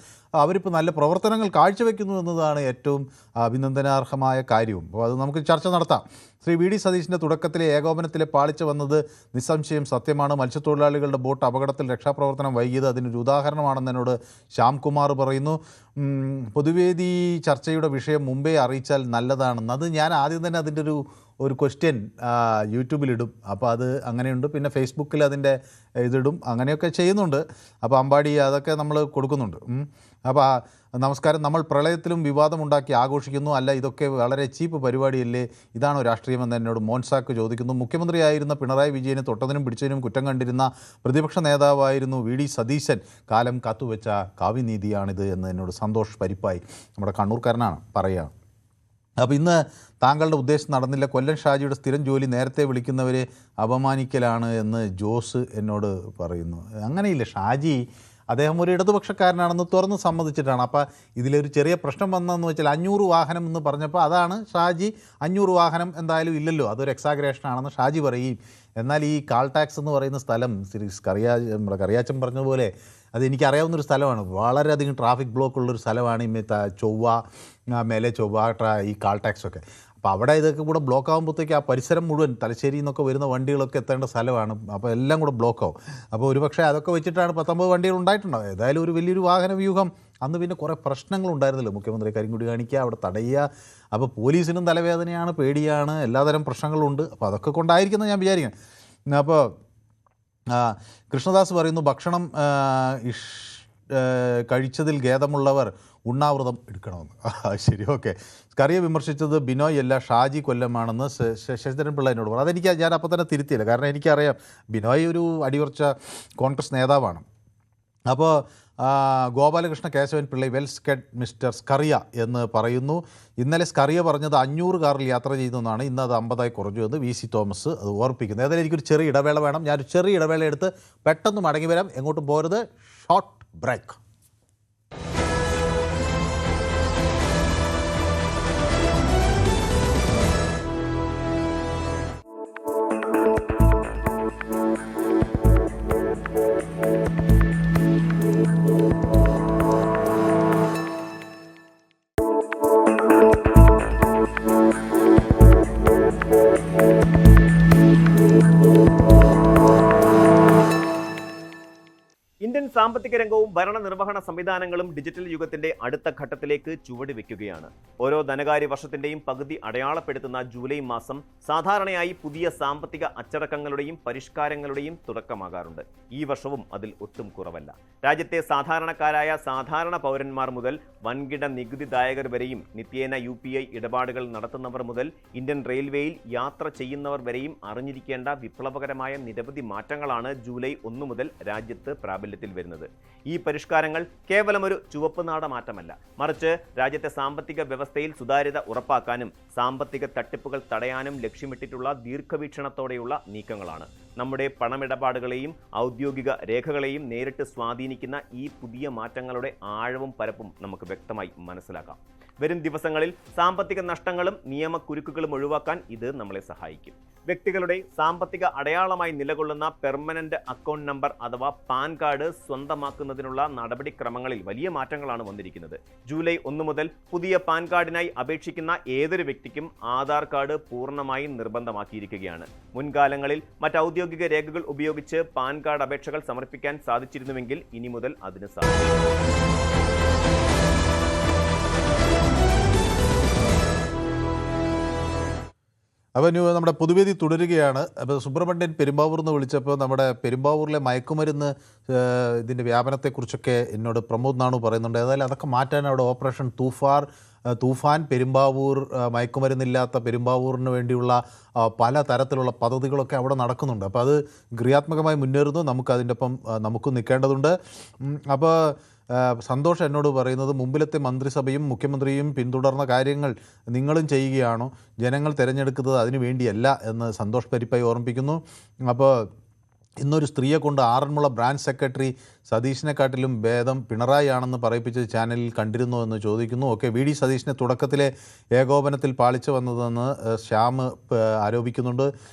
അവരിപ്പോൾ നല്ല പ്രവർത്തനങ്ങൾ കാഴ്ചവെക്കുന്നു എന്നതാണ് ഏറ്റവും അഭിനന്ദനാർഹമായ കാര്യവും. അപ്പോൾ അത് നമുക്ക് ചർച്ച നടത്താം. ശ്രീ വി ഡി സതീശിൻ്റെ തുടക്കത്തിലെ ഏകോപനത്തിലെ പാളിച്ച വന്നത് നിസ്സംശയം സത്യമാണ്. മത്സ്യത്തൊഴിലാളികളുടെ ബോട്ട് അപകടത്തിൽ രക്ഷാപ്രവർത്തനം വൈകിയത് അതിനൊരു ഉദാഹരണമാണെന്ന് എന്നോട് ശ്യാംകുമാർ പറയുന്നു. പൊതുവേദി ചർച്ചയുടെ വിഷയം മുമ്പേ അറിയിച്ചാൽ നല്ലതാണെന്ന്. അത് ഞാൻ ആദ്യം തന്നെ അതിൻ്റെ ഒരു ക്വസ്റ്റ്യൻ യൂട്യൂബിലിടും. അപ്പോൾ അത് അങ്ങനെയുണ്ട്. പിന്നെ ഫേസ്ബുക്കിൽ അതിൻ്റെ ഇതിടും. അങ്ങനെയൊക്കെ ചെയ്യുന്നുണ്ട്. അപ്പോൾ അമ്പാടി അതൊക്കെ നമ്മൾ കൊടുക്കുന്നുണ്ട്. അപ്പോൾ നമസ്കാരം. നമ്മൾ പ്രളയത്തിലും വിവാദമുണ്ടാക്കി ആഘോഷിക്കുന്നു. അല്ല, ഇതൊക്കെ വളരെ ചീപ്പ് പരിപാടിയല്ലേ? ഇതാണോ രാഷ്ട്രീയമെന്ന് എന്നോട് മോൻസാക്ക് ചോദിക്കുന്നു. മുഖ്യമന്ത്രിയായിരുന്ന പിണറായി വിജയനെ തൊട്ടതിനും പിടിച്ചതിനും കുറ്റം കണ്ടിരുന്ന പ്രതിപക്ഷ നേതാവായിരുന്നു വി ഡി സതീശൻ. കാലം കാത്തുവെച്ച കാവ്യനീതിയാണിത് എന്ന് എന്നോട് സന്തോഷ് പരിപ്പായി, നമ്മുടെ കണ്ണൂർക്കാരനാണ്, പറയുകയാണ്. അപ്പോൾ ഇന്ന് താങ്കളുടെ ഉദ്ദേശം നടന്നില്ല. കൊല്ലം ഷാജിയുടെ സ്ഥിരം ജോലി നേരത്തെ വിളിക്കുന്നവരെ അപമാനിക്കലാണ് എന്ന് ജോസ് എന്നോട് പറയുന്നു. അങ്ങനെയില്ല, ഷാജി അദ്ദേഹം ഒരു ഇടതുപക്ഷക്കാരനാണെന്ന് തുറന്ന് സമ്മതിച്ചിട്ടാണ്. അപ്പോൾ ഇതിലൊരു ചെറിയ പ്രശ്നം വന്നതെന്ന് വെച്ചാൽ 500 വാഹനം എന്ന് പറഞ്ഞപ്പോൾ അതാണ് ഷാജി 500 വാഹനം എന്തായാലും ഇല്ലല്ലോ, അതൊരു എക്സാഗ്രേഷനാണെന്ന് ഷാജി പറയും. എന്നാൽ ഈ കാൾ ടാക്സ് എന്ന് പറയുന്ന സ്ഥലം നമ്മുടെ കറിയാച്ചൻ പറഞ്ഞതുപോലെ അതെനിക്കറിയാവുന്നൊരു സ്ഥലമാണ്. വളരെയധികം ട്രാഫിക് ബ്ലോക്ക് ഉള്ളൊരു സ്ഥലമാണ്. മേലെ ചൊവ്വ ഈ കാൾ ടാക്സൊക്കെ. അപ്പോൾ അവിടെ ഇതൊക്കെ കൂടെ ബ്ലോക്ക് ആകുമ്പോഴത്തേക്ക് ആ പരിസരം മുഴുവൻ തലശ്ശേരിയിൽ നിന്നൊക്കെ വരുന്ന വണ്ടികളൊക്കെ എത്തേണ്ട സ്ഥലമാണ്. അപ്പോൾ എല്ലാം കൂടെ ബ്ലോക്കാവും. അപ്പോൾ ഒരുപക്ഷെ അതൊക്കെ വെച്ചിട്ടാണ് 19 വണ്ടികൾ ഉണ്ടായിട്ടുണ്ടാവുക. ഏതായാലും ഒരു വലിയൊരു വാഹന വ്യൂഹം. അന്ന് പിന്നെ കുറേ പ്രശ്നങ്ങളുണ്ടായിരുന്നല്ലോ. മുഖ്യമന്ത്രി കരിങ്കൊടി കാണിക്കുക, അവിടെ തടയുക. അപ്പോൾ പോലീസിനും തലവേദനയാണ്, പേടിയാണ്, എല്ലാതരം പ്രശ്നങ്ങളുണ്ട്. അപ്പോൾ അതൊക്കെ കൊണ്ടായിരിക്കുന്നത് ഞാൻ വിചാരിക്കണം. അപ്പോൾ കൃഷ്ണദാസ് പറയുന്നു, ഭക്ഷണം കഴിച്ചതിൽ ഖേദമുള്ളവർ ഉണ്ണാവൃതം എടുക്കണമെന്ന്. ശരി, ഓക്കെ. കറിയെ വിമർശിച്ചത് ബിനോയ് അല്ല, ഷാജി കൊല്ലമാണെന്ന് ശശിധരൻ പിള്ള എന്നോട് പറഞ്ഞു. ഞാൻ അപ്പോൾ തന്നെ തിരുത്തിയില്ല, കാരണം എനിക്കറിയാം ബിനോയ് ഒരു അടിയുറച്ച കോൺഗ്രസ് നേതാവാണ്. അപ്പോൾ ഗോപാലകൃഷ്ണ കേശവൻ പിള്ളை വെൽ സ്കെഡ് മിസ്റ്റർ സ്കറിയ എന്ന് പറയുന്നു. ഇന്നലെ സ്കറിയ പറഞ്ഞത് 500 കാറിൽ യാത്ര ചെയ്തെന്നാണ്, ഇന്ന് അത് 50 കുറഞ്ഞു എന്ന് വി സി തോമസ് അത് ഓർപ്പിക്കുന്നു. ഏതായാലും എനിക്കൊരു ചെറിയ ഇടവേള വേണം. ഞാനൊരു ചെറിയ ഇടവേള എടുത്ത് പെട്ടെന്ന് മടങ്ങി വരാം. എങ്ങോട്ടും പോരുത്. Short break. സാമ്പത്തിക രംഗവും ഭരണനിർവഹണ സംവിധാനങ്ങളും ഡിജിറ്റൽ യുഗത്തിന്റെ അടുത്ത ഘട്ടത്തിലേക്ക് ചുവടുവെക്കുകയാണ്. ഓരോ ധനകാര്യ വർഷത്തിന്റെയും പകുതി അടയാളപ്പെടുത്തുന്ന ജൂലൈ മാസം സാധാരണയായി പുതിയ സാമ്പത്തിക അച്ചടക്കങ്ങളുടെയും പരിഷ്കാരങ്ങളുടെയും തുടക്കമാകാറുണ്ട്. ഈ വർഷവും അതിൽ ഒട്ടും കുറവല്ല. രാജ്യത്തെ സാധാരണക്കാരായ സാധാരണ പൗരന്മാർ മുതൽ വൻകിട നികുതിദായകർ വരെയും നിത്യേന UPI ഇടപാടുകൾ നടത്തുന്നവർ മുതൽ ഇന്ത്യൻ റെയിൽവേയിൽ യാത്ര ചെയ്യുന്നവർ വരെയും അറിഞ്ഞിരിക്കേണ്ട വിപ്ലവകരമായ നിരവധി മാറ്റങ്ങളാണ് ജൂലൈ 1 മുതൽ രാജ്യത്ത് പ്രാബല്യത്തിൽ വരുന്നത്. ഈ പരിഷ്കാരങ്ങൾ കേവലം ഒരു ചുവപ്പ് നാട മാറ്റമല്ല, മറിച്ച് രാജ്യത്തെ സാമ്പത്തിക വ്യവസ്ഥയിൽ സുതാര്യത ഉറപ്പാക്കാനും സാമ്പത്തിക തട്ടിപ്പുകൾ തടയാനും ലക്ഷ്യമിട്ടിട്ടുള്ള ദീർഘവീക്ഷണത്തോടെയുള്ള നീക്കങ്ങളാണ്. നമ്മുടെ പണമിടപാടുകളെയും ഔദ്യോഗിക രേഖകളെയും നേരിട്ട് സ്വാധീനിക്കുന്ന ഈ പുതിയ മാറ്റങ്ങളുടെ ആഴവും പരപ്പും നമുക്ക് വ്യക്തമായി മനസ്സിലാക്കാം. വരും ദിവസങ്ങളിൽ സാമ്പത്തിക നഷ്ടങ്ങളും നിയമക്കുരുക്കുകളും ഒഴിവാക്കാൻ ഇത് നമ്മളെ സഹായിക്കും. വ്യക്തികളുടെ സാമ്പത്തിക അടയാളമായി നിലകൊള്ളുന്ന പെർമനന്റ് അക്കൗണ്ട് നമ്പർ അഥവാ പാൻ കാർഡ് സ്വന്തമാക്കുന്നതിനുള്ള നടപടിക്രമങ്ങളിൽ വലിയ മാറ്റങ്ങളാണ് വന്നിരിക്കുന്നത്. ജൂലൈ 1 മുതൽ പുതിയ പാൻ കാർഡിനായി അപേക്ഷിക്കുന്ന ഏതൊരു വ്യക്തിക്കും ആധാർ കാർഡ് പൂർണ്ണമായും നിർബന്ധമാക്കിയിരിക്കുകയാണ്. മുൻകാലങ്ങളിൽ മറ്റ് ഔദ്യോഗിക രേഖകൾ ഉപയോഗിച്ച് പാൻ കാർഡ് അപേക്ഷകൾ സമർപ്പിക്കാൻ സാധിച്ചിരുന്നുവെങ്കിൽ ഇനി മുതൽ അതിന് സാധിക്കും. അപ്പോൾ നമ്മുടെ പൊതുവേദി തുടരുകയാണ്. അപ്പോൾ സുബ്രഹ്മണ്യൻ പെരുമ്പാവൂർ എന്ന് വിളിച്ചപ്പോൾ നമ്മുടെ പെരുമ്പാവൂരിലെ മയക്കുമരുന്ന് ഇതിൻ്റെ വ്യാപനത്തെക്കുറിച്ചൊക്കെ എന്നോട് പ്രമോദ് നാണു പറയുന്നുണ്ട്. ഏതായാലും അതൊക്കെ മാറ്റാൻ അവിടെ ഓപ്പറേഷൻ തൂഫാൻ പെരുമ്പാവൂർ, മയക്കുമരുന്നില്ലാത്ത പെരുമ്പാവൂരിന് വേണ്ടിയുള്ള പല തരത്തിലുള്ള പദ്ധതികളൊക്കെ അവിടെ നടക്കുന്നുണ്ട്. അപ്പോൾ അത് ക്രിയാത്മകമായി മുന്നേറുന്നു. നമുക്കതിൻ്റെ ഒപ്പം നമുക്കും നിൽക്കേണ്ടതുണ്ട്. അപ്പോൾ സന്തോഷ് എന്നോട് പറയുന്നത് മുമ്പിലത്തെ മന്ത്രിസഭയും മുഖ്യമന്ത്രിയും പിന്തുടർന്ന കാര്യങ്ങൾ നിങ്ങളും ചെയ്യുകയാണോ, ജനങ്ങൾ തിരഞ്ഞെടുക്കുന്നത് അതിനു വേണ്ടിയല്ല എന്ന് സന്തോഷ് പരിപ്പായി ഓർമ്മിപ്പിക്കുന്നു. അപ്പോൾ ഇന്നൊരു സ്ത്രീയെ കൊണ്ട് ആറന്മുള ബ്രാഞ്ച് സെക്രട്ടറി സതീഷിനെക്കാട്ടിലും ഭേദം പിണറായി ആണെന്ന് പറയിപ്പിച്ച് ചാനലിൽ കണ്ടിരുന്നു എന്ന് ചോദിക്കുന്നു. ഒക്കെ വി ഡി സതീഷിനെ തുടക്കത്തിലെ ഏകോപനത്തിൽ പാളിച്ച വന്നതെന്ന് ശ്യാം ആരോപിക്കുന്നുണ്ട്.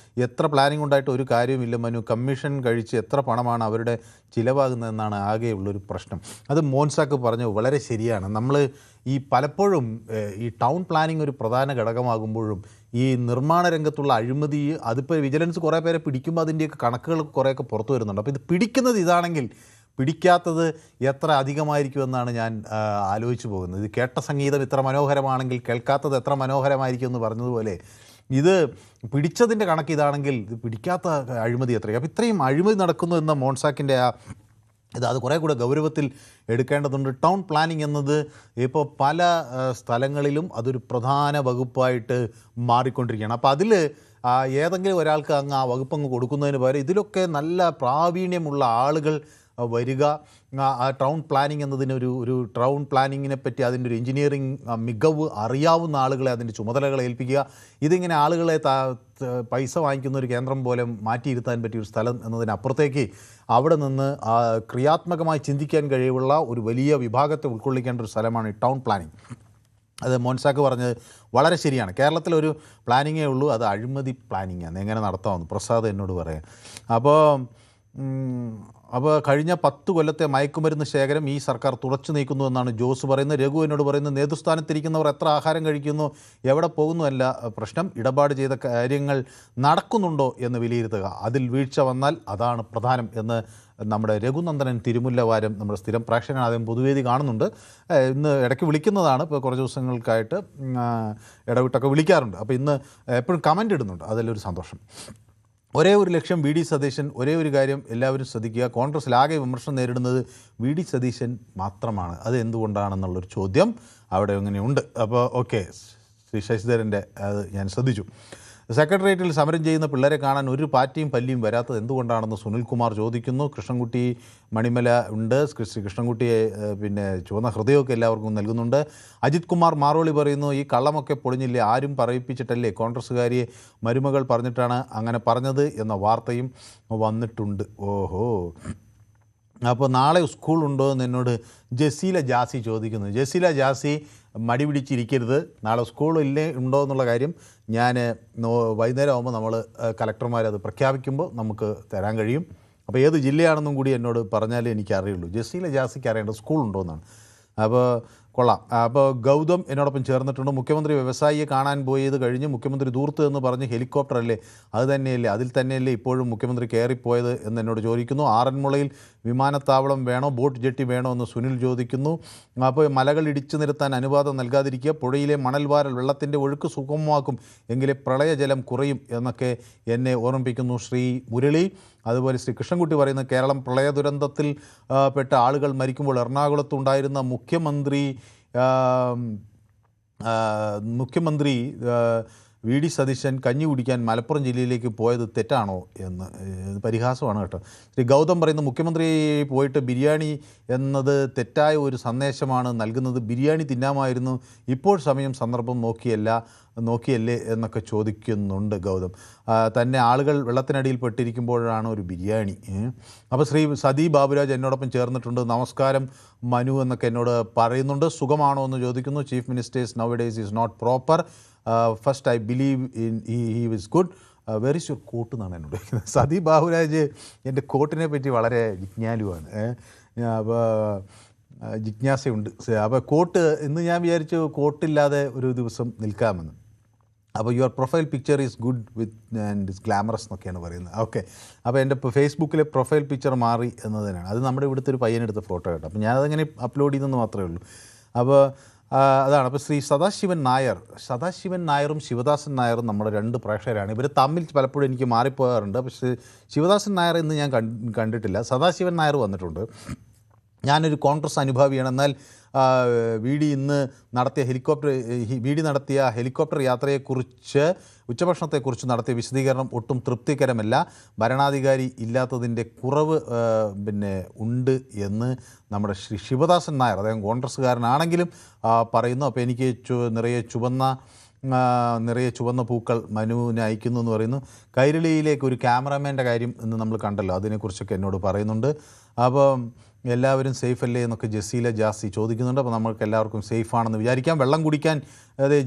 എത്ര പ്ലാനിംഗ് ഉണ്ടായിട്ട് ഒരു കാര്യവുമില്ല മനു, കമ്മീഷൻ കഴിച്ച് എത്ര പണമാണ് അവരുടെ ചിലവാകുന്നതെന്നാണ് ആകെയുള്ളൊരു പ്രശ്നം. അത് മോൻസാക്ക് പറഞ്ഞു വളരെ ശരിയാണ്. നമ്മൾ ഈ പലപ്പോഴും ഈ ടൗൺ പ്ലാനിംഗ് ഒരു പ്രധാന ഘടകമാകുമ്പോഴും ഈ നിർമ്മാണ രംഗത്തുള്ള അഴിമതി, അതിപ്പോൾ വിജിലൻസ് കുറേ പേരെ പിടിക്കുമ്പോൾ അതിൻ്റെയൊക്കെ കണക്കുകൾ കുറേയൊക്കെ പുറത്തു വരുന്നുണ്ട്. അപ്പോൾ ഇത് പിടിക്കുന്നത് ഇതാണെങ്കിൽ പിടിക്കാത്തത് എത്ര അധികമായിരിക്കുമെന്നാണ് ഞാൻ ആലോചിച്ചു പോകുന്നത്. ഇത് കേട്ട സംഗീതം ഇത്ര മനോഹരമാണെങ്കിൽ കേൾക്കാത്തത് എത്ര മനോഹരമായിരിക്കും എന്ന് പറഞ്ഞതുപോലെ ഇത് പിടിച്ചതിൻ്റെ കണക്ക് ഇതാണെങ്കിൽ ഇത് പിടിക്കാത്ത അഴിമതി എത്രയും. അപ്പോൾ ഇത്രയും അഴിമതി നടക്കുന്നു എന്ന മോൺസാക്കിൻ്റെ അത് കുറേ കൂടെ ഗൗരവത്തിൽ എടുക്കേണ്ടതുണ്ട്. ടൗൺ പ്ലാനിംഗ് എന്നത് ഇപ്പോൾ പല സ്ഥലങ്ങളിലും അതൊരു പ്രധാന വകുപ്പായിട്ട് മാറിക്കൊണ്ടിരിക്കുകയാണ്. അപ്പോൾ അതിൽ ഏതെങ്കിലും ഒരാൾക്ക് അങ്ങ് ആ വകുപ്പങ്ങ് കൊടുക്കുന്നതിന് പകരം ഇതിലൊക്കെ നല്ല പ്രാവീണ്യമുള്ള ആളുകൾ വരിക, ആ ടൗൺ പ്ലാനിംഗ് എന്നതിനൊരു ടൗൺ പ്ലാനിങ്ങിനെ പറ്റി അതിൻ്റെ ഒരു എഞ്ചിനീയറിംഗ് മികവ് അറിയാവുന്ന ആളുകളെ അതിൻ്റെ ചുമതലകളെ ഏൽപ്പിക്കുക. ഇതിങ്ങനെ ആളുകളെ പൈസ വാങ്ങിക്കുന്ന ഒരു കേന്ദ്രം പോലെ മാറ്റിയിരുത്താൻ പറ്റിയ ഒരു സ്ഥലം എന്നതിനപ്പുറത്തേക്ക് അവിടെ നിന്ന് ക്രിയാത്മകമായി ചിന്തിക്കാൻ കഴിവുള്ള ഒരു വലിയ വിഭാഗത്തെ ഉൾക്കൊള്ളിക്കേണ്ട ഒരു സ്ഥലമാണ് ഈ ടൗൺ പ്ലാനിംഗ്. അത് മോൻസാക്ക് പറഞ്ഞത് വളരെ ശരിയാണ്. കേരളത്തിലൊരു പ്ലാനിങ്ങേ ഉള്ളൂ, അത് അഴിമതി പ്ലാനിങ്ങാണ്. എങ്ങനെ നടത്താമെന്ന് പ്രസാദ് എന്നോട് പറയാം. അപ്പോൾ കഴിഞ്ഞ 10 കൊല്ലത്തെ മയക്കുമരുന്ന് ശേഖരം ഈ സർക്കാർ തുടച്ചു നീക്കുന്നു എന്നാണ് ജോസ് പറയുന്നത്. രഘു എന്നോട് പറയുന്നത് നേതൃസ്ഥാനത്തിരിക്കുന്നവർ എത്ര ആഹാരം കഴിക്കുന്നു, എവിടെ പോകുന്നു അല്ല പ്രശ്നം, ഇടപാട് ചെയ്ത കാര്യങ്ങൾ നടക്കുന്നുണ്ടോ എന്ന് വിലയിരുത്തുക, അതിൽ വീഴ്ച വന്നാൽ അതാണ് പ്രധാനം എന്ന് നമ്മുടെ രഘുനന്ദനൻ തിരുമുല്ലവാരം നമ്മുടെ സ്ഥിരം പ്രേക്ഷകനാണ്. അദ്ദേഹം പൊതുവേദി കാണുന്നുണ്ട്. ഇന്ന് ഇടയ്ക്ക് വിളിക്കുന്നതാണ്, ഇപ്പോൾ കുറച്ച് ദിവസങ്ങൾക്കായിട്ട് ഇടവിട്ടൊക്കെ വിളിക്കാറുണ്ട്. അപ്പോൾ ഇന്ന് എപ്പോഴും കമൻ്റ് ഇടുന്നുണ്ട്, അതിലൊരു സന്തോഷം. ഒരേ ഒരു ലക്ഷ്യം വി ഡി സതീശൻ, ഒരേ ഒരു കാര്യം എല്ലാവരും ശ്രദ്ധിക്കുക, കോൺഗ്രസ്സിലാകെ വിമർശനം നേരിടുന്നത് വി ഡി സതീശൻ മാത്രമാണ്. അത് എന്തുകൊണ്ടാണെന്നുള്ളൊരു ചോദ്യം അവിടെ ഇങ്ങനെയുണ്ട്. അപ്പോൾ ഓക്കെ, ശ്രീ ശശിധരൻ്റെ അത് ഞാൻ ശ്രദ്ധിച്ചു. സെക്രട്ടേറിയറ്റിൽ സമരം ചെയ്യുന്ന പിള്ളേരെ കാണാൻ ഒരു പാറ്റിയും പല്ലിയും വരാത്തത് എന്തുകൊണ്ടാണെന്ന് സുനിൽകുമാർ ചോദിക്കുന്നു. കൃഷ്ണൻകുട്ടി മണിമല ഉണ്ട്, ശ്രീ കൃഷ്ണൻകുട്ടിയെ പിന്നെ ചുവന്ന ഹൃദയമൊക്കെ എല്ലാവർക്കും നൽകുന്നുണ്ട്. അജിത് കുമാർ മാറോളി പറയുന്നു, ഈ കള്ളമൊക്കെ പൊളിഞ്ഞില്ലേ, ആരും പറയിപ്പിച്ചിട്ടല്ലേ, കോൺഗ്രസ്സുകാരിയെ മരുമകൾ പറഞ്ഞിട്ടാണ് അങ്ങനെ പറഞ്ഞത് എന്ന വാർത്തയും വന്നിട്ടുണ്ട്. ഓഹോ, അപ്പോൾ നാളെ സ്കൂളുണ്ടോ എന്ന് എന്നോട് ജസീല ജാസി ചോദിക്കുന്നു. ജസീല ജാസി മടി പിടിച്ചിരിക്കരുത്, നാളെ സ്കൂളില്ലേ ഉണ്ടോ എന്നുള്ള കാര്യം ഞാൻ വൈകുന്നേരം ആകുമ്പോൾ നമ്മൾ കലക്ടർമാരത് പ്രഖ്യാപിക്കുമ്പോൾ നമുക്ക് തരാൻ കഴിയും. അപ്പോൾ ഏത് ജില്ലയാണെന്നും കൂടി എന്നോട് പറഞ്ഞാലേ എനിക്കറിയുള്ളൂ. ജസീല ജാസിക്ക് അറിയേണ്ടത് സ്കൂളുണ്ടോ എന്നാണ്. അപ്പോൾ കൊള്ളാം. അപ്പോൾ ഗൗതം എന്നോടൊപ്പം ചേർന്നിട്ടുണ്ട്. മുഖ്യമന്ത്രി വ്യവസായിയെ കാണാൻ പോയത് കഴിഞ്ഞ് മുഖ്യമന്ത്രി ദൂർത്ത് എന്ന് പറഞ്ഞ് ഹെലികോപ്റ്റർ അല്ലേ, അത് തന്നെയല്ലേ, അതിൽ തന്നെയല്ലേ ഇപ്പോഴും മുഖ്യമന്ത്രി കയറിപ്പോയത് എന്ന് എന്നോട് ചോദിക്കുന്നു. ആറന്മുളയിൽ വിമാനത്താവളം വേണോ ബോട്ട് ജെട്ടി വേണോ എന്ന് സുനിൽ ചോദിക്കുന്നു. അപ്പോൾ മലകൾ ഇടിച്ചു നിരത്താൻ അനുവാദം നൽകാതിരിക്കുക, പുഴയിലെ മണൽവാരൽ വെള്ളത്തിൻ്റെ ഒഴുക്ക് സുഗമമാക്കും എങ്കിലേ പ്രളയജലം കുറയും എന്നൊക്കെ എന്നെ ഓർമ്മിപ്പിക്കുന്നു ശ്രീ മുരളി. അതുപോലെ ശ്രീ കൃഷ്ണൻകുട്ടി പറയുന്നത് കേരളം പ്രളയ ദുരന്തത്തിൽ പെട്ട ആളുകൾ മരിക്കുമ്പോൾ എറണാകുളത്തുണ്ടായിരുന്ന മുഖ്യമന്ത്രി വി ഡി സതീശൻ കഞ്ഞി കുടിക്കാൻ മലപ്പുറം ജില്ലയിലേക്ക് പോയത് തെറ്റാണോ എന്ന് പരിഹാസമാണ് കേട്ടോ. ശ്രീ ഗൗതം പറയുന്നത് മുഖ്യമന്ത്രി പോയിട്ട് ബിരിയാണി എന്നത് തെറ്റായ ഒരു സന്ദേശമാണ് നൽകുന്നത്, ബിരിയാണി തിന്നാമായിരുന്നു, ഇപ്പോൾ സമയം സന്ദർഭം നോക്കിയല്ലേ എന്നൊക്കെ ചോദിക്കുന്നുണ്ട് ഗൗതം. തന്നെ ആളുകൾ വെള്ളത്തിനടിയിൽ പെട്ടിരിക്കുമ്പോഴാണ് ഒരു ബിരിയാണി. അപ്പോൾ ശ്രീ സതി ബാബുരാജ് എന്നോടൊപ്പം ചേർന്നിട്ടുണ്ട്. നമസ്കാരം മനു എന്നൊക്കെ എന്നോട് പറയുന്നുണ്ട്. സുഖമാണോ എന്ന് ചോദിക്കുന്നു. Chief ministers now days is not proper. First I believe in he is good. Very sure court എന്നാണ് എന്നോട് ചോദിക്കുന്നത്. സതി ബാബുരാജ് എൻ്റെ കോട്ടിനെ പറ്റി വളരെ ജിജ്ഞാലുവാണ്. അപ്പോൾ ജിജ്ഞാസയുണ്ട്. അപ്പോൾ കോട്ട് ഇന്ന് ഞാൻ വിചാരിച്ചു കോട്ടില്ലാതെ ഒരു ദിവസം നിൽക്കാമെന്ന്. അപ്പോൾ your profile picture is good with and is glamorous എന്നൊക്കെയാണ് പറയുന്നത്. ഓക്കെ, അപ്പോൾ എൻ്റെ ഫേസ്ബുക്കിലെ പ്രൊഫൈൽ പിക്ചർ മാറി എന്നതിനാണ്. അത് നമ്മുടെ ഇവിടുത്തെ ഒരു പയ്യനെടുത്ത ഫോട്ടോ കേട്ടോ. അപ്പോൾ ഞാനതങ്ങനെ അപ്ലോഡ് ചെയ്തെന്ന് മാത്രമേ ഉള്ളൂ. അപ്പോൾ അതാണ്. അപ്പോൾ ശ്രീ സദാശിവൻ നായറും ശിവദാസൻ നായറും നമ്മുടെ രണ്ട് പ്രേക്ഷകരാണ്. ഇവർ തമ്മിൽ പലപ്പോഴും എനിക്ക് മാറിപ്പോകാറുണ്ട്. പക്ഷേ ശിവദാസൻ നായർ ഇന്ന് ഞാൻ കണ്ടിട്ടില്ല. സദാശിവൻ നായർ വന്നിട്ടുണ്ട്. ഞാനൊരു കോൺഗ്രസ് അനുഭാവിയാണ്. എന്നാൽ വി ഡി നടത്തിയ ഹെലികോപ്റ്റർ യാത്രയെക്കുറിച്ച് ഉച്ചഭക്ഷണത്തെക്കുറിച്ച് നടത്തിയ വിശദീകരണം ഒട്ടും തൃപ്തികരമല്ല. ഭരണാധികാരി ഇല്ലാത്തതിൻ്റെ കുറവ് ഉണ്ട് എന്ന് നമ്മുടെ ശ്രീ ശിവദാസൻ നായർ, അദ്ദേഹം കോൺഗ്രസ്സുകാരനാണെങ്കിലും പറയുന്നു. അപ്പോൾ എനിക്ക് നിറയെ ചുവന്ന പൂക്കൾ മനുവിനെ അയക്കുന്നു എന്ന് പറയുന്നു. കൈരളിയിലേക്ക് ഒരു ക്യാമറാമാൻ്റെ കാര്യം ഇന്ന് നമ്മൾ കണ്ടല്ലോ, അതിനെക്കുറിച്ചൊക്കെ എന്നോട് പറയുന്നുണ്ട്. അപ്പം എല്ലാവരും സേഫ് അല്ലേ എന്നൊക്കെ ജസീല ജാസി ചോദിക്കുന്നുണ്ട്. അപ്പോൾ നമ്മൾക്ക് എല്ലാവർക്കും സേഫാണെന്ന് വിചാരിക്കാം. വെള്ളം കുടിക്കാൻ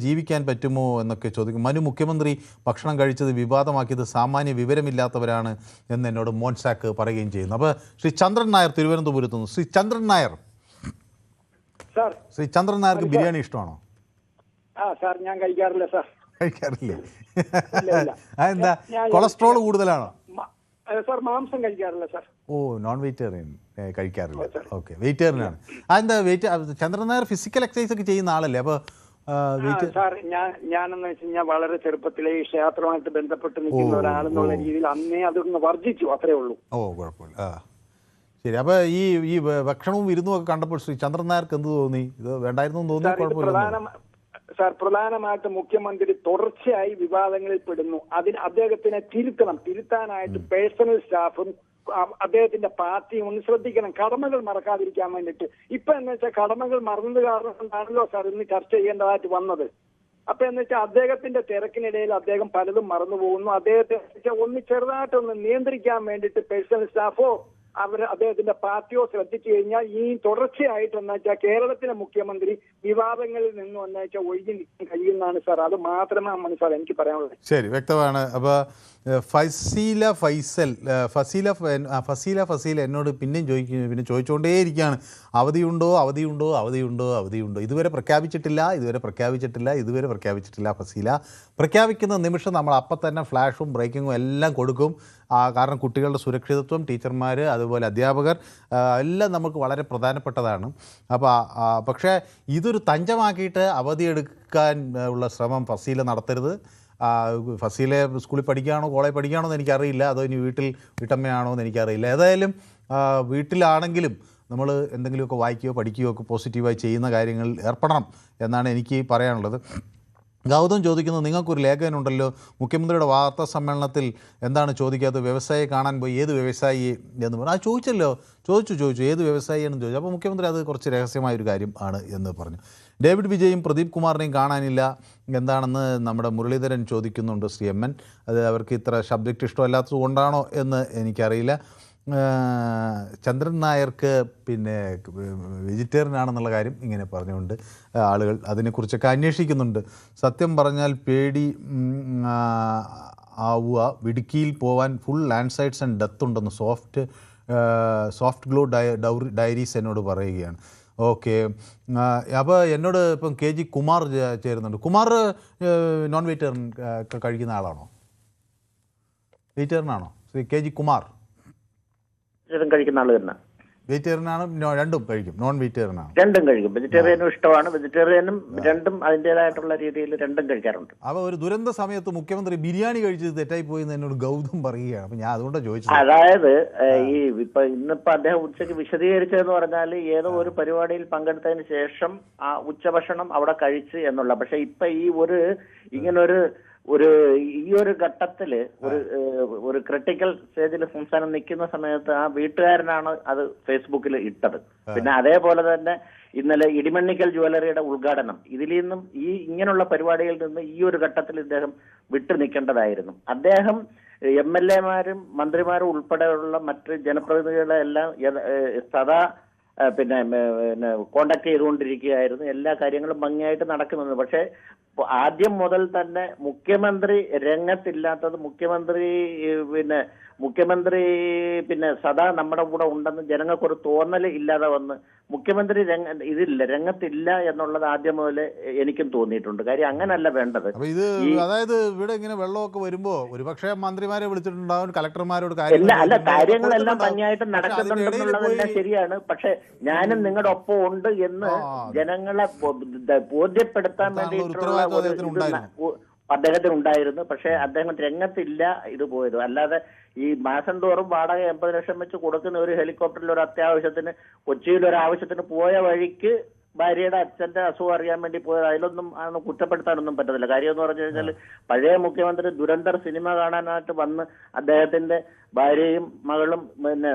ജീവിക്കാൻ പറ്റുമോ എന്നൊക്കെ ചോദിക്കും. മനു മുഖ്യമന്ത്രി ഭക്ഷണം കഴിച്ചത് വിവാദമാക്കിയത് സാമാന്യ വിവരമില്ലാത്തവരാണ് എന്ന് എന്നോട് മോൻസാക്ക് പറയുകയും ചെയ്യുന്നു. അപ്പോൾ ശ്രീ ചന്ദ്രൻ നായർ തിരുവനന്തപുരത്തുനിന്ന്. ശ്രീ ചന്ദ്രൻ നായർക്ക് ബിരിയാണി ഇഷ്ടമാണോ? സാർ ഞാൻ കഴിക്കാറില്ല സാർ. കഴിക്കാറില്ലേ? അതെന്താ, കൊളസ്ട്രോൾ കൂടുതലാണോ? സാർ മാംസം കഴിക്കാറില്ല സാർ. ഓ, നോൺ വെജിറ്റേറിയൻ കഴിക്കാറില്ല. ഓക്കെ, വെജിറ്റേറിയനാണ്. അതെന്താ ചന്ദ്രൻ നായർ ഫിസിക്കൽ എക്സസൈസ് ഒക്കെ ചെയ്യുന്ന ആളല്ലേ? അപ്പോൾ സാർ ഞാനെന്ന് വെച്ച് കഴിഞ്ഞാൽ വളരെ ചെറുപ്പത്തിലെ ഈ ക്ഷേത്രമായിട്ട് ബന്ധപ്പെട്ട് നിൽക്കുന്ന ഒരാളെന്നുള്ള രീതിയിൽ അന്നേ അതൊന്ന് വർജിച്ചു, അത്രേ ഉള്ളൂ. ഓ, കുഴപ്പമില്ല. ശരി. അപ്പോൾ ഈ ഭക്ഷണവും വിരുന്നും ഒക്കെ കണ്ടപ്പോൾ ശ്രീ ചന്ദ്രൻ നായർക്ക് എന്ത് തോന്നി? ഇത് വേണ്ടായിരുന്നു തോന്നി? കുഴപ്പമില്ല സാർ. പ്രധാനമായിട്ട് മുഖ്യമന്ത്രി തുടർച്ചയായി വിവാദങ്ങളിൽ പെടുന്നു. അദ്ദേഹത്തിനെ തിരുത്താനായിട്ട് പേഴ്സണൽ സ്റ്റാഫും അദ്ദേഹത്തിന്റെ പാർട്ടിയും ഒന്ന് ശ്രദ്ധിക്കണം, കടമകൾ മറക്കാതിരിക്കാൻ വേണ്ടിയിട്ട്. ഇപ്പൊ എന്ന് വെച്ചാൽ കടമകൾ മറന്നത് കാരണം കൊണ്ടാണല്ലോ സാർ ഇന്ന് ചർച്ച ചെയ്യേണ്ടതായിട്ട് വന്നത്. അപ്പൊ എന്ന് വെച്ചാൽ അദ്ദേഹത്തിന്റെ തിരക്കിനിടയിൽ അദ്ദേഹം പലതും മറന്നു പോകുന്നു. അദ്ദേഹത്തെ ഒന്ന് ചെറുതായിട്ടൊന്ന് നിയന്ത്രിക്കാൻ വേണ്ടിയിട്ട് പേഴ്സണൽ സ്റ്റാഫോ അദ്ദേഹത്തിന്റെ പാർട്ടിയോ ശ്രദ്ധിച്ചു കഴിഞ്ഞാൽ ഈ തുടർച്ചയായിട്ട് എന്ന് വെച്ചാൽ കേരളത്തിലെ മുഖ്യമന്ത്രി വിവാദങ്ങളിൽ നിന്നും എന്ന് വെച്ചാൽ ഒഴിഞ്ഞു നിൽക്കാൻ കഴിയുന്നതാണ് സാർ. അത് മാത്രമാണ് സാർ എനിക്ക് പറയാനുള്ളത്. ശരി, വ്യക്തമാണ്. അപ്പോൾ ഫസീല ഫസീല എന്നോട് പിന്നെയും ചോദിച്ചുകൊണ്ടേയിരിക്കുകയാണ്, അവധിയുണ്ടോ? ഇതുവരെ പ്രഖ്യാപിച്ചിട്ടില്ല. ഫസീല പ്രഖ്യാപിക്കുന്ന നിമിഷം നമ്മൾ അപ്പം തന്നെ ഫ്ലാഷും ബ്രേക്കിങ്ങും എല്ലാം കൊടുക്കും. കാരണം കുട്ടികളുടെ സുരക്ഷിതത്വം, ടീച്ചർമാർ, അതുപോലെ അധ്യാപകർ എല്ലാം നമുക്ക് വളരെ പ്രധാനപ്പെട്ടതാണ്. പക്ഷേ ഇതൊരു തഞ്ചമാക്കിയിട്ട് അവധിയെടുക്കാൻ ഉള്ള ശ്രമം ഫസീല നടത്തരുത്. ഫസീലെ സ്കൂളിൽ പഠിക്കുകയാണോ കോളേജ് പഠിക്കുകയാണോ എന്ന് എനിക്കറിയില്ല, അതോ ഇനി വീട്ടമ്മയാണോ എന്ന് എനിക്കറിയില്ല. ഏതായാലും വീട്ടിലാണെങ്കിലും നമ്മൾ എന്തെങ്കിലുമൊക്കെ വായിക്കുകയോ പഠിക്കുകയോ ഒക്കെ പോസിറ്റീവായി ചെയ്യുന്ന കാര്യങ്ങളിൽ ഏർപ്പെടണം എന്നാണ് എനിക്ക് പറയാനുള്ളത്. ഗൗതം ചോദിക്കുന്നത്, നിങ്ങൾക്കൊരു ലേഖകനുണ്ടല്ലോ മുഖ്യമന്ത്രിയുടെ വാർത്താ സമ്മേളനത്തിൽ എന്താണ് ചോദിക്കാത്തത്? വ്യവസായിയെ കാണാൻ പോയി, ഏത് വ്യവസായി എന്ന് പറഞ്ഞു. ചോദിച്ചു ഏത് വ്യവസായിയാണെന്ന് ചോദിച്ചു. അപ്പോൾ മുഖ്യമന്ത്രി അത് കുറച്ച് രഹസ്യമായൊരു കാര്യം ആണ് എന്ന് പറഞ്ഞു. ഡേവിഡ് വിജയും പ്രദീപ് കുമാറിനെയും കാണാനില്ല എന്താണെന്ന് നമ്മുടെ മുരളീധരൻ ചോദിക്കുന്നുണ്ട്. ശ്രീ എം എൻ, അത് അവർക്ക് ഇത്ര സബ്ജക്റ്റ് ഇഷ്ടമല്ലാത്തത് കൊണ്ടാണോ എന്ന് എനിക്കറിയില്ല. ചന്ദ്രൻ നായർക്ക് വെജിറ്റേറിയൻ ആണെന്നുള്ള കാര്യം ഇങ്ങനെ പറഞ്ഞുകൊണ്ട് ആളുകൾ അതിനെക്കുറിച്ചൊക്കെ അന്വേഷിക്കുന്നുണ്ട്. സത്യം പറഞ്ഞാൽ പേടി ആവുക, ഇടുക്കിയിൽ പോവാൻ full land sides and death ഉണ്ടെന്ന് സോഫ്റ്റ് സോഫ്റ്റ് ഗ്ലോ ഡയറീസ് എന്നോട് പറയുകയാണ്. ഓക്കെ, അപ്പോൾ എന്നോട് ഇപ്പം KG കുമാർ ചേരുന്നുണ്ട്. കുമാർ നോൺ വെജിറ്റേറിയൻ കഴിക്കുന്ന ആളാണോ, വെജിറ്റേറിയൻ ആണോ? ശ്രീ KG കുമാർ കഴിക്കുന്ന ആള് തന്നെ. വെജിറ്റേറിയൻ ആണ്? രണ്ടും കഴിക്കും? നോൺ വെജിറ്റേറിയൻ ആണ്? രണ്ടും കഴിക്കും. വെജിറ്റേറിയനും ഇഷ്ടമാണ്, വെജിറ്റേറിയനും രണ്ടും അതിൻ്റെതായിട്ടുള്ള രീതിയിൽ രണ്ടും കഴിക്കാറുണ്ട്. അപ്പോൾ ഒരു ദുരന്ത സമയത്ത് മുഖ്യമന്ത്രി ബിരിയാണി കഴിച്ചത് തെറ്റായി പോയി എന്ന് എന്നോട് ഗൗതം പറയുകയാണ്. അപ്പം ഞാൻ അതുകൊണ്ടാണ് ചോദിച്ചത്. അതായത് ഇന്നിപ്പോ അദ്ദേഹം ഉച്ചയ്ക്ക് വിശദീകരിച്ചതെന്ന് പറഞ്ഞാൽ ഏതോ ഒരു പരിപാടിയിൽ പങ്കെടുത്തതിന് ശേഷം ആ ഉച്ചഭക്ഷണം അവിടെ കഴിച്ച് എന്നുള്ള. പക്ഷെ ഇപ്പൊ ഇങ്ങനൊരു ഈ ഒരു ഘട്ടത്തില് ഒരു ക്രിട്ടിക്കൽ സ്റ്റേജിൽ സംസ്ഥാനം നിൽക്കുന്ന സമയത്ത് ആ വീട്ടുകാരനാണ് അത് ഫേസ്ബുക്കിൽ ഇട്ടത്. പിന്നെ അതേപോലെ തന്നെ ഇന്നലെ ഇടിമണ്ണിക്കൽ ജ്വല്ലറിയുടെ ഉദ്ഘാടനം, ഇതിൽ നിന്നും ഇങ്ങനെയുള്ള പരിപാടികളിൽ നിന്ന് ഈ ഒരു ഘട്ടത്തിൽ ഇദ്ദേഹം വിട്ടു നിൽക്കേണ്ടതായിരുന്നു. അദ്ദേഹം MLA-മാരും മന്ത്രിമാരും ഉൾപ്പെടെയുള്ള മറ്റ് ജനപ്രതിനിധികളെ എല്ലാം സദാ പിന്നെ കോണ്ടാക്ട് ചെയ്തുകൊണ്ടിരിക്കുകയായിരുന്നു. എല്ലാ കാര്യങ്ങളും ഭംഗിയായിട്ട് നടക്കുന്നുണ്ട്. പക്ഷെ ആദ്യം മുതൽ തന്നെ മുഖ്യമന്ത്രി രംഗത്തില്ലാത്തത്, മുഖ്യമന്ത്രി പിന്നെ സദാ നമ്മുടെ കൂടെ ഉണ്ടെന്ന് ജനങ്ങൾക്കൊരു തോന്നൽ ഇല്ലാതെ വന്ന് മുഖ്യമന്ത്രി രംഗത്തില്ല എന്നുള്ളത് ആദ്യം മുതൽ എനിക്കും തോന്നിയിട്ടുണ്ട്. കാര്യം അങ്ങനല്ല വേണ്ടത്. അതായത് ഇവിടെ ഇങ്ങനെ വെള്ളമൊക്കെ വരുമ്പോ ഒരുപക്ഷെ മന്ത്രിമാരെ വിളിച്ചിട്ടുണ്ടാവും, കളക്ടർമാരോട് കാര്യങ്ങളെല്ലാം ഭംഗിയായിട്ട് നടക്കുന്നുണ്ടെന്നുള്ളതെല്ലാം ശരിയാണ്. പക്ഷെ ഞാനും നിങ്ങളുടെ ഒപ്പം ഉണ്ട് എന്ന് ജനങ്ങളെ ബോധ്യപ്പെടുത്താൻ വേണ്ടിയിട്ടുള്ള അദ്ദേഹത്തിന് ഉണ്ടായിരുന്നു. പക്ഷെ അദ്ദേഹം രംഗത്തില്ല ഇത് പോയത്. അല്ലാതെ ഈ മാസം തോറും വാടക 80 ലക്ഷം വെച്ച് കൊടുക്കുന്ന ഒരു ഹെലികോപ്റ്ററിൽ ഒരു അത്യാവശ്യത്തിന് കൊച്ചിയിൽ ഒരു ആവശ്യത്തിന് പോയ വഴിക്ക് ഭാര്യയുടെ അച്ഛന്റെ അസുഖം അറിയാൻ വേണ്ടി പോയത്, അതിലൊന്നും കുറ്റപ്പെടുത്താനൊന്നും പറ്റത്തില്ല. കാര്യം എന്ന് പറഞ്ഞു കഴിഞ്ഞാൽ പഴയ മുഖ്യമന്ത്രി ദുരന്തർ സിനിമ കാണാനായിട്ട് വന്ന് അദ്ദേഹത്തിന്റെ ഭാര്യയും മകളും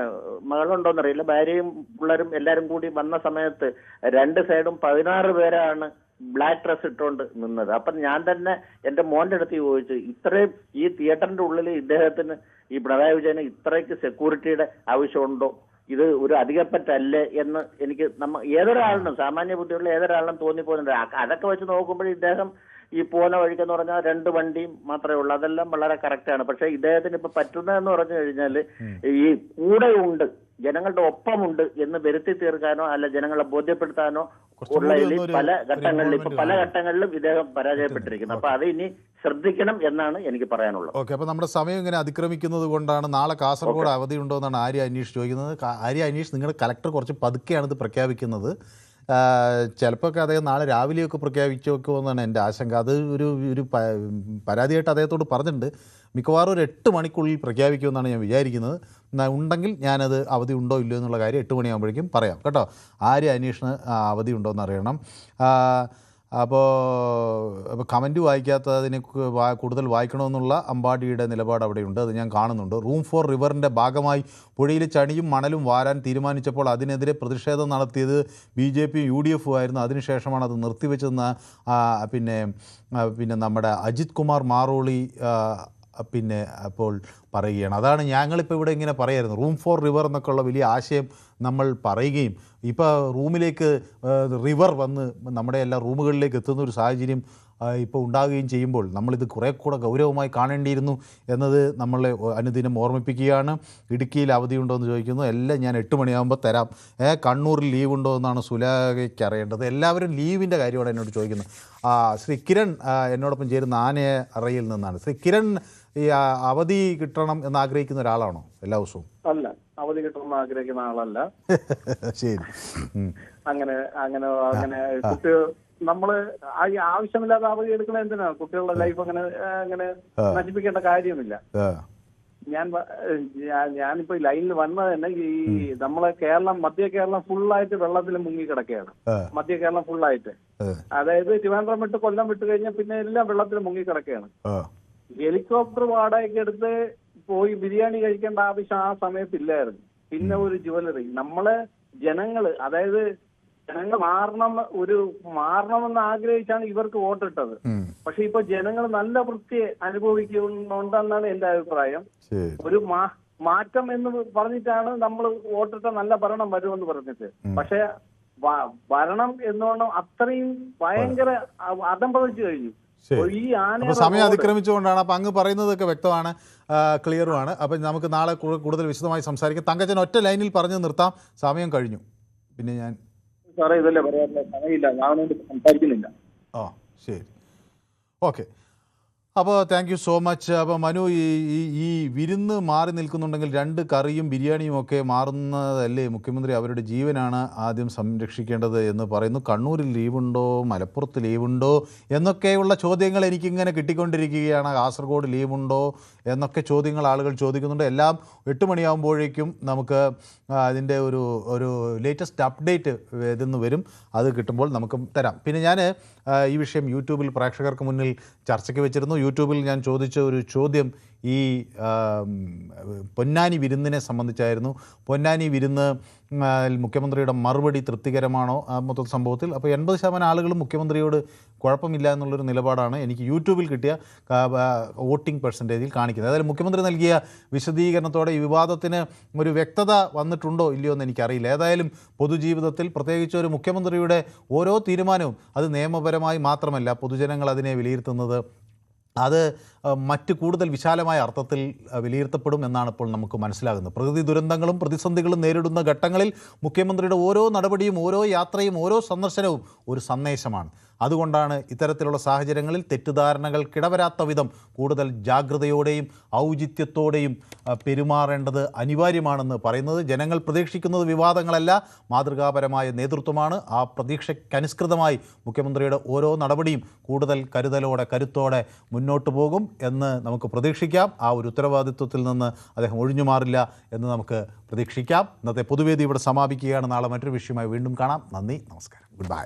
മകളുണ്ടോന്നറിയില്ല, ഭാര്യയും പിള്ളേരും എല്ലാരും കൂടി വന്ന സമയത്ത് രണ്ട് സൈഡും 16 പേരാണ് ബ്ലാക്ക് ഡ്രസ് ഇട്ടുകൊണ്ട് നിന്നത്. അപ്പം ഞാൻ തന്നെ എന്റെ മോന്റെ അടുത്ത് ചോദിച്ചു, ഇത്രയും ഈ തിയേറ്ററിന്റെ ഉള്ളിൽ ഇദ്ദേഹത്തിന് ഈ പിണറായി വിജയന് ഇത്രയ്ക്ക് സെക്യൂരിറ്റിയുടെ ആവശ്യമുണ്ടോ, ഇത് ഒരു അധികപ്പറ്റല്ലേ എന്ന് എനിക്ക് ഏതൊരാളിനും സാമാന്യ ബുദ്ധിയുള്ള ഏതൊരാളിനും തോന്നിപ്പോകുന്നുണ്ട്. അതൊക്കെ വെച്ച് നോക്കുമ്പോൾ ഇദ്ദേഹം ഈ പോകുന്ന വഴിക്കെന്ന് പറഞ്ഞാൽ 2 വണ്ടിയും മാത്രമേ ഉള്ളൂ. അതെല്ലാം വളരെ കറക്റ്റാണ്. പക്ഷെ ഇദ്ദേഹത്തിന് ഇപ്പൊ പറ്റുന്നതെന്ന് പറഞ്ഞു കഴിഞ്ഞാൽ ഈ കൂടെയുണ്ട്, ജനങ്ങളുടെ ഒപ്പമുണ്ട് എന്ന് വരുത്തി തീർക്കാനോ അല്ല ജനങ്ങളെ ബോധ്യപ്പെടുത്താനോ ഉള്ളതിൽ പല ഘട്ടങ്ങളിലും ഇദ്ദേഹം പരാജയപ്പെട്ടിരിക്കുന്നു. അപ്പൊ അത് ഇനി ശ്രദ്ധിക്കണം എന്നാണ് എനിക്ക് പറയാനുള്ളത്. ഓക്കെ, അപ്പോൾ നമ്മുടെ സമയം ഇങ്ങനെ അതിക്രമിക്കുന്നത് കൊണ്ടാണ് നാളെ കാസർഗോഡ് അവധി ഉണ്ടോ എന്നാണ് ആര്യ അനീഷ് ചോദിക്കുന്നത്. ആര്യ അനീഷ്, നിങ്ങളുടെ കളക്ടർ കുറച്ച് പതുക്കെയാണ് ഇത് പ്രഖ്യാപിക്കുന്നത്. ചിലപ്പോൾ അദ്ദേഹം നാളെ രാവിലെയൊക്കെ പ്രഖ്യാപിച്ചു വെക്കുമെന്നാണ് എൻ്റെ ആശങ്ക. അത് ഒരു പരാതിയായിട്ട് അദ്ദേഹത്തോട് പറഞ്ഞിട്ടുണ്ട്. മിക്കവാറും ഒരു 8 മണിക്കുള്ളിൽ പ്രഖ്യാപിക്കുമെന്നാണ് ഞാൻ വിചാരിക്കുന്നത്. ഉണ്ടെങ്കിൽ ഞാനത് അവധി ഉണ്ടോ ഇല്ലയോ എന്നുള്ള കാര്യം 8 മണിയാകുമ്പോഴേക്കും പറയാം കേട്ടോ. ആര്യ അനീഷിന് അവധി ഉണ്ടോ എന്നറിയണം. അപ്പോൾ കമൻറ്റ് വായിക്കാത്തതിനെ കൂടുതൽ വായിക്കണമെന്നുള്ള അമ്പാടിയുടെ നിലപാട് അവിടെയുണ്ട്, അത് ഞാൻ കാണുന്നുണ്ട്. റൂം ഫോർ റിവറിൻ്റെ ഭാഗമായി പുഴയിലെ ചണിയും മണലും വാരാൻ തീരുമാനിച്ചപ്പോൾ അതിനെതിരെ പ്രതിഷേധം നടത്തിയത് BJP UDF ആയിരുന്നു. അതിനുശേഷമാണ് അത് നിർത്തിവെച്ചതെന്ന് പിന്നെ നമ്മുടെ അജിത് കുമാർ മാറോളി പിന്നെ അപ്പോൾ പറയുകയാണ്. അതാണ് ഞങ്ങളിപ്പോൾ ഇവിടെ ഇങ്ങനെ പറയായിരുന്നു, റൂം ഫോർ റിവർ എന്നൊക്കെയുള്ള വലിയ ആശയം നമ്മൾ പറയുകയും ഇപ്പോൾ റൂമിലേക്ക് റിവർ വന്ന് നമ്മുടെ എല്ലാ റൂമുകളിലേക്ക് എത്തുന്ന ഒരു സാഹചര്യം ഇപ്പോൾ ഉണ്ടാകുകയും ചെയ്യുമ്പോൾ നമ്മളിത് കുറേ കൂടെ ഗൗരവമായി കാണേണ്ടിയിരുന്നു എന്നത് നമ്മളെ അനുദിനം ഓർമ്മിപ്പിക്കുകയാണ്. ഇടുക്കിയിൽ അവധിയുണ്ടോ എന്ന് ചോദിക്കുന്നു. എല്ലാം ഞാൻ 8 മണിയാകുമ്പോൾ തരാം. കണ്ണൂരിൽ ലീവ് ഉണ്ടോ എന്നാണ് സുലാഖയ്ക്ക് അറിയേണ്ടത്. എല്ലാവരും ലീവിൻ്റെ കാര്യമാണ് എന്നോട് ചോദിക്കുന്നത്. ശ്രീ കിരൺ എന്നോടൊപ്പം ചേരുന്ന ആനയറയിൽ നിന്നാണ്. ശ്രീ കിരൺ, ഈ അവധി കിട്ടണം എന്ന് ആഗ്രഹിക്കുന്ന ഒരാളാണോ എല്ലാ ദിവസവും? അല്ല, അവധി കിട്ടണമെന്ന് ആഗ്രഹിക്കുന്ന ആളല്ല. ശരി, അങ്ങനെ കുട്ടികൾ നമ്മള് ഈ ആവശ്യമില്ലാതെ അവധി എടുക്കണ എന്തിനാണ്? കുട്ടികളുടെ ലൈഫ് അങ്ങനെ നശിപ്പിക്കേണ്ട കാര്യമില്ല. ഞാനിപ്പോ ലൈനിൽ വന്നത് തന്നെ ഈ നമ്മളെ മധ്യ കേരളം ഫുള്ളായിട്ട് വെള്ളത്തിൽ മുങ്ങി കിടക്കുകയാണ്. മധ്യ കേരളം ഫുള്ളായിട്ട്, അതായത് ട്രിവാൻഡ്രം വിട്ട് കൊല്ലം വിട്ട് കഴിഞ്ഞാൽ പിന്നെ എല്ലാം വെള്ളത്തിൽ മുങ്ങി കിടക്കുകയാണ്. ഹെലികോപ്റ്റർ വാടകയ്ക്ക് എടുത്ത് പോയി ബിരിയാണി കഴിക്കേണ്ട ആവശ്യം ആ സമയത്തില്ലായിരുന്നു. പിന്നെ ഒരു ജ്വല്ലറി, നമ്മളെ ജനങ്ങള്, അതായത് ജനങ്ങൾ മാറണമെന്ന് ആഗ്രഹിച്ചാണ് ഇവർക്ക് വോട്ടിട്ടത്. പക്ഷെ ഇപ്പൊ ജനങ്ങൾ നല്ല വൃത്തി അനുഭവിക്കുന്നുണ്ടെന്നാണ് എന്റെ അഭിപ്രായം. ഒരു മാറ്റം എന്ന് പറഞ്ഞിട്ടാണ് നമ്മൾ വോട്ടിട്ട നല്ല ഭരണം വരുമെന്ന് പറഞ്ഞിട്ട്. പക്ഷെ ഭരണം എന്നോണം അത്രയും ഭയങ്കര അധംപതിച്ചു കഴിഞ്ഞു. ഈ ആന അപ്പോൾ സമയം അതിക്രമിച്ചുകൊണ്ടാണ്. അപ്പോൾ അങ്ങ് പറയുന്നതൊക്കെ വ്യക്തമാണ്, ക്ലിയറുമാണ്. അപ്പം നമുക്ക് നാളെ കൂടുതൽ വിശദമായി സംസാരിക്കാം. തങ്കച്ചൻ ഒറ്റ ലൈനിൽ പറഞ്ഞു നിർത്താം, സമയം കഴിഞ്ഞു. പിന്നെ ഞാൻ സാറേ ഇതല്ലേ പറയാറില്ല, സമയമില്ല, ഞാൻ സംസാരിക്കുന്നില്ല. ശരി, ഓക്കെ. അപ്പോൾ താങ്ക് യു സോ മച്ച്. അപ്പോൾ മനു, ഈ വിരുന്ന് മാറി നിൽക്കുന്നുണ്ടെങ്കിൽ 2 കറിയും ബിരിയാണിയും ഒക്കെ മാറുന്നതല്ലേ മുഖ്യമന്ത്രി? അവരുടെ ജീവനാണ് ആദ്യം സംരക്ഷിക്കേണ്ടത് എന്ന് പറയുന്നു. കണ്ണൂരിൽ ലീവുണ്ടോ, മലപ്പുറത്ത് ലീവുണ്ടോ എന്നൊക്കെയുള്ള ചോദ്യങ്ങൾ എനിക്കിങ്ങനെ കിട്ടിക്കൊണ്ടിരിക്കുകയാണ്. കാസർഗോഡ് ലീവുണ്ടോ എന്നൊക്കെ ചോദ്യങ്ങൾ ആളുകൾ ചോദിക്കുന്നുണ്ട്. എല്ലാം 8 മണിയാകുമ്പോഴേക്കും നമുക്ക് അതിൻ്റെ ഒരു ലേറ്റസ്റ്റ് അപ്ഡേറ്റ് ഇതിന്ന് വരും. അത് കിട്ടുമ്പോൾ നമുക്ക് തരാം. പിന്നെ ഞാൻ ഈ വിഷയം യൂട്യൂബിൽ പ്രേക്ഷകർക്ക് മുന്നിൽ ചർച്ചയ്ക്ക് വെച്ചിരുന്നു. യൂട്യൂബിൽ ഞാൻ ചോദിച്ച ഒരു ചോദ്യം ഈ പൊന്നാനി വിരുന്നിനെ സംബന്ധിച്ചായിരുന്നു. പൊന്നാനി വിരുന്ന് മുഖ്യമന്ത്രിയുടെ മറുപടി തൃപ്തികരമാണോ മൊത്തം സംഭവത്തിൽ? അപ്പോൾ 80% ആളുകളും മുഖ്യമന്ത്രിയോട് കുഴപ്പമില്ല എന്നുള്ളൊരു നിലപാടാണ് എനിക്ക് യൂട്യൂബിൽ കിട്ടിയ വോട്ടിംഗ് പെർസെൻറ്റേജിൽ കാണിക്കുന്നത്. അതായത് മുഖ്യമന്ത്രി നൽകിയ വിശദീകരണത്തോടെ ഈ വിവാദത്തിന് ഒരു വ്യക്തത വന്നിട്ടുണ്ടോ ഇല്ലയോ എന്ന് എനിക്കറിയില്ല. ഏതായാലും പൊതുജീവിതത്തിൽ പ്രത്യേകിച്ച് ഒരു മുഖ്യമന്ത്രിയുടെ ഓരോ തീരുമാനവും അത് നിയമപരമായി മാത്രമല്ല പൊതുജനങ്ങൾ അതിനെ വിലയിരുത്തുന്നത്, അത് മറ്റ് കൂടുതൽ വിശാലമായ അർത്ഥത്തിൽ വിലയിരുത്തപ്പെടും എന്നാണ് ഇപ്പോൾ നമുക്ക് മനസ്സിലാകുന്നത്. പ്രകൃതി ദുരന്തങ്ങളും പ്രതിസന്ധികളും നേരിടുന്ന ഘട്ടങ്ങളിൽ മുഖ്യമന്ത്രിയുടെ ഓരോ നടപടിയും, ഓരോ യാത്രയും, ഓരോ സന്ദർശനവും ഒരു സന്ദേശമാണ്. അതുകൊണ്ടാണ് ഇത്തരത്തിലുള്ള സാഹചര്യങ്ങളിൽ തെറ്റിദ്ധാരണകൾക്കിടവരാത്ത വിധം കൂടുതൽ ജാഗ്രതയോടെയും ഔചിത്യത്തോടെയും പെരുമാറേണ്ടത് അനിവാര്യമാണെന്ന് പറയുന്നത്. ജനങ്ങൾ പ്രതീക്ഷിക്കുന്നത് വിവാദങ്ങളല്ല, മാതൃകാപരമായ നേതൃത്വമാണ്. ആ പ്രതീക്ഷയ്ക്കനുസൃതമായി മുഖ്യമന്ത്രിയുടെ ഓരോ നടപടിയും കൂടുതൽ കരുതലോടെ, കരുത്തോടെ മുന്നോട്ട് പോകും എന്ന് നമുക്ക് പ്രതീക്ഷിക്കാം. ആ ഒരു ഉത്തരവാദിത്വത്തിൽ നിന്ന് അദ്ദേഹം ഒഴിഞ്ഞു മാറില്ല എന്ന് നമുക്ക് പ്രതീക്ഷിക്കാം. ഇന്നത്തെ പൊതുവേദി ഇവിടെ സമാപിക്കുകയാണ്. നാളെ മറ്റൊരു വിഷയമായി വീണ്ടും കാണാം. നന്ദി, നമസ്കാരം, ഗുഡ് ബൈ.